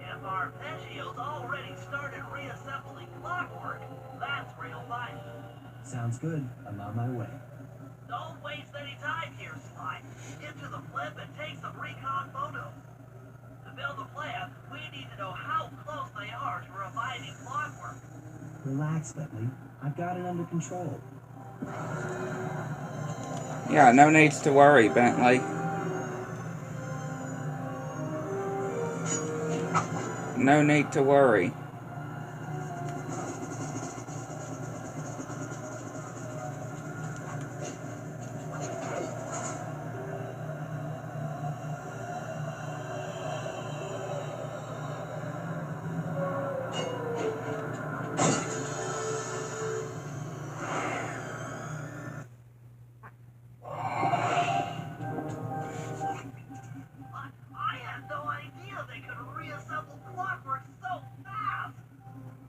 S5: If Arpeggio's already started reassembling clockwork, that's where you'll find it.
S2: Sounds good. I'm on my way.
S5: Don't waste any time here, Sly. Get to the blimp and take some recon photos. To build a plan, we need to know how close they are to reviving clockwork.
S2: Relax, Bentley. I've got it under control.
S1: Yeah, no needs to worry, Bentley. No need to worry.
S5: I had no idea they could reassemble clockwork so fast.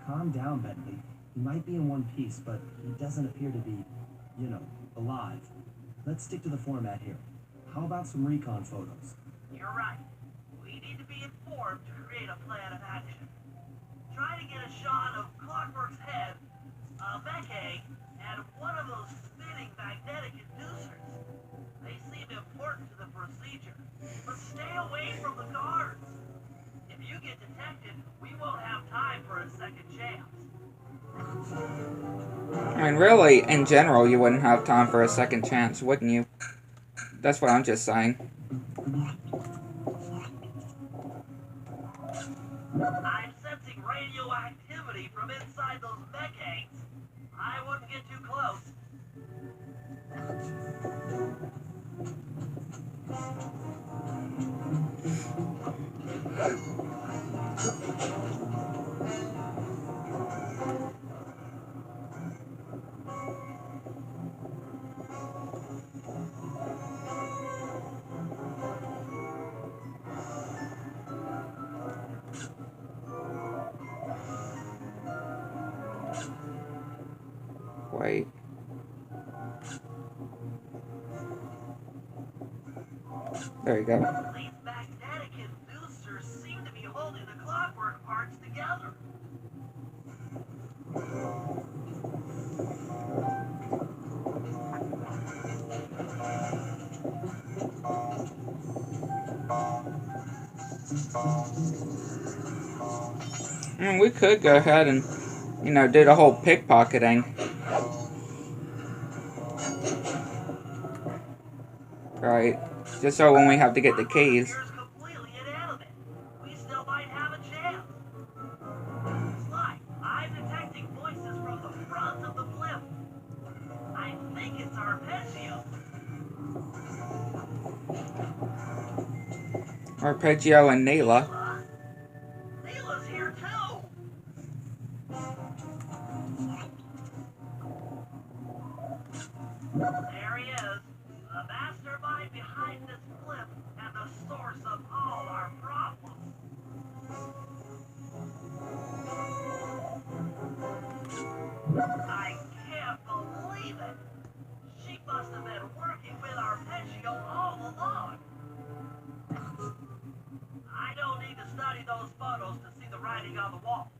S2: Calm down, Bentley. He might be in one piece, but he doesn't appear to be, alive. Let's stick to the format here. How about some recon photos?
S5: You're right. We need to be informed to create a plan of action. Try to get a shot of Clockwork's head, a mech egg, and one of those spinning magnetic inducers. They seem important to the procedure, but stay away from the guards. If you get detected, we won't have time for a second chance.
S1: I mean, really, in general, you wouldn't have time for a second chance, wouldn't you? That's what I'm just saying.
S5: I'm sensing radioactivity from inside those mech eggs. I wouldn't get too close.
S1: Wait. There you go.
S5: These magnetic inducers seem to be holding the clockwork parts together.
S1: I mean, we could go ahead and, do the whole pickpocketing. Right. Just so when we have to get the keys.
S5: Here's completely inanimate. We still might have a chance. Sly, I'm detecting voices from the front of the blimp. I think it's Arpeggio.
S1: Arpeggio and Neela.
S5: Neela's here too. There he is, the mastermind behind this blimp and the source of all our problems. I can't believe it. She must have been working with Arpeggio all along. I don't need to study those photos to see the writing on the wall.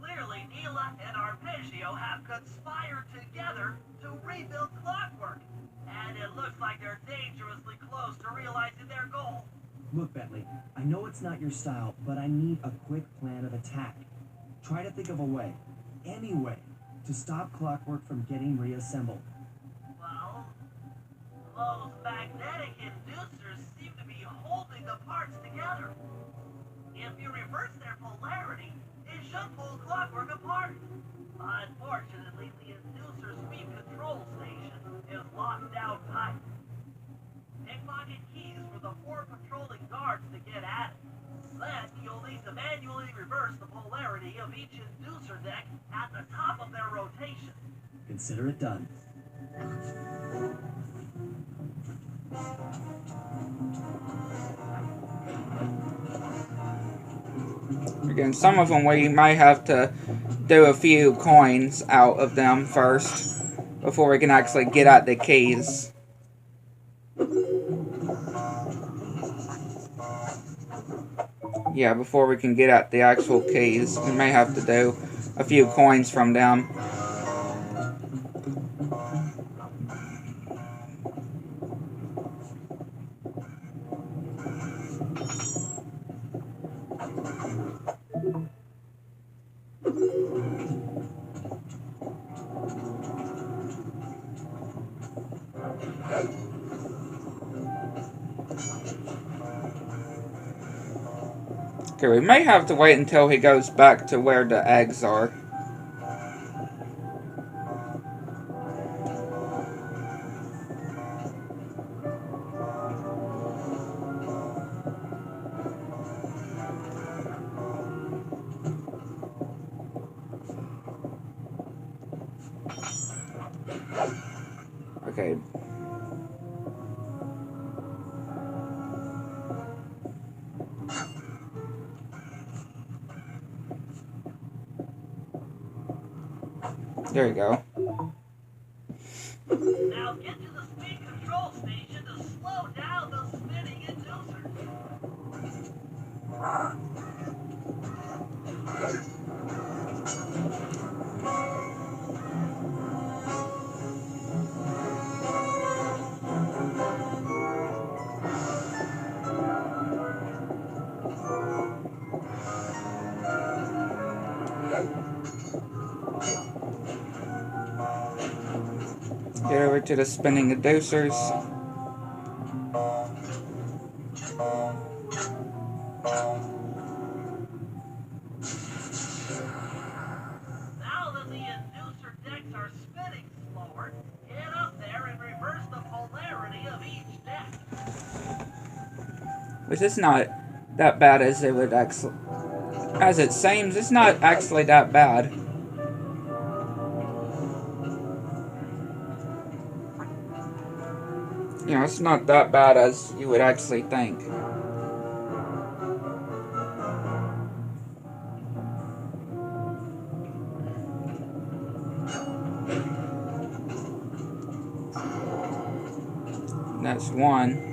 S5: Clearly, Neela and Arpeggio have conspired together to rebuild Clockwork, and it looks like they're dangerously close to realizing their goal.
S2: Look, Bentley, I know it's not your style, but I need a quick plan of attack. Try to think of a way, any way, to stop Clockwork from getting reassembled.
S5: Well, those magnetic inducers seem to be holding the parts together. If you reverse their polarity, it should pull Clockwork apart. Unfortunately, the inducer speed control station is locked down tight. Pickpocket keys for the 4 patrolling guards to get at it. Then you'll need to manually reverse the polarity of each inducer deck at the top of their rotation.
S2: Consider it done.
S1: Again, some of them we might have to do a few coins out of them first before we can actually get at the keys. Yeah, before we can get at the actual keys, we may have to do a few coins from them. Okay, we may have to wait until he goes back to where the eggs are. Okay. There you go.
S5: Now get to the speed control station to slow down the spinning inducer.
S1: Get over to the spinning inducers.
S5: Now that the inducer decks are spinning slower, get up there and reverse the polarity of each deck.
S1: Which is not that bad as it would actually... As it seems, it's not actually that bad. You know, it's not that bad as you would actually think. That's one.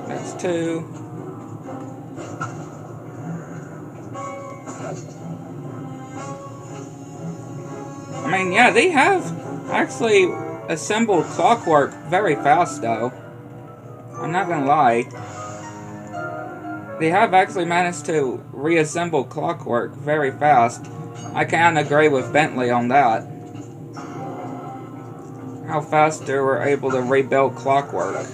S1: That's two. I mean, yeah, they have actually assembled Clockwork very fast, though. I'm not gonna lie. They have actually managed to reassemble Clockwork very fast. I can agree with Bentley on that. How fast they were able to rebuild Clockwork.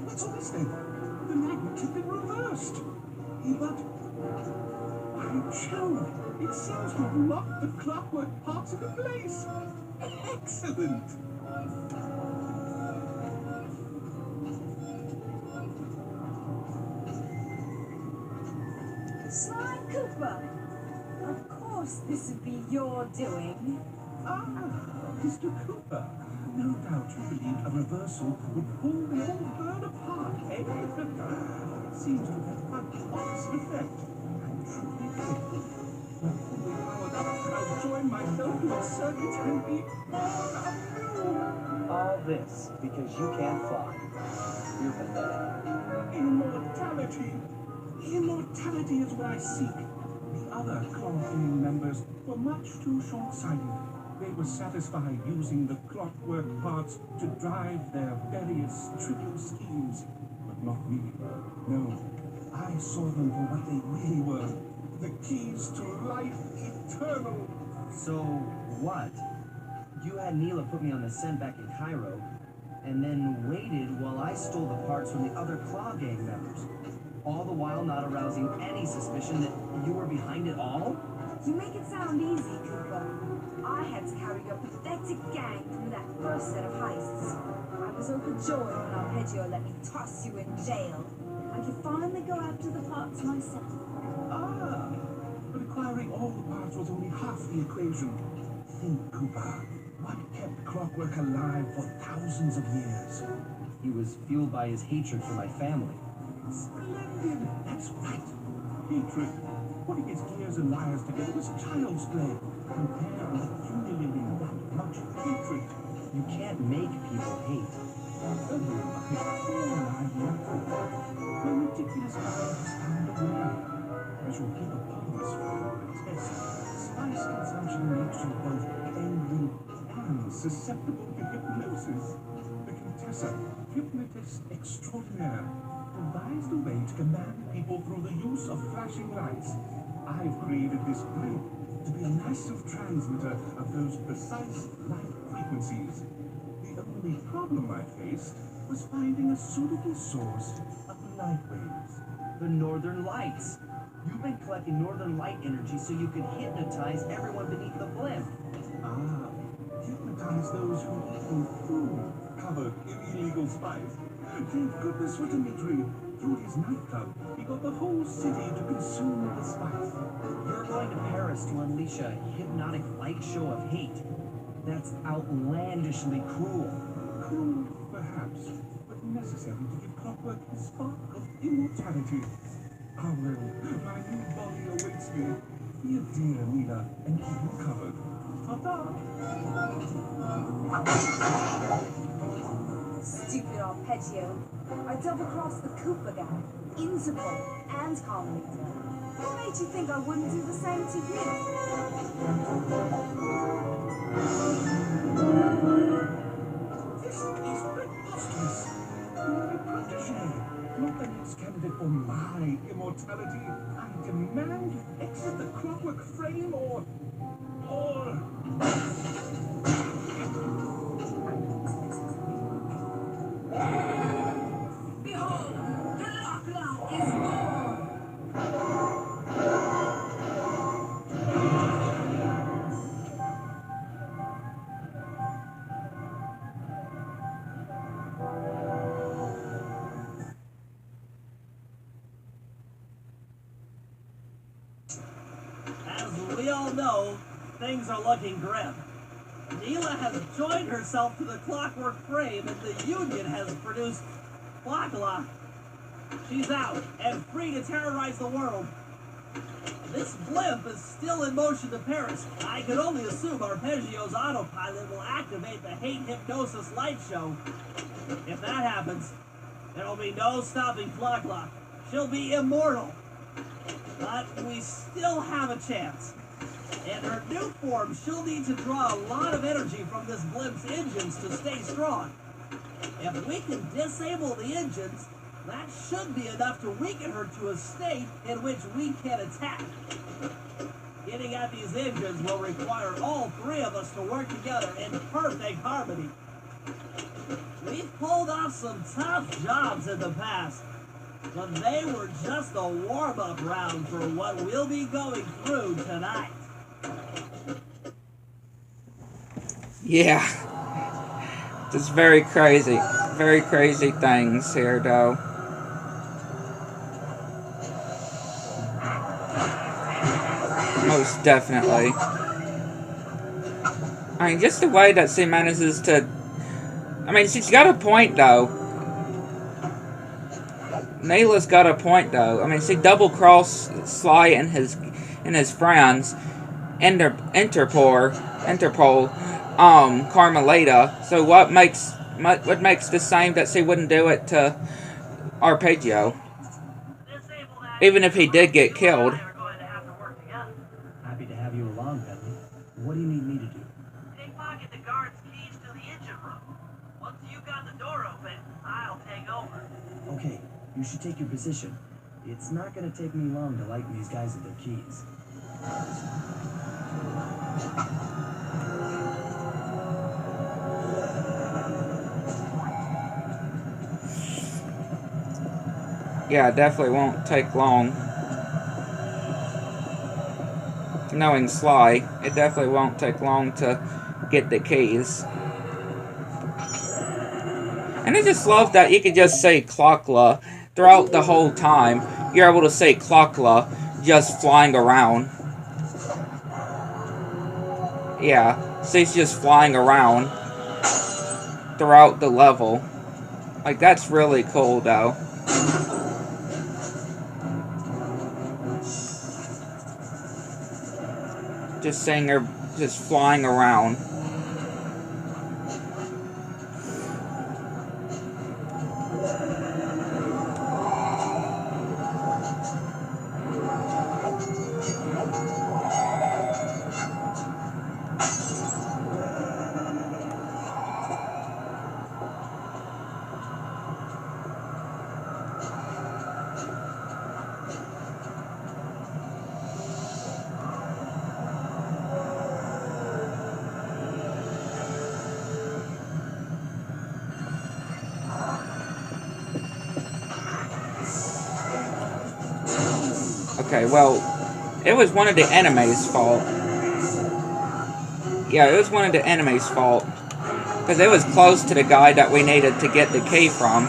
S4: What's all this then? The magnets have been reversed. But by Jove, it seems to have locked the clockwork parts into place. Excellent.
S6: Sly Cooper. Of course this would be your doing.
S4: Ah, Mr. Cooper. No doubt you believed a reversal would pull the old bird apart, eh? Seems to have had the opposite effect. I'm truly grateful. When fully powered up, I'll join myself to a circuit and be born anew.
S2: All this because you can't fly. You're pathetic.
S4: Immortality. Immortality is what I seek. The other Claw Gang members were much too short-sighted. They were satisfied using the clockwork parts to drive their various trivial schemes. But not me. No. I saw them for what they really were. The keys to life eternal.
S2: So, what? You had Neela put me on the scent back in Cairo, and then waited while I stole the parts from the other Claw Gang members. All the while not arousing any suspicion that you were behind it all?
S6: You make it sound easy, Cooper. I had to carry your pathetic gang through that first set of heists. I was overjoyed when Arpeggio let me toss you in jail. I could finally go after the parts myself.
S9: Ah, but acquiring all the parts was only half the equation. Think, Cooper. What kept Clockwork alive for thousands of years?
S2: He was fueled by his hatred for my family.
S9: Splendid! That's right. Hatred. Putting his gears and wires together was child's play. Compare with accumulating that much hatred.
S2: You can't make people hate.
S9: My ridiculous power has found a way. I shall give a pause for the test. Spice consumption makes you both angry and susceptible to hypnosis. The Contessa, hypnotist extraordinaire, devised a way to command people through the use of flashing lights. I've created this blimp to be a massive transmitter of those precise light frequencies. The only problem I faced was finding a suitable source of light waves.
S2: The Northern Lights. You've been collecting Northern Light energy so you can hypnotize everyone beneath the blimp.
S9: Ah, hypnotize those who eat food covered in illegal spice. Thank goodness for Dimitri. Through his nightclub, he got the whole city to consume the spice.
S2: You're going to Paris to unleash a hypnotic light show of hate. That's outlandishly cruel.
S9: Cruel, perhaps, but necessary to give Clockwork his spark of immortality. Ah, well, my new body awaits me. Be a dear, Nina, and keep you covered. Ta-ta!
S6: Stupid Arpeggio. I double-crossed the Cooper gang, Interpol, and Carmelita. What made you think I wouldn't do the same to you?
S9: This is preposterous. My protege, not the next candidate for my immortality. I demand you exit the Clockwork frame or...
S6: Behold, Dracula is born!
S8: As we all know, things are looking grim. Neela has joined herself to the Clockwork frame and the Union has produced Blacula. She's out and free to terrorize the world. This blimp is still in motion to Paris. I can only assume Arpeggio's autopilot will activate the hate hypnosis light show. If that happens, there'll be no stopping Blacula. She'll be immortal. But we still have a chance. In her new form, she'll need to draw a lot of energy from this blimp's engines to stay strong. If we can disable the engines, that should be enough to weaken her to a state in which we can attack. Getting at these engines will require all three of us to work together in perfect harmony. We've pulled off some tough jobs in the past, but they were just a warm-up round for what we'll be going through tonight.
S1: Yeah. Just very crazy things here, though. Most definitely. I mean, just the way that she manages to... I mean, she's got a point, though. Neela's got a point, though. I mean, she double-crossed Sly and his friends, Interpol, Carmelita. So what makes the same that she wouldn't do it to Arpeggio? Even if he did get killed.
S2: Happy to have you along, Bentley. What do you need me to do?
S5: Pickpocket the guard's keys to the engine room. Once you've got the door open, I'll take over.
S2: Okay, you should take your position. It's not gonna take me long to lighten these guys of their keys.
S1: Yeah, it definitely won't take long. knowing Sly, it definitely won't take long to get the keys. And I just love that you could just say Clockla throughout the whole time. You're able to say Clockla just flying around. Yeah, so he's just flying around throughout the level. Like, that's really cool, though. Just seeing her just flying around. Okay, well, it was one of the enemy's fault. Yeah, it was one of the enemy's fault. Because it was close to the guy that we needed to get the key from.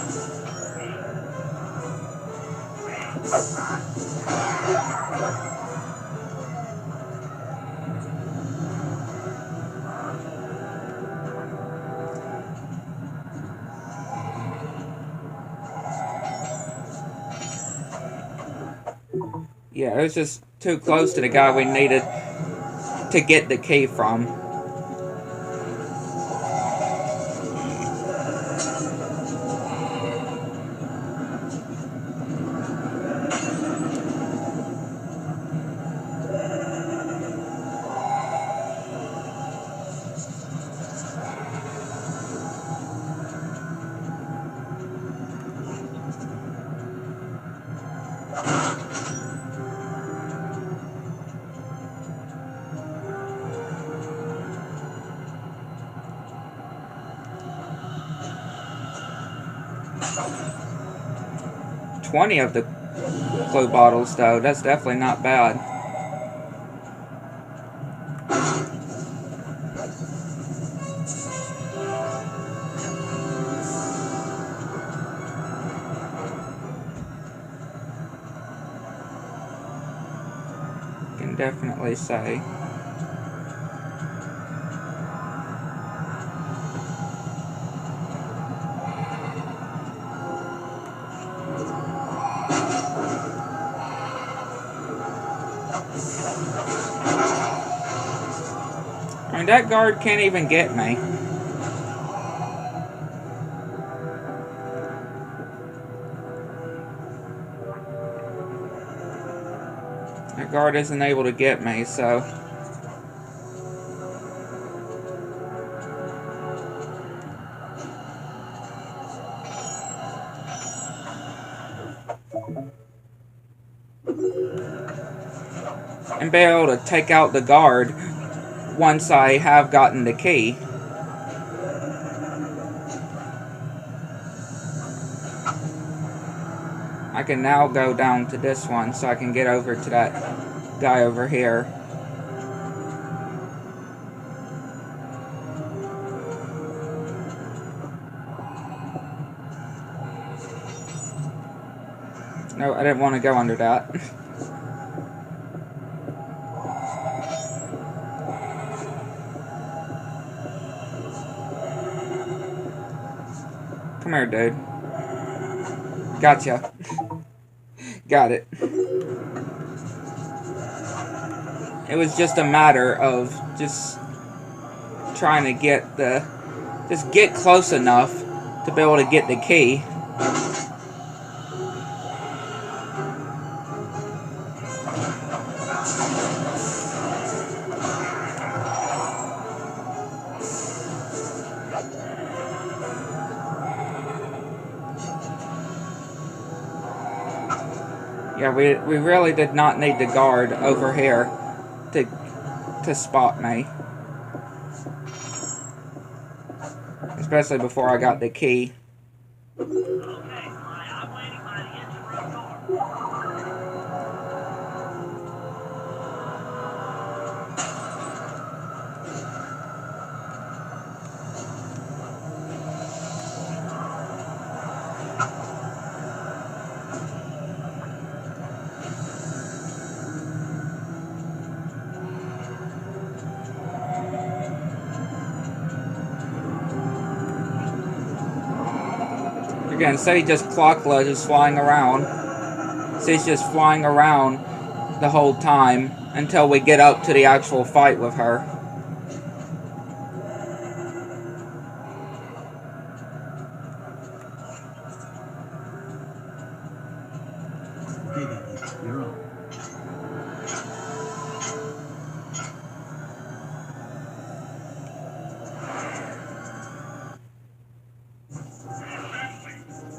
S1: Yeah, it was just too close to the guy we needed to get the key from. $20 of the glue bottles, though. That's definitely not bad. Can definitely say. I mean, that guard can't even get me. That guard isn't able to get me, so... and be able to take out the guard once I have gotten the key. I can now go down to this one so I can get over to that guy over here. No, I didn't want to go under that. Come here, dude. Gotcha. Got it. It was just a matter of just trying to get the... just get close enough to be able to get the key. Yeah, we really did not need the guard over here to spot me. Especially before I got the key.
S8: Okay, Sly, I'm waiting by the engine room door.
S1: Again, say just Clockla is flying around. Say it's just flying around the whole time until we get up to the actual fight with her.
S2: Okay, Bentley, you're on.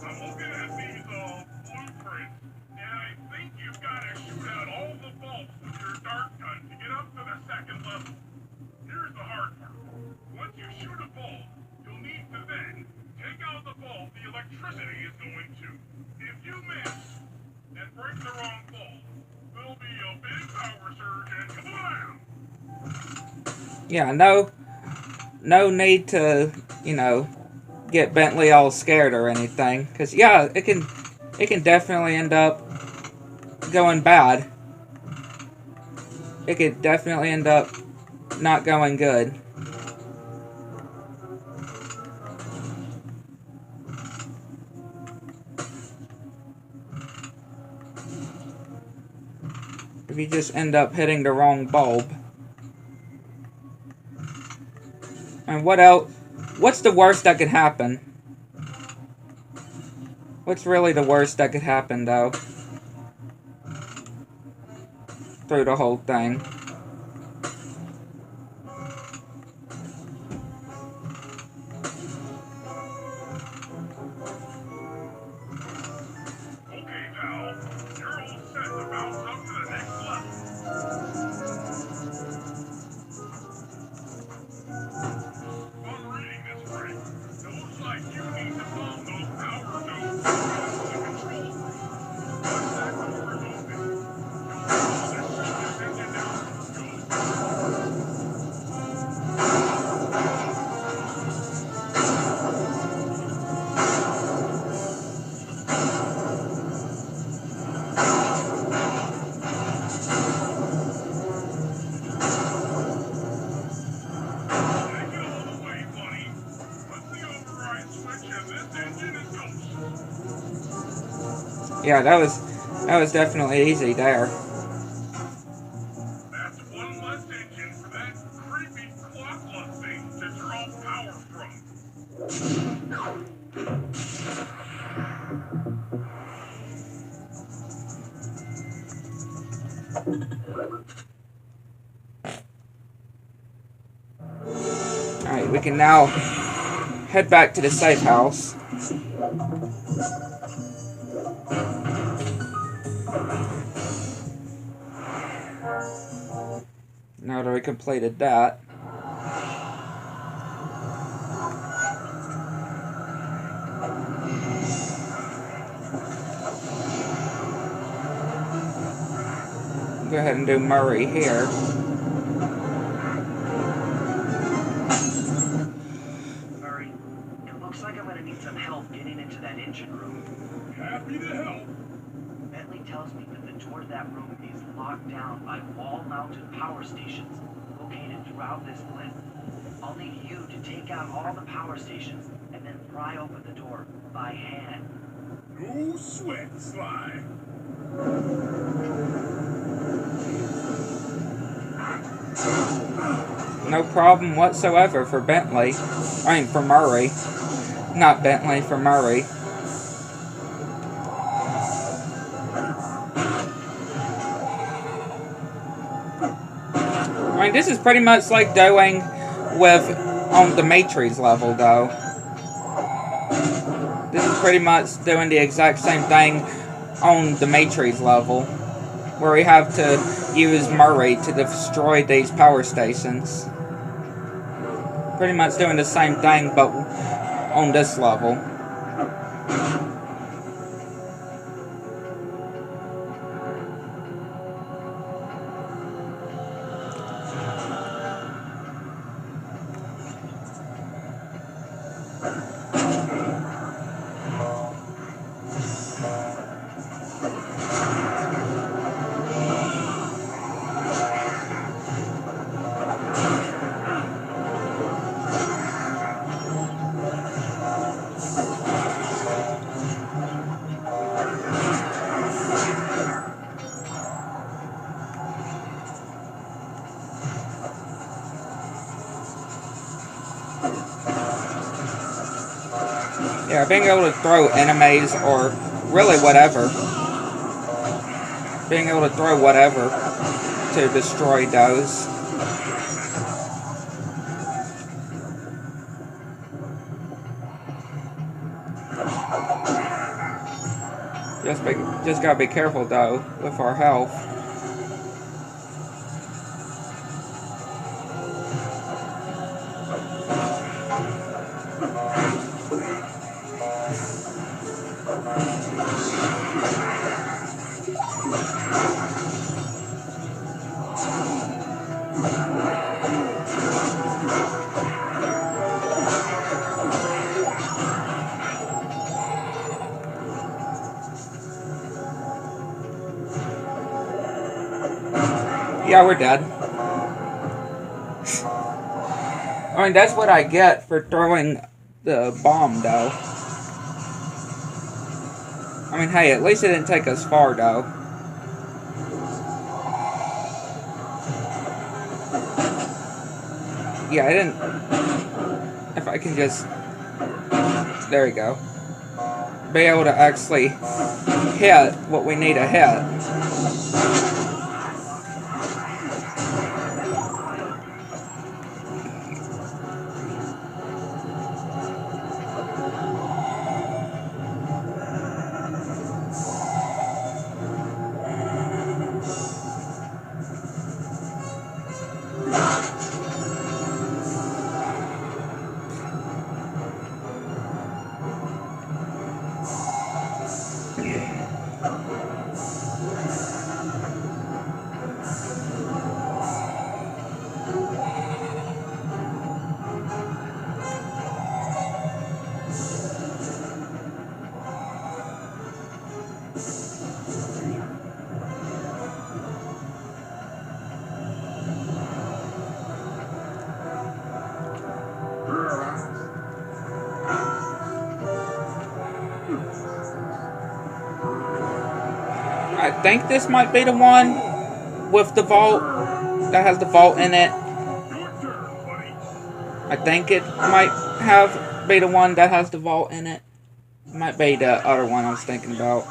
S3: I'm looking at these blueprints, and I think you've got to shoot out all the bolts with your dart gun to get up to the second level. Here's the hard part. Once you shoot a bolt, you'll need to then take out the bolt the electricity is going to. If you miss and break the wrong bolt, there'll be a big power surge and kablam!
S1: Yeah, no need to, you know, get Bentley all scared or anything, because yeah, it can definitely end up going bad. It could definitely end up not going good. If you just end up hitting the wrong bulb. And what else? What's the worst that could happen? What's really the worst that could happen, though? Through the whole thing.
S3: Okay, pal. You're all set to bounce up to the next level. On reading this, Frank, it looks like you need to bomb those power nodes to the control. Once that door is open, you'll be able to shut this engine down from good. Take it all the way, buddy. Put the override switch and this engine is ghost.
S1: Yeah, that was definitely easy there.
S3: That's one less engine for that creepy Clockla thing to draw power from.
S1: Alright, we can now head back to the safe house. Now that we completed that. Go ahead and do Murray here.
S7: Murray, it looks like I'm gonna need some help getting into that engine room.
S3: Happy to help.
S7: Bentley tells me that the door to that room is locked down by wall-mounted power stations located throughout this blimp. I'll need you to take out all the power stations and then pry open the door by hand.
S3: No sweat, Sly.
S1: No problem whatsoever for Bentley. I mean, for Murray. Not Bentley, for Murray. I mean, this is pretty much like doing with on the Matrix level, though. This is pretty much doing the exact same thing on the Matrix level, where we have to use Murray to destroy these power stations. Pretty much doing the same thing, but on this level. Yeah, being able to throw enemies or really whatever. Being able to throw whatever to destroy those. Just gotta be careful though with our health. Yeah, we're dead. I mean, that's what I get for throwing the bomb, though. I mean, hey, at least it didn't take us far, though. Yeah, I didn't... If I can just... There we go. Be able to actually hit what we need to hit. I think this might be the one with the vault that has the vault in it. I think it might be the one that has the vault in it. It might be the other one I was thinking about.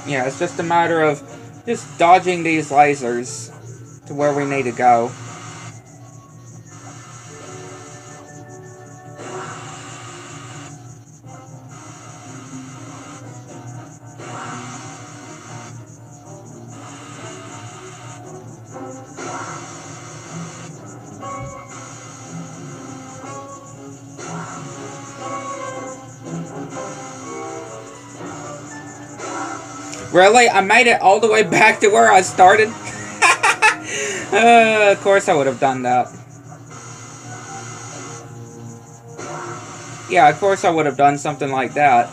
S1: Yeah, it's just a matter of just dodging these lasers to where we need to go. Really? I made it all the way back to where I started? Of course I would have done that. Yeah, of course I would have done something like that.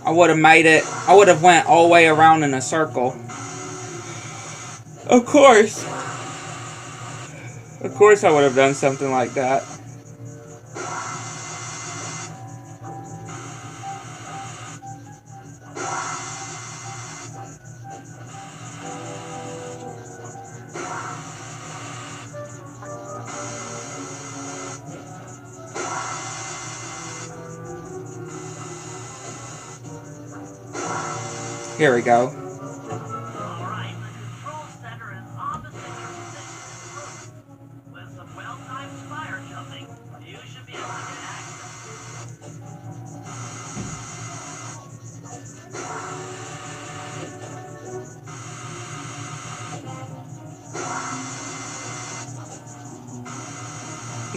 S1: I would have made it... I would have went all the way around in a circle. Of course. Of course I would have done something like that. Here we go.
S5: Alright, the control center is opposite your position. With some well-timed fire jumping, you should be able to get access.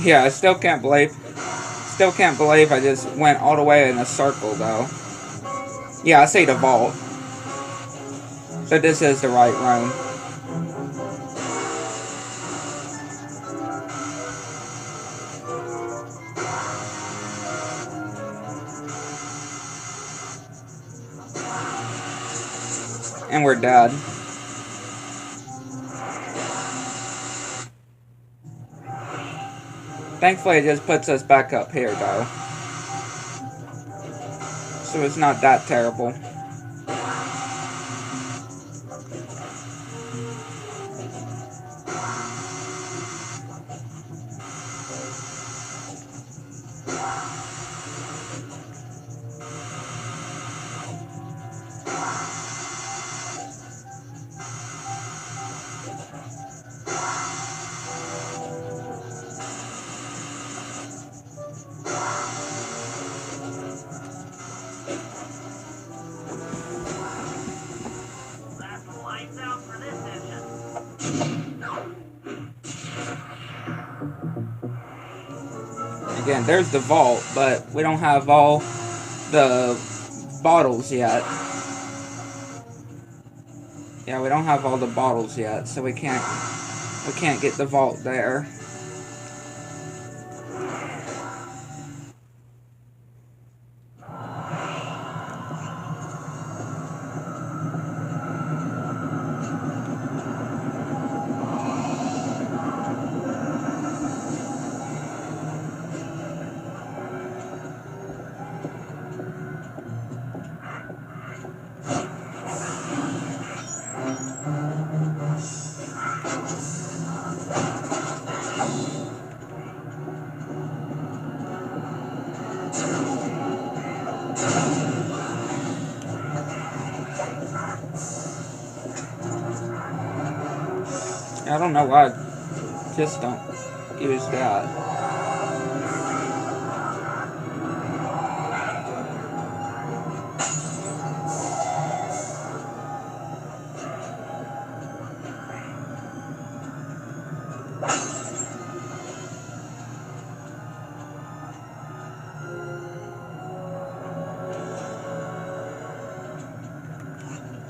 S1: Yeah, I still can't believe still can't believe I just went all the way in a circle, though. Yeah, I see the vault. So this is the right room. And we're dead. Thankfully, it just puts us back up here, though. So it's not that terrible. Again, there's the vault, but we don't have all the bottles yet. Yeah, we don't have all the bottles yet, so we can't get the vault there. I don't know why I just don't use that.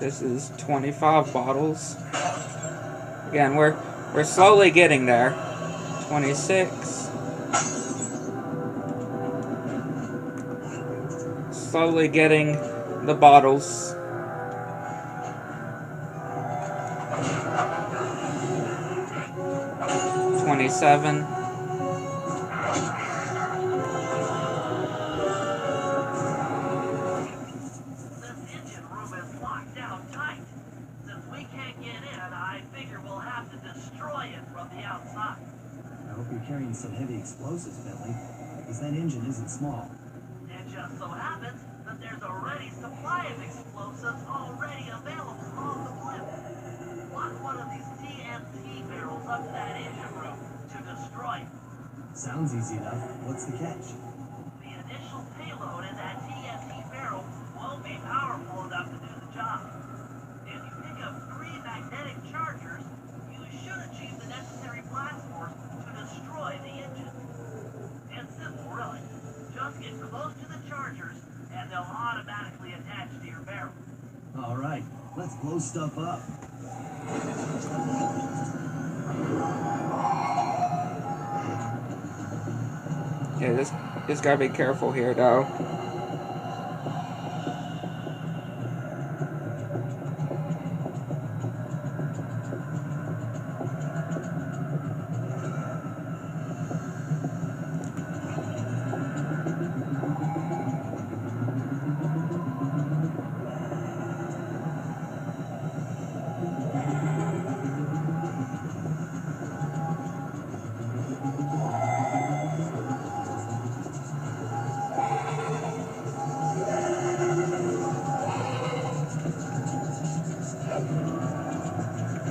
S1: This is 25 bottles. Again, we're slowly getting there. 26. Slowly getting the bottles. 27.
S2: Carrying some heavy explosives, Bentley, because that engine isn't small.
S5: It just so happens that there's a ready supply of explosives already available on the blimp. Lock one of these TNT barrels up to that engine room to destroy it.
S2: Sounds easy enough. What's the catch?
S5: The initial payload in that TNT barrel won't be powerful enough to do the job. If you pick up 3 magnetic chargers, you should achieve the necessary blast force to destroy the engine. It's simple, really. Just get close to the chargers, and they'll automatically attach to your barrel.
S2: All right, let's blow stuff up.
S1: Yeah, just gotta be careful here, though.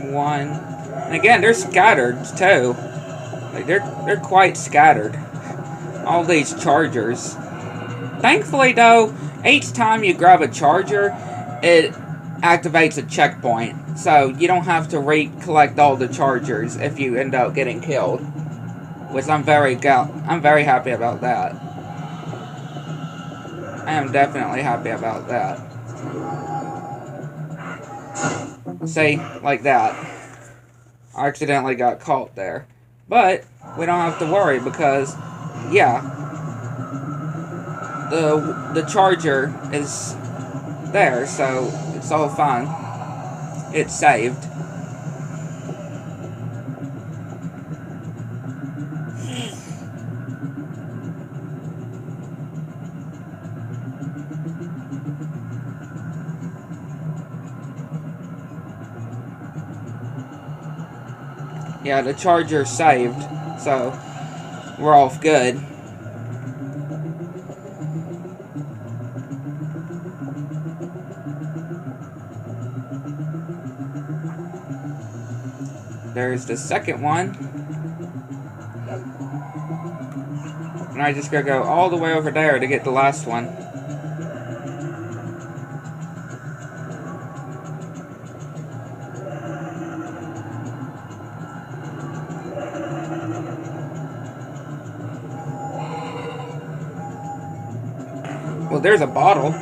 S1: One, and again, they're scattered too. Like they're quite scattered. All these chargers. Thankfully, though, each time you grab a charger, it activates a checkpoint, so you don't have to recollect all the chargers if you end up getting killed. Which I'm very happy about that. I am definitely happy about that. See, like that. I accidentally got caught there. But we don't have to worry because, yeah, the charger is there, so it's all fine. It's saved. Yeah, the charger's saved, so we're off good. There's the second one. And I just gotta go all the way over there to get the last one. Well, there's a bottle.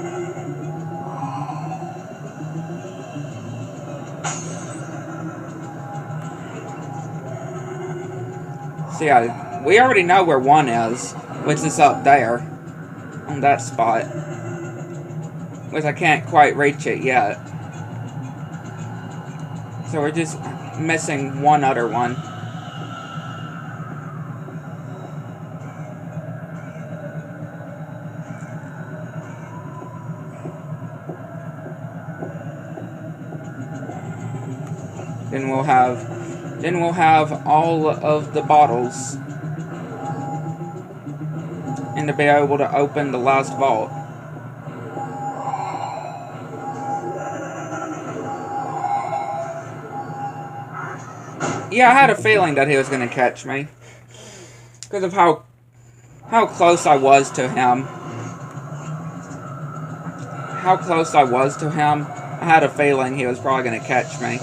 S1: So yeah, we already know where one is, which is up there, on that spot. Which I can't quite reach it yet. So we're just missing one other one. Then we'll have all of the bottles, and to be able to open the last vault. Yeah, I had a feeling that he was going to catch me because of how close I was to him. How close I was to him, I had a feeling he was probably going to catch me.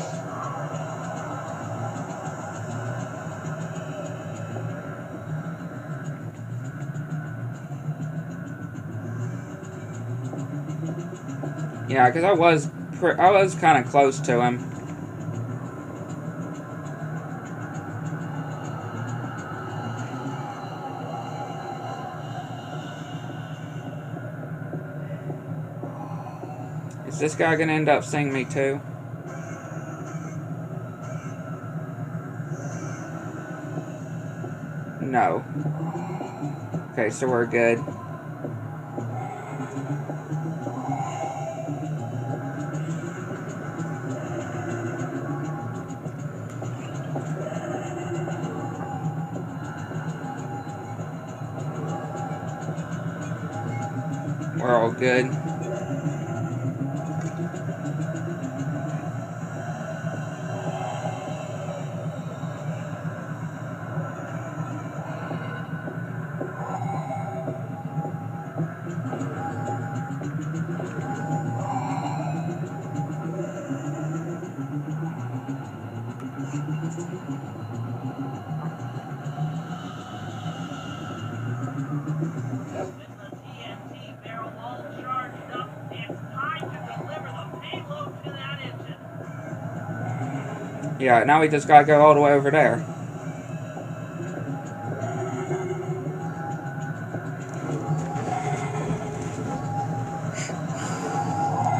S1: Yeah, because I was kind of close to him. Is this guy gonna end up seeing me too? No. Okay, so we're good. We're all good. Yeah, now we just gotta go all the way over there.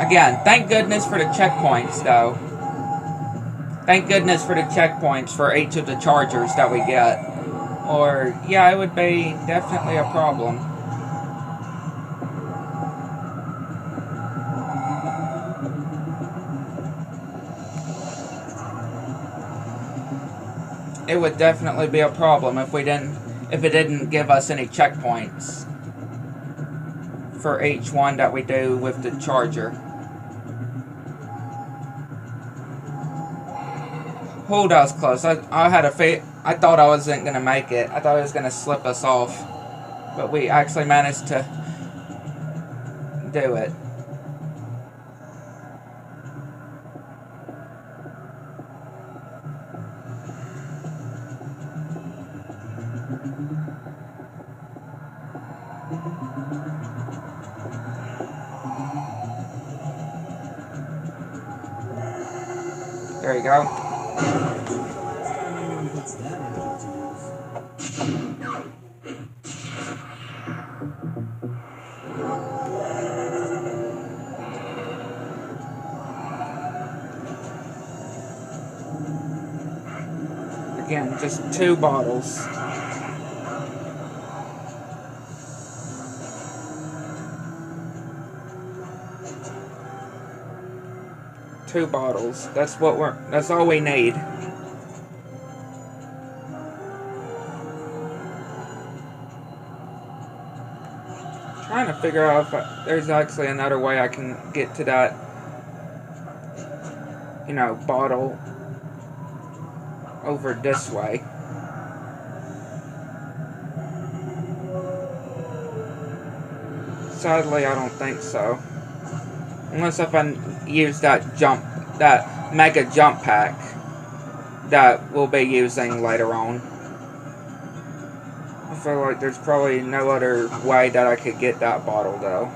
S1: Again, thank goodness for the checkpoints, though. Thank goodness for the checkpoints for each of the chargers that we get. Or, yeah, it would be definitely a problem. It would definitely be a problem if it didn't give us any checkpoints for each one that we do with the charger. Oh, that was close. I had I thought I wasn't gonna make it. I thought it was gonna slip us off, but we actually managed to do it. There you go.
S2: Puts that engine to use.
S1: Again, just 2 bottles. Two bottles. That's all we need. Trying to figure out if there's actually another way I can get to that, you know, bottle over this way. Sadly, I don't think so. Unless if I use that mega jump pack that we'll be using later on. I feel like there's probably no other way that I could get that bottle though.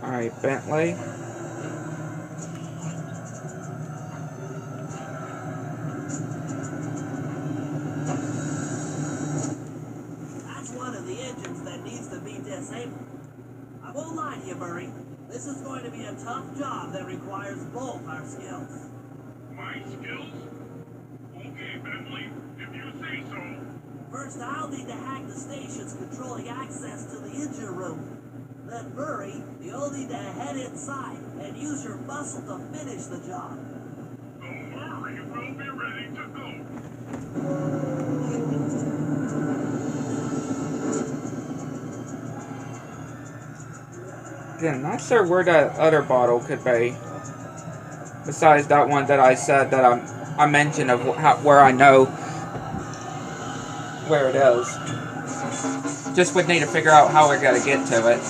S1: Alright, Bentley.
S8: That's one of the engines that needs to be disabled. I won't lie to you, Murray. This is going to be a tough job that requires both our skills.
S3: My skills? Okay, Bentley, if you say so.
S8: First, I'll need to hack the stations controlling access to the engine room. Then, Murray, you'll need to head inside and use your muscle to finish the job.
S3: The Murray will be ready to go.
S1: Again, not sure where that other bottle could be. Besides that one that I said that I mentioned of where I know where it is. Just would need to figure out how we're gonna get to it.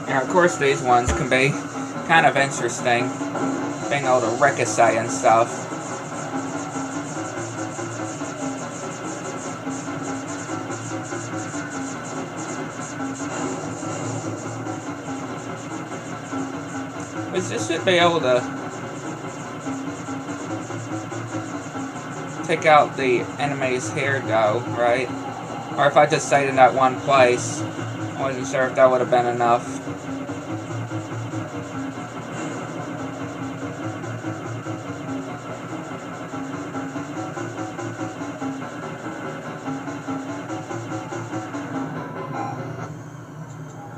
S1: Yeah, of course these ones can be kind of interesting, being able to ricochet and stuff. Which this should be able to take out the enemies here though, right? Or if I just stayed in that one place, I wasn't sure if that would have been enough.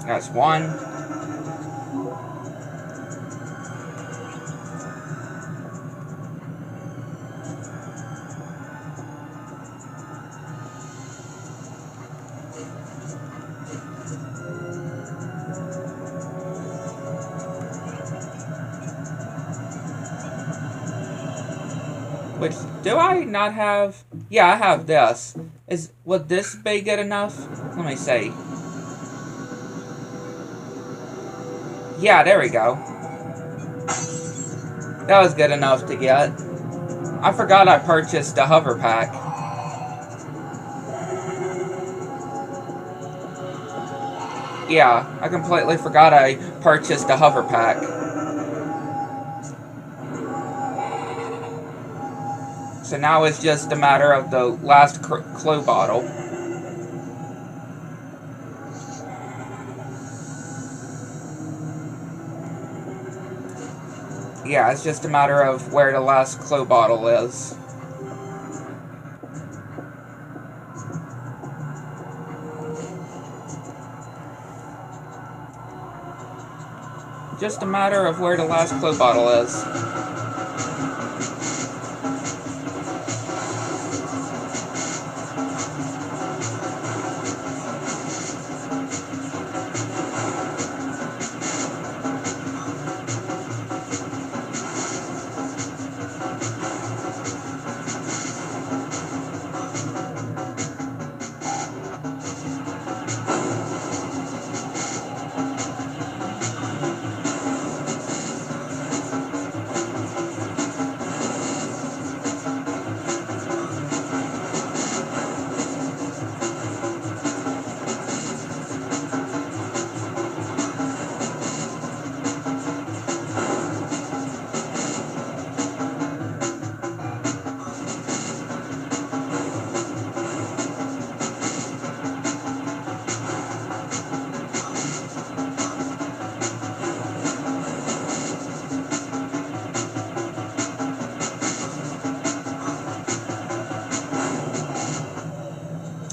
S1: That's one. Which, do I not have? Yeah, I have this. Would this be good enough? Let me see. Yeah, there we go. That was good enough to get. I forgot I purchased a hover pack. Yeah, I completely forgot I purchased a hover pack. So now it's just a matter of the last clue bottle. Yeah, it's just a matter of where the last clue bottle is. Just a matter of where the last clue bottle is.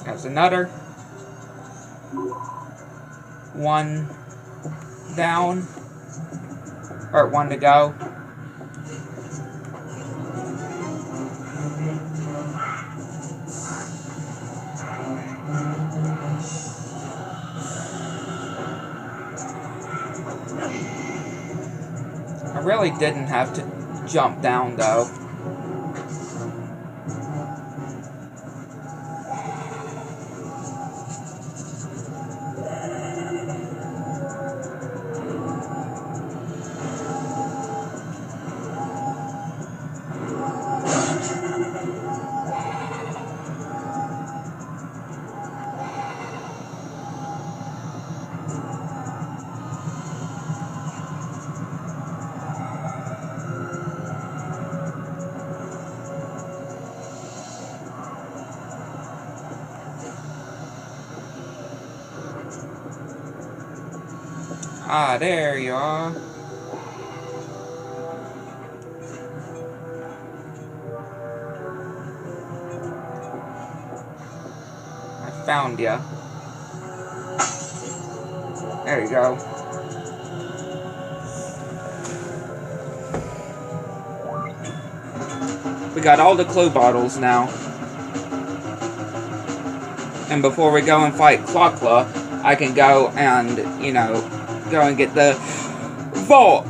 S1: There's another. One down. Or one to go. I really didn't have to jump down though. Ah, there you are. I found ya. There you go. We got all the clue bottles now. And before we go and fight Clockla, I can go and, you know, go and get the vault.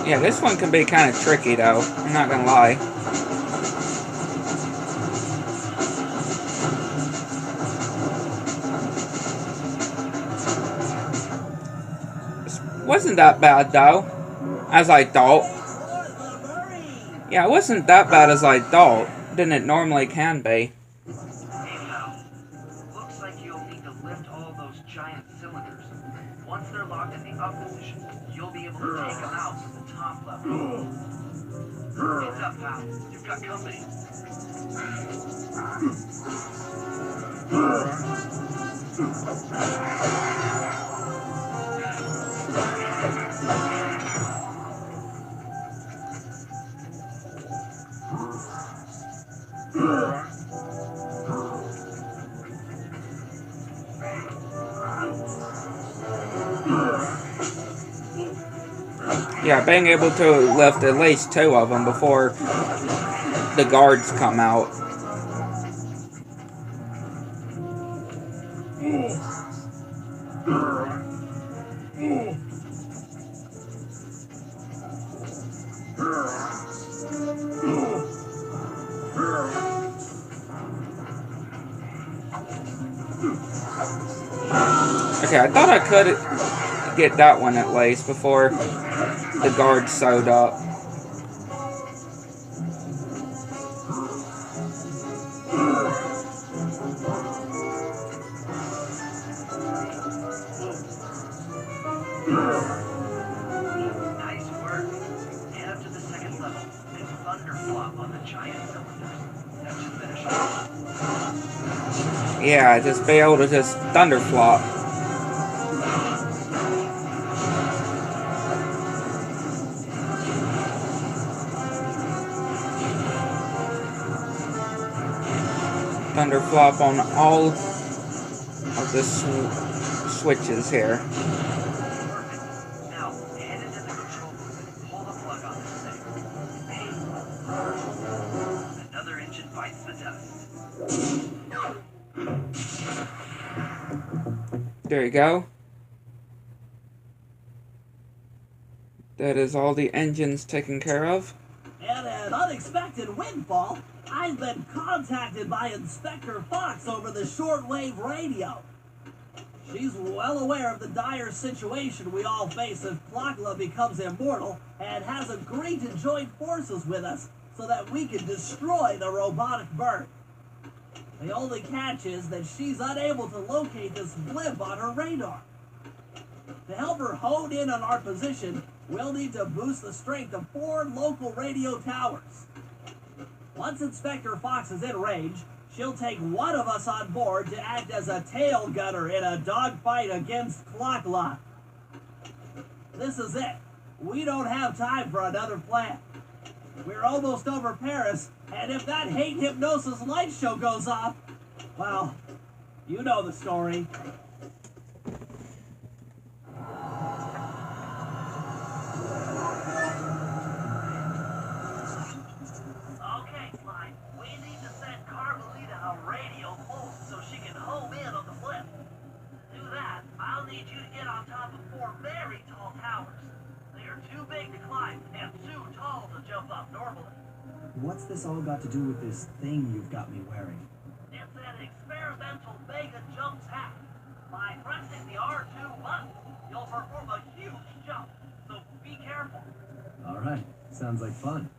S1: Yeah, this one can be kind of tricky, though. I'm not gonna lie. It wasn't that bad, though, as I thought. Yeah, it wasn't that bad as I thought. Than it normally can be.
S7: Hey, pal. Looks like you'll need to lift all those giant cylinders. Once they're locked in the up position, you'll be able to take them out from the top level. Heads up, pal. You've got company.
S1: Yeah, being able to lift at least 2 of them before the guards come out. I Okay, I thought I could get that one at least before the guard sewed up.
S7: Nice work. Head up to the second level and thunderflop on the giant cylinders. That should finish it.
S1: Yeah, just be able to just thunderflop. Thunderflop on all of the switches here.
S7: Perfect. Now, head into the control booth and pull the plug on this thing. Another engine bites the dust.
S1: There you go. That is all the engines taken care of.
S8: And an unexpected windfall, I've been contacted by Inspector Fox over the shortwave radio. She's well aware of the dire situation we all face if Clockla becomes immortal and has agreed to join forces with us so that we can destroy the robotic bird. The only catch is that she's unable to locate this blimp on her radar. To help her hone in on our position, we'll need to boost the strength of 4 local radio towers. Once Inspector Fox is in range, she'll take one of us on board to act as a tail gunner in a dogfight against Clockla. This is it. We don't have time for another plan. We're almost over Paris, and if that hate hypnosis light show goes off, well, you know the story.
S5: Okay, Clyde. We need to send Carmelita a radio pulse so she can home in on the flip. To do that, I'll need you to get on top of 4 very tall towers. They are too big to climb and too tall to jump up normally.
S2: What's this all got to do with this thing you've got me wearing?
S5: It's an experimental mega jump hack. By pressing the R2 button, you'll perform a huge jump, so be careful.
S2: Alright, sounds like fun.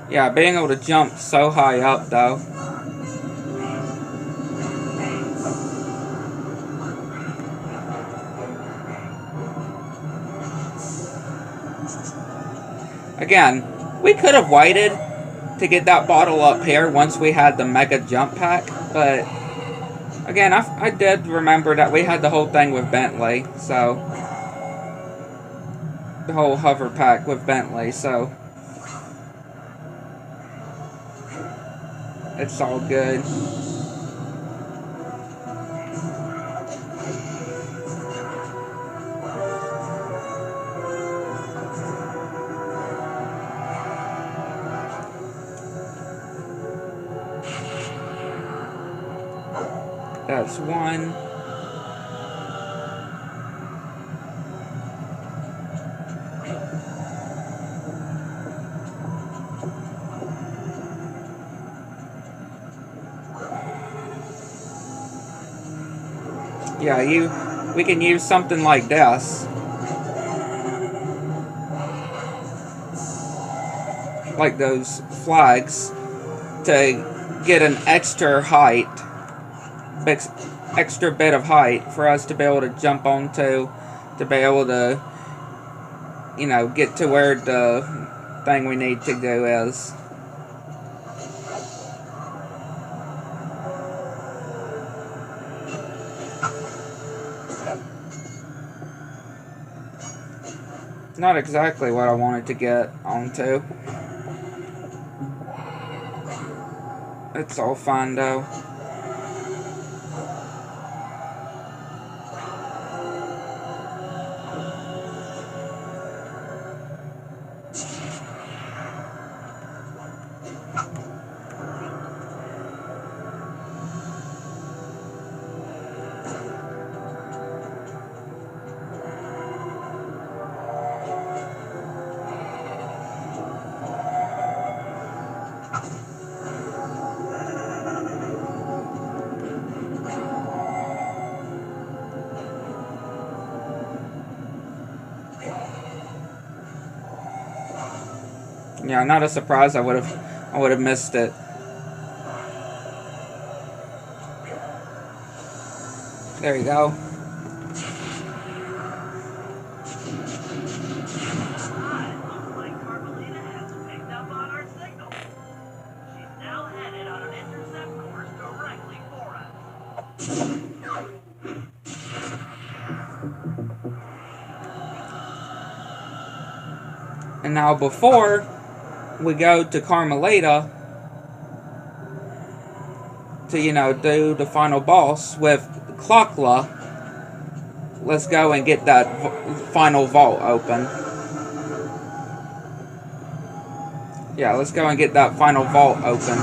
S1: Yeah, being able to jump so high up though. Again, we could have waited to get that bottle up here once we had the mega jump pack, but again, I did remember that we had the whole thing with Bentley, so the whole hover pack with Bentley, so it's all good. That's one. Yeah, we can use something like this. Like those flags to get an extra height. Extra bit of height for us to be able to jump onto, to be able to, you know, get to where the thing we need to do is. Not exactly what I wanted to get onto. It's all fine though. Yeah, not a surprise. I would have missed it. There you go.
S5: Alright, looks like Carmelita has picked up on our signal. She's now headed on an intercept course directly for us.
S1: And now before we go to Carmelita to, you know, do the final boss with Clockla, let's go and get that final vault open. Yeah, let's go and get that final vault open.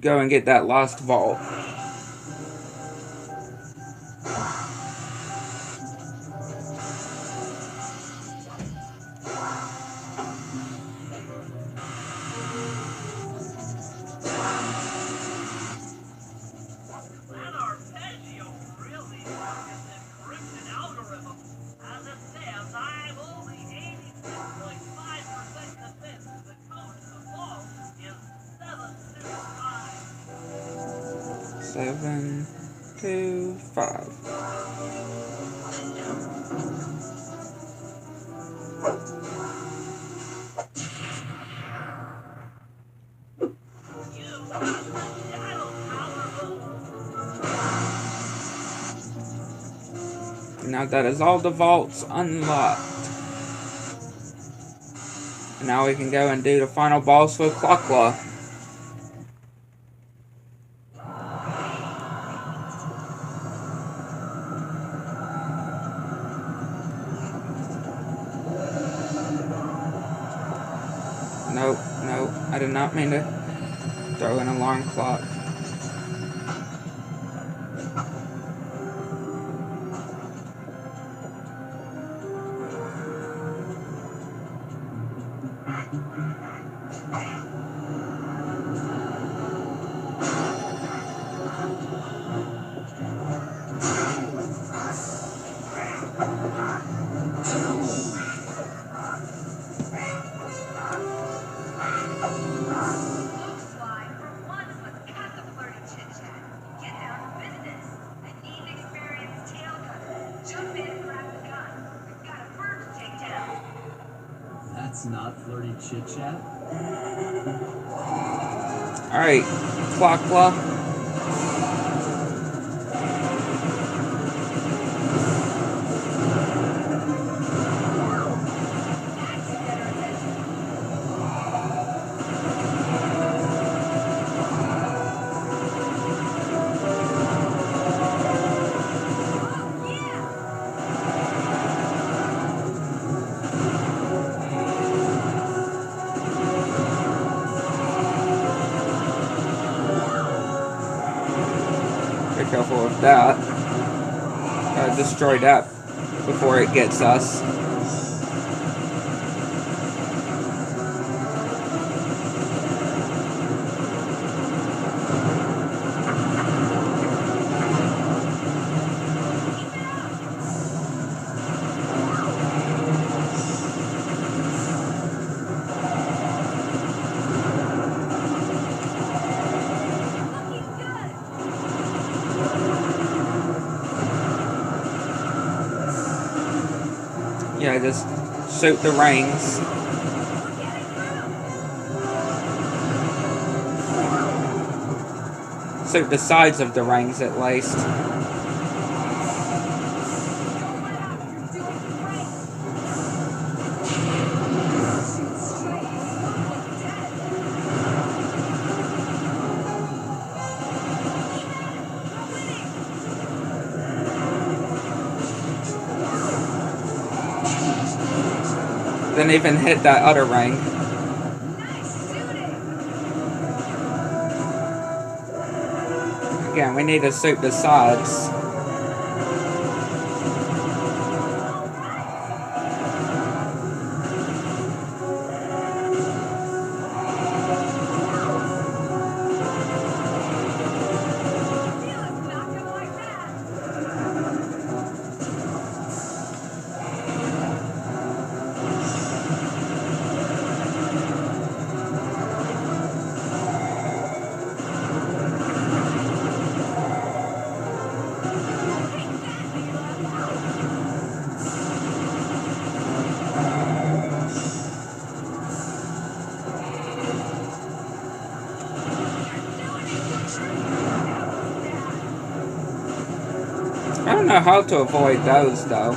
S1: Go and get that last vault.
S5: That arpeggio really works this encryption algorithm. As it stands, I'm only 86.5% convinced the code to the vault is 725.
S1: 725.
S5: You've got the shadow power.
S1: Now that is all the vaults unlocked. And now we can go and do the final boss with Clockla. Nope, nope, I did not mean to throw an alarm clock.
S6: Looks like for once, let's cut the flirty chit-chat. Get down to business. I need an experienced tail cutter. Jump in and grab the gun. We've got a bird to take down.
S2: That's not flirty chit-chat.
S1: Alright, Clockla. Be careful with that. Gotta destroy that before it gets us. Yeah, just shoot the rings. Shoot the sides of the rings at least. Didn't even hit that other ring. Again, we need to shoot the sides.
S6: Felix knocked him
S1: I don't know how to avoid those, though.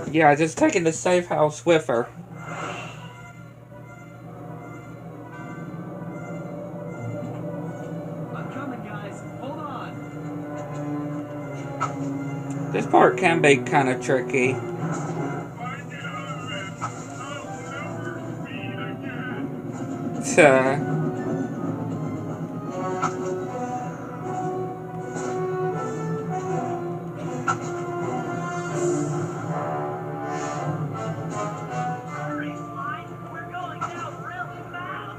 S1: Yeah, just taking the safe house with her.
S2: I'm coming, guys. Hold on.
S1: This part can be kind of tricky.
S5: Hurry, Slide. We're going down really fast.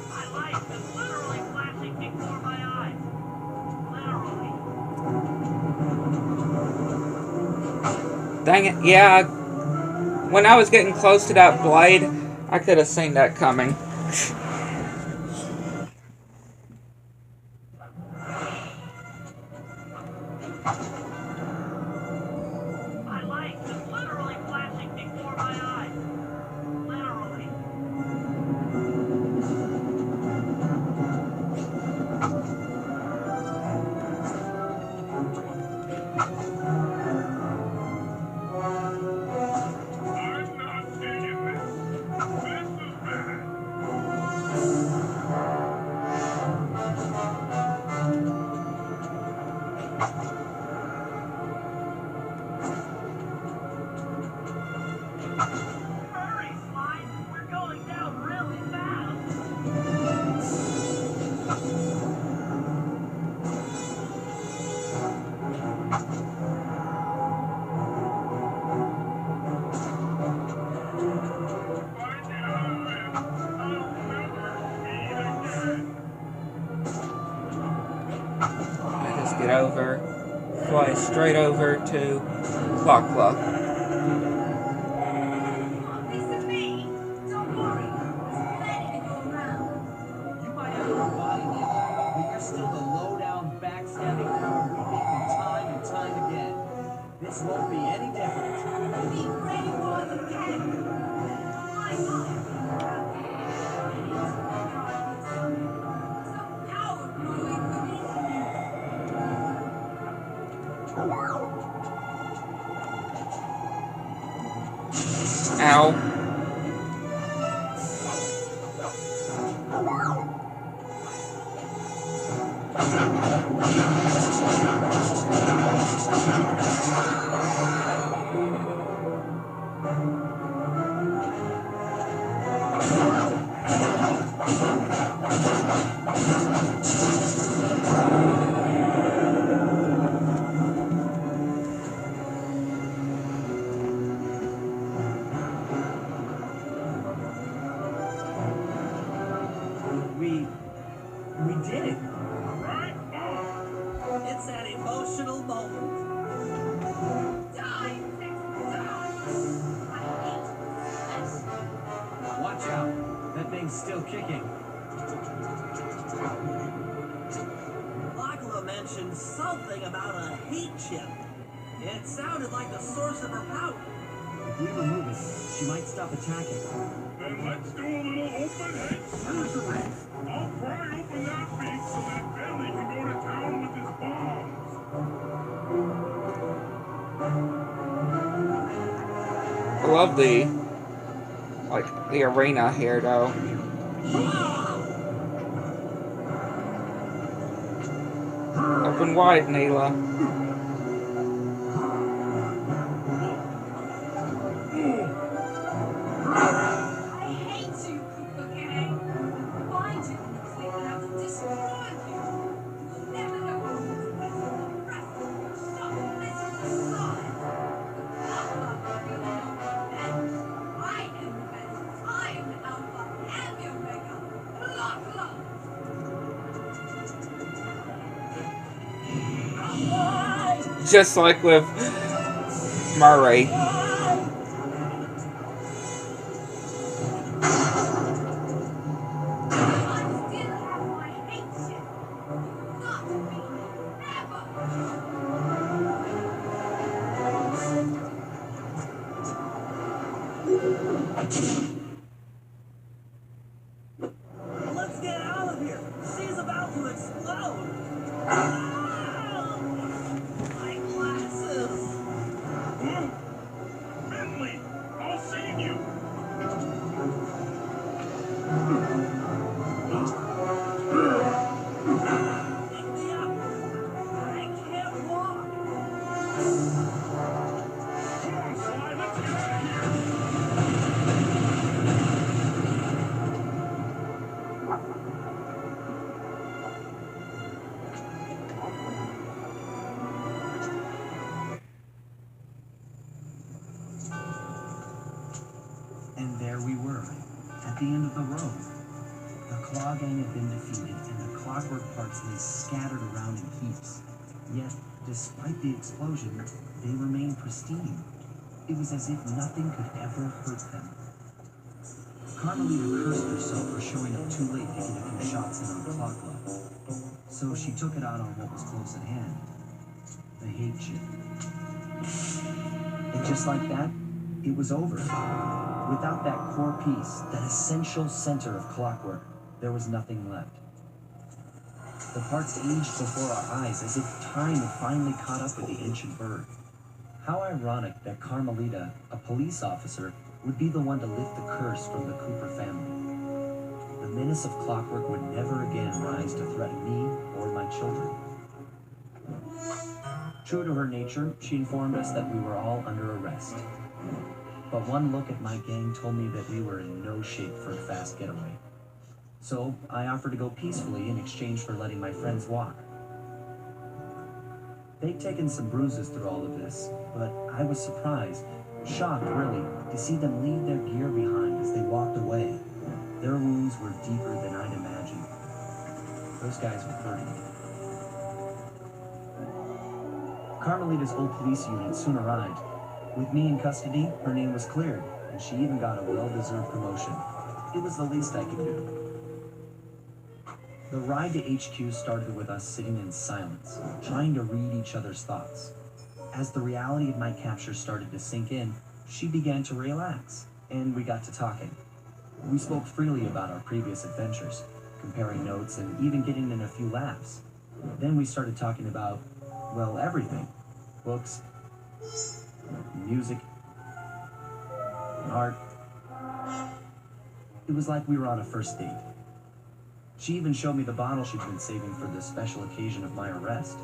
S5: My life is literally flashing before my eyes. Literally.
S1: Dang it, yeah. When I was getting close to that blade, I could have seen that coming.
S5: My life is literally flashing before my eyes. Literally.
S3: I'm not digging this. This is bad.
S5: Hurry, Slide. We're going down really fast.
S1: I just get over, fly straight over to Klakla.
S6: This is me. Don't worry. There's plenty to go around.
S2: You might have your body, Nick, but you're still the low-down, backstabbing coward we've beaten time and time again. This won't be any different.
S6: Be brave while you can. My God. Some power growing within you.
S1: Ow.
S2: We did it.
S3: Right on.
S8: It's an emotional moment.
S6: Die, Sex, die. I hate flesh.
S2: Watch out. That thing's still kicking.
S8: Lachlan mentioned something about a heat chip. It sounded like the source of her power.
S2: If we remove it, she might stop attacking.
S3: Then let's do a little open-head surgery. I'll pry open that beak so that Bentley can go to town with his bombs.
S1: I love the arena here, though. Open wide, Neela. Just like with Murray.
S8: Let's get out of here. She's about to explode. My glasses.
S4: Bentley, I'll save you.
S8: Pick me up. I can't walk.
S4: Come on, Sly, let's get out of here.
S2: And there we were, at the end of the road. The Claw Gang had been defeated, and the clockwork parts lay scattered around in heaps. Yet, despite the explosion, they remained pristine. It was as if nothing could ever hurt them. Carmelita cursed herself for showing up too late to get a few shots in on Clockla. So she took it out on what was close at hand. The hate chip. And just like that, it was over. Without that core piece, that essential center of clockwork, there was nothing left. The parts aged before our eyes as if time had finally caught up with the ancient bird. How ironic that Carmelita, a police officer, would be the one to lift the curse from the Cooper family. The menace of clockwork would never again rise to threaten me or my children. True to her nature, she informed us that we were all under arrest. But one look at my gang told me that we were in no shape for a fast getaway. So I offered to go peacefully in exchange for letting my friends walk. They'd taken some bruises through all of this, but I was surprised, shocked really, to see them leave their gear behind as they walked away. Their wounds were deeper than I'd imagined. Those guys were hurting. Carmelita's old police unit soon arrived. With me in custody, her name was cleared, and she even got a well-deserved promotion. It was the least I could do. The ride to HQ started with us sitting in silence, trying to read each other's thoughts. As the reality of my capture started to sink in, she began to relax, and we got to talking. We spoke freely about our previous adventures, comparing notes and even getting in a few laughs. Then we started talking about, well, everything. Books, music, art. It was like we were on a first date. She even showed me the bottle she'd been saving for the special occasion of my arrest.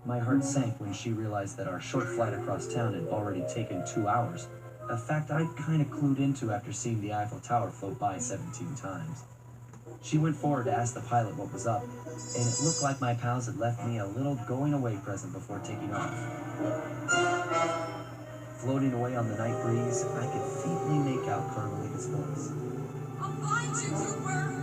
S2: My heart sank when she realized that our short flight across town had already taken 2 hours, a fact I'd kind of clued into after seeing the Eiffel Tower float by 17 times. She went forward to ask the pilot what was up, and it looked like my pals had left me a little going-away present before taking off. Floating away on the night breeze, I could faintly make out Carmelita's voice.
S6: I'll find you, Cooper!